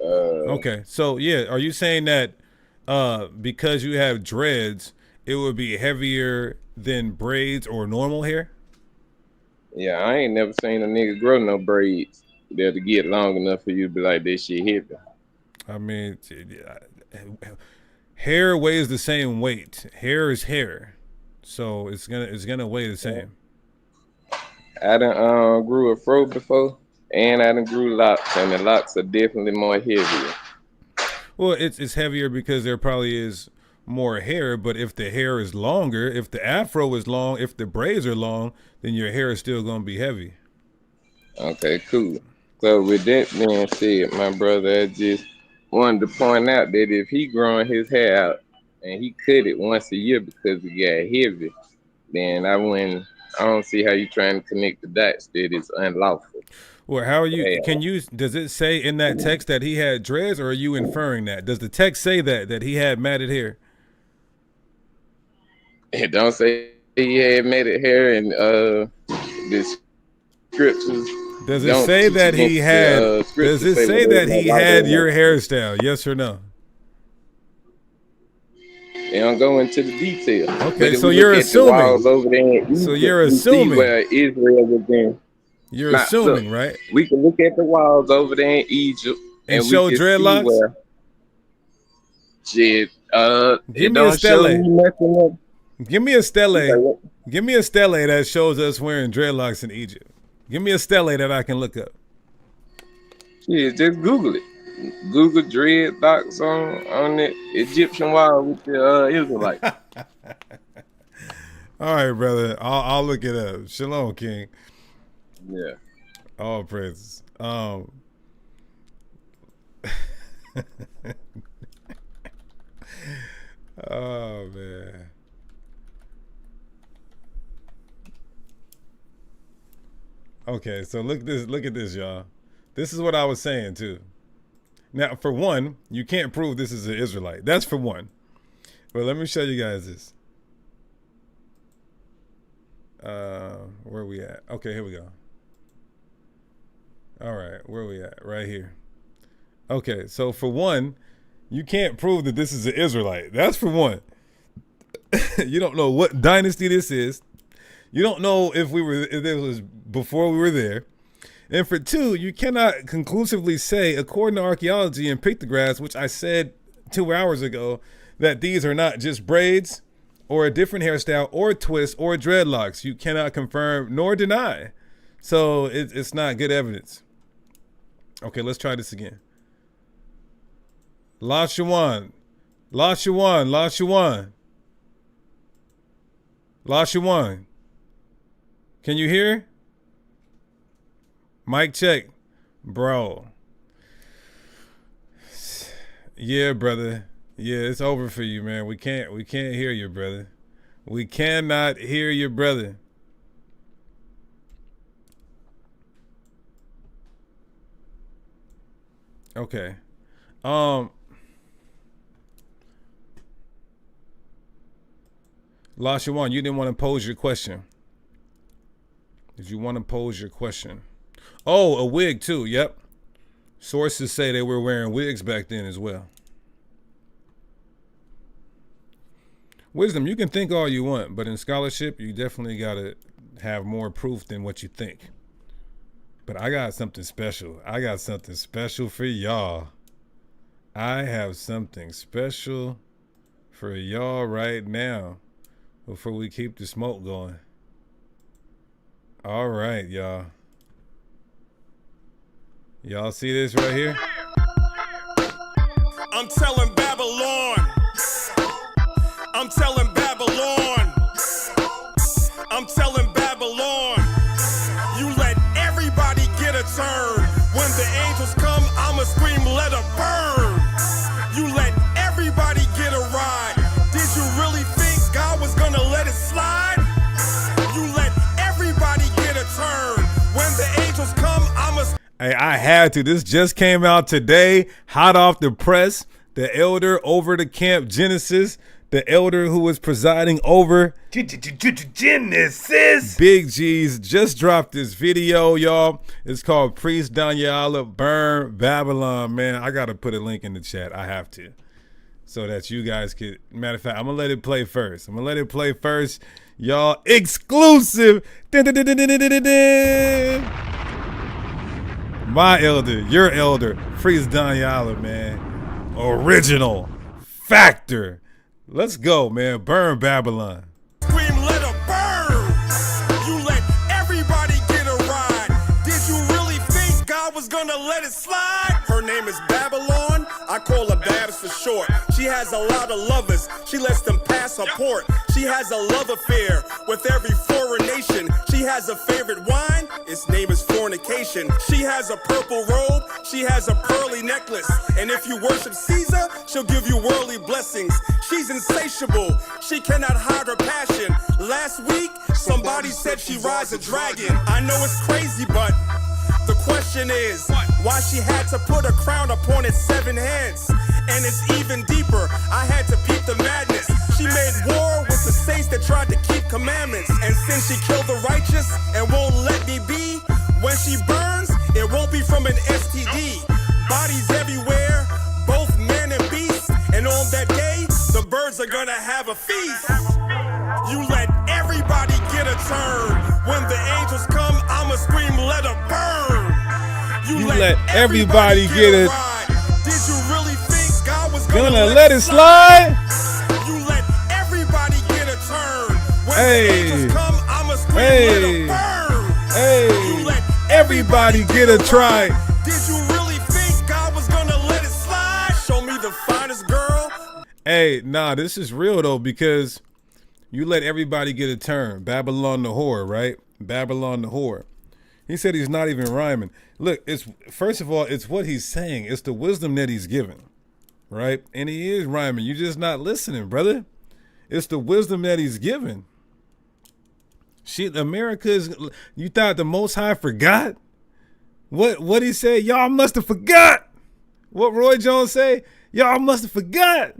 okay, so yeah, are you saying that because you have dreads, it would be heavier than braids or normal hair? Yeah, I ain't never seen a nigga grow no braids that'll get long enough for you to be like, this shit heavy. I mean, hair weighs the same weight. Hair is hair, so it's gonna weigh the same. I done grew a fro before, and I done grew locks, and the locks are definitely more heavier. Well, it's heavier because there probably is more hair, but if the hair is longer, if the afro is long, if the braids are long, then your hair is still gonna be heavy. Okay, cool. So with that being said, my brother, I just wanted to point out that if he growing his hair out and he cut it once a year because it got heavy, then I don't see how you trying to connect the dots that it's unlawful. Well, how are you? Does it say in that text that he had dreads, or are you inferring that? Does the text say that he had matted hair? It don't say he had matted hair, and the scriptures. Does it say that he had? Does it say that he had your hairstyle? Yes or no? They don't go into the detail. Okay, so you're assuming. So you're assuming where Israel was in. You're assuming, right? We can look at the walls over there in Egypt and show dreadlocks. Give me a stele. Give me a stele. Give me a stele that shows us wearing dreadlocks in Egypt. Give me a stele that I can look up. Yeah, just Google it. Google dreadlocks on the Egyptian wall with the Israelites. All right, brother. I'll look it up. Shalom, King. Yeah. All praises. Oh man. Okay, so look at this, y'all. This is what I was saying too. Now, for one, you can't prove this is an Israelite. That's for one. But let me show you guys this. Where we at? Okay, here we go. All right, where we at? Right here. Okay, so for one, you can't prove that this is an Israelite. That's for one. You don't know what dynasty this is. You don't know if it was before we were there. And for two, you cannot conclusively say, according to archaeology and pictographs, which I said 2 hours ago, that these are not just braids or a different hairstyle or twist or dreadlocks. You cannot confirm nor deny. So it's not good evidence. Okay, let's try this again. La Shuan. La Shuan. La Shuan. La Shuan. Can you hear? Mic check. Bro. Yeah, brother. Yeah, it's over for you, man. We can't hear you, brother. We cannot hear you, brother. Okay. Lashawan, you didn't want to pose your question. Did you want to pose your question? Oh, a wig too. Yep. Sources say they were wearing wigs back then as well. Wisdom, you can think all you want, but in scholarship, you definitely got to have more proof than what you think. But I got something special. I got something special for y'all. I have something special for y'all right now before we keep the smoke going. All right, y'all. Y'all see this right here? I'm telling Babylon. I'm telling Babylon. I'm telling Babylon. You let everybody get a turn. When the angels come, I'ma scream, let her burn. You let everybody get a ride. Did you really think God was gonna let it slide? You let everybody get a turn. When the angels come, I'ma... Hey, I had to. This just came out today, hot off the press. The elder over the camp Genesis, the elder who was presiding over Genesis. Big G's just dropped this video, y'all. It's called Priest Daniela Burn Babylon, man. I got to put a link in the chat. I have to. So that you guys could, matter of fact, I'm going to let it play first. Y'all, exclusive. My elder, your elder, Priest Daniela, man. Original factor. Let's go, man. Burn Babylon. Scream, let her burn. You let everybody get a ride. Did you really think God was gonna let it slide? Her name is Babylon. I call her Babs for short. She has a lot of lovers. She lets them pass her port. She has a love affair with every foreign nation. She has a favorite wine. Its name is fornication. She has a purple robe. She has a pearly necklace. And if you worship Caesar, she'll give you worldly blessings. She's insatiable. She cannot hide her passion. Last week, somebody said she rides a dragon. I know it's crazy, but the question is why she had to put a crown upon its 7 heads. And it's even deeper. I had to peep the madness. She made war with the saints that tried to keep commandments. And since she killed the righteous and won't let me be, when she burns, it won't be from an STD. Bodies everywhere, both man and beast. And on that day, the birds are gonna have a feast. You let everybody get a turn. When the angels come, I'ma scream, let her burn. You let everybody get a ride. Did you really think God was gonna let it slide? You let everybody get a turn. When the angels come, I'ma scream, let her burn. You let everybody get a try. Did you really think God was gonna let it slide? Show me the finest girl. Hey, nah, this is real though, because you let everybody get a turn. Babylon the whore, right? Babylon the whore. He said he's not even rhyming. Look, it's first of all, it's what he's saying. It's the wisdom that he's given, right? And he is rhyming. You're just not listening, brother. It's the wisdom that he's given. America is, you thought the Most High forgot? What he said? Y'all must have forgot. What Roy Jones say? Y'all must have forgot.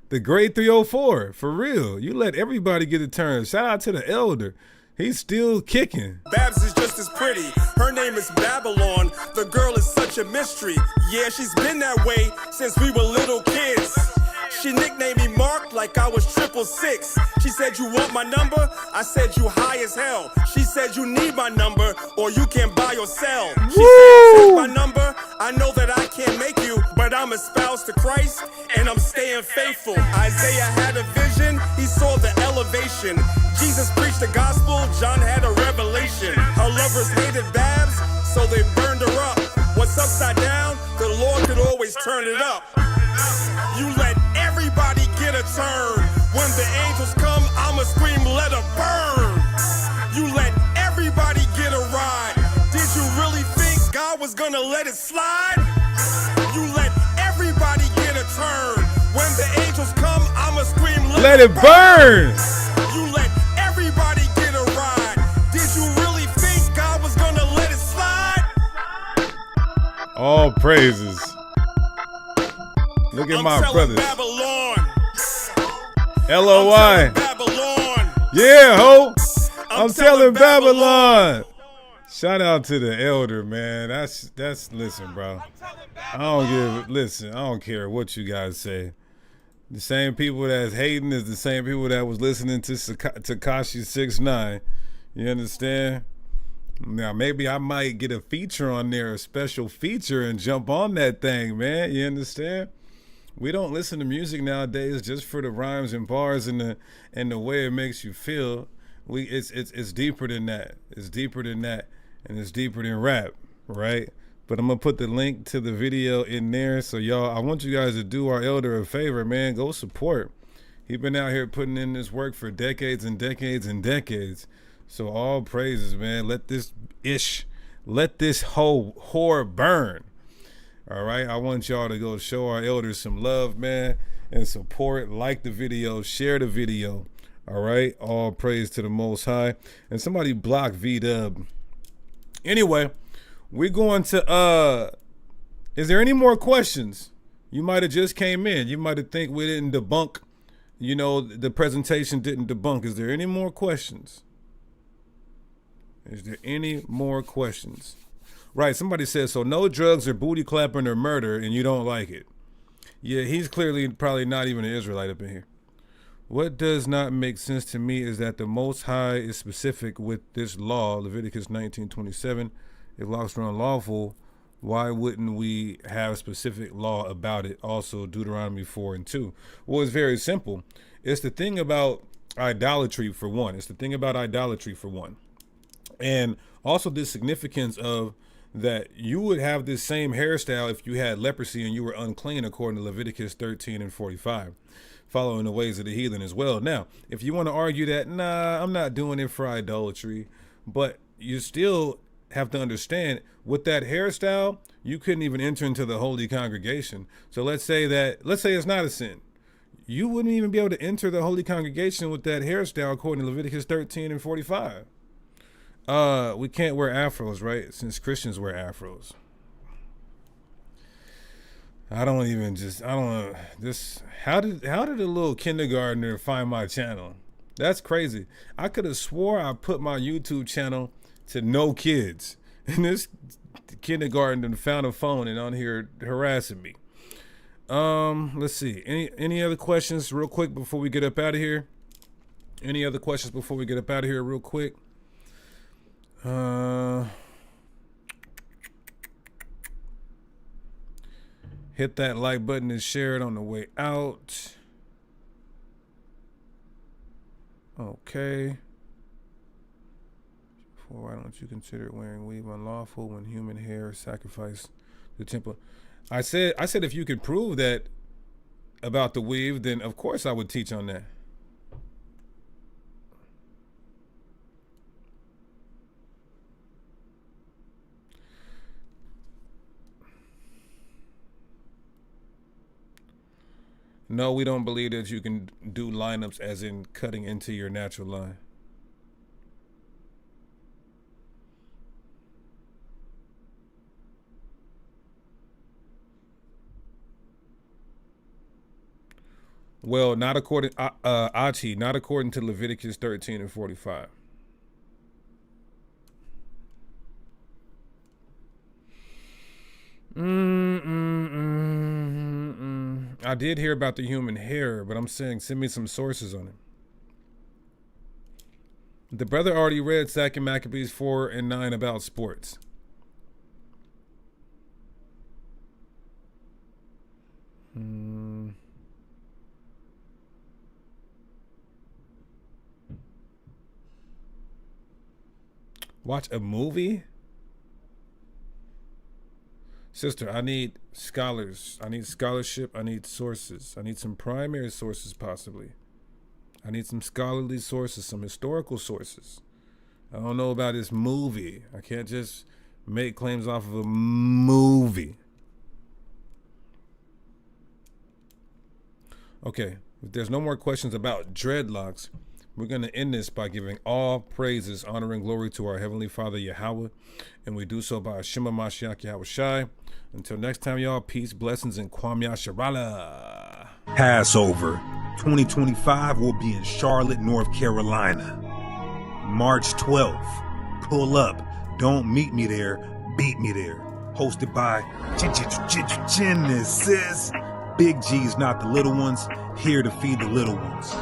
The grade 304, for real. You let everybody get a turn. Shout out to the elder. He's still kicking. Babs is just as pretty. Her name is Babylon. The girl is such a mystery. Yeah, she's been that way since we were little kids. She nicknamed me Mark like I was 666. She said, you want my number? I said, you high as hell. She said, you need my number or you can buy or sell. She said, take my number. I know that I can't make you, but I'm espoused to Christ and I'm staying faithful. Isaiah had a vision. He saw the elevation. Jesus preached the gospel. John had a revelation. Her lovers hated Babs, so they burned her up. What's upside down, the Lord could always turn it up. You let everybody get a turn. When the angels come, I'ma scream, let her burn. You let everybody get a ride. Did you really think God was gonna let it slide? You let everybody get a turn. When the angels come, I'ma scream, let it burn. You let everybody get a ride. Did you really think God was gonna let it slide? All praises. Look at my brothers. Babylon. LOI. Babylon. Yeah, ho. I'm telling Babylon. Shout out to the elder, man. That's listen, bro. I don't care what you guys say. The same people that's hating is the same people that was listening to Tekashi 6ix9ine. You understand? Now maybe I might get a feature on there, a special feature, and jump on that thing, man. You understand? We don't listen to music nowadays just for the rhymes and bars and the way it makes you feel. It's deeper than that. It's deeper than that, and it's deeper than rap, right? But I'm gonna put the link to the video in there. So y'all, I want you guys to do our elder a favor, man. Go support. He been out here putting in this work for decades and decades and decades. So all praises, man. Let this whole whore burn. All right. I want y'all to go show our elders some love, man, and support. Like the video, share the video. All right. All praise to the Most High. And somebody block V-Dub. Anyway, we're going to is there any more questions? You might have just came in. You might have think we didn't debunk, the presentation didn't debunk. Is there any more questions? Is there any more questions? Right, somebody says, so no drugs or booty clapping or murder, and you don't like it. Yeah, he's clearly probably not even an Israelite up in here. What does not make sense to me is that the Most High is specific with this law, Leviticus 19:27. If locks are unlawful, why wouldn't we have a specific law about it? Also, Deuteronomy 4:2. Well, it's very simple. It's the thing about idolatry for one. And also the significance of that you would have this same hairstyle if you had leprosy and you were unclean, according to Leviticus 13:45, following the ways of the heathen as well. Now, if you want to argue that, nah, I'm not doing it for idolatry, but you still have to understand with that hairstyle, you couldn't even enter into the holy congregation. So let's say it's not a sin. You wouldn't even be able to enter the holy congregation with that hairstyle, according to Leviticus 13:45. We can't wear afros, right? Since Christians wear afros. How did a little kindergartner find my channel? That's crazy. I could have swore I put my YouTube channel to no kids, and this kindergarten found a phone and on here harassing me. Let's see. Any other questions real quick before we get up out of here? Real quick? Hit that like button and share it on the way out. Okay. Why don't you consider wearing weave unlawful when human hair is sacrificed to the temple? I said if you could prove that about the weave, then of course I would teach on that. No, we don't believe that you can do lineups as in cutting into your natural line. Well, not according not according to Leviticus 13:45. I did hear about the human hair, but I'm saying send me some sources on it. The brother already read 2 Maccabees 4:9 about sports. Watch a movie? Sister, I need scholars. I need scholarship. I need sources. I need some primary sources, possibly. I need some scholarly sources, some historical sources. I don't know about this movie. I can't just make claims off of a movie. Okay, if there's no more questions about dreadlocks, we're going to end this by giving all praises, honor, and glory to our Heavenly Father, Yahweh. And we do so by Shema Mashiach Yahweh Shai. Until next time, y'all, peace, blessings, and Kwam Yasharala. Passover 2025 will be in Charlotte, North Carolina. March 12th. Pull up. Don't meet me there, beat me there. Hosted by Genesis. Big G's, not the little ones, here to feed the little ones.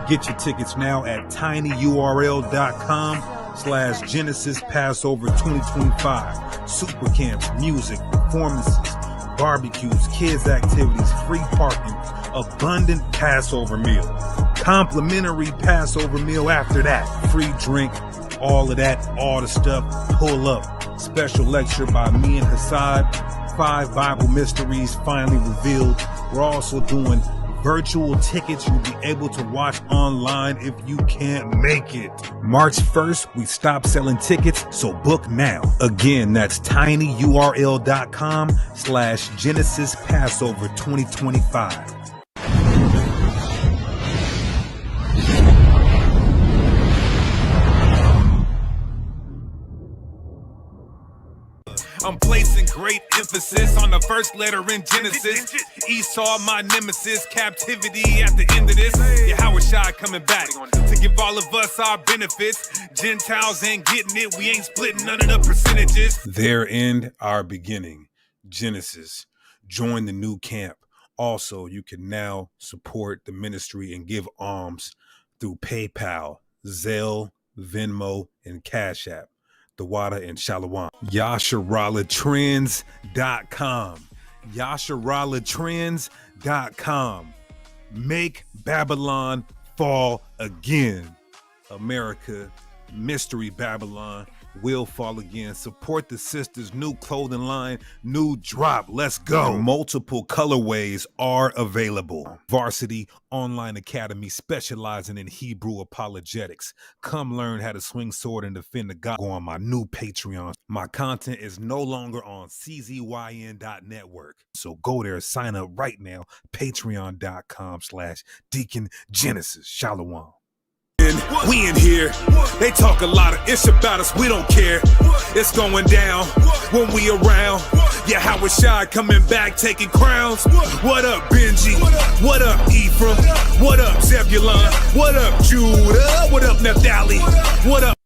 Get your tickets now at tinyurl.com/Genesis Passover 2025. Super camps, music, performances, barbecues, kids activities, free parking, abundant Passover meal, complimentary Passover meal after that, free drink, all of that, all the stuff. Pull up. Special lecture by me and Hassad. 5 Bible mysteries finally revealed. We're also doing virtual tickets you'll be able to watch online if you can't make it. March 1st, we stop selling tickets, so book now. Again, that's tinyurl.com/Genesis Passover 2025. I'm placing great emphasis on the first letter in Genesis. Esau, my nemesis, captivity at the end of this. Yahushua coming back to give all of us our benefits. Gentiles ain't getting it, we ain't splitting none of the percentages. Their end, our beginning. Genesis. Join the new camp. Also, you can now support the ministry and give alms through PayPal, ZELLE, Venmo, and Cash App. Dawada and Shalom. YasharalaTrends.com. YasharalaTrends.com. Make Babylon fall again. America, Mystery Babylon will fall again. Support the sisters' new clothing line, new drop. Let's go. Multiple colorways are available. Varsity Online Academy specializing in Hebrew apologetics. Come learn how to swing sword and defend the God. Go on my new Patreon. My content is no longer on czyn.network. So go there, sign up right now. Patreon.com/Deacon Genesis. Shalom. We in here, they talk a lot of ish about us, we don't care. It's going down when we around. Yeah, Yahushua coming back, taking crowns. What up, Benji? What up, Ephraim? What up, Zebulon? What up, Judah? What up, Naphtali? What up?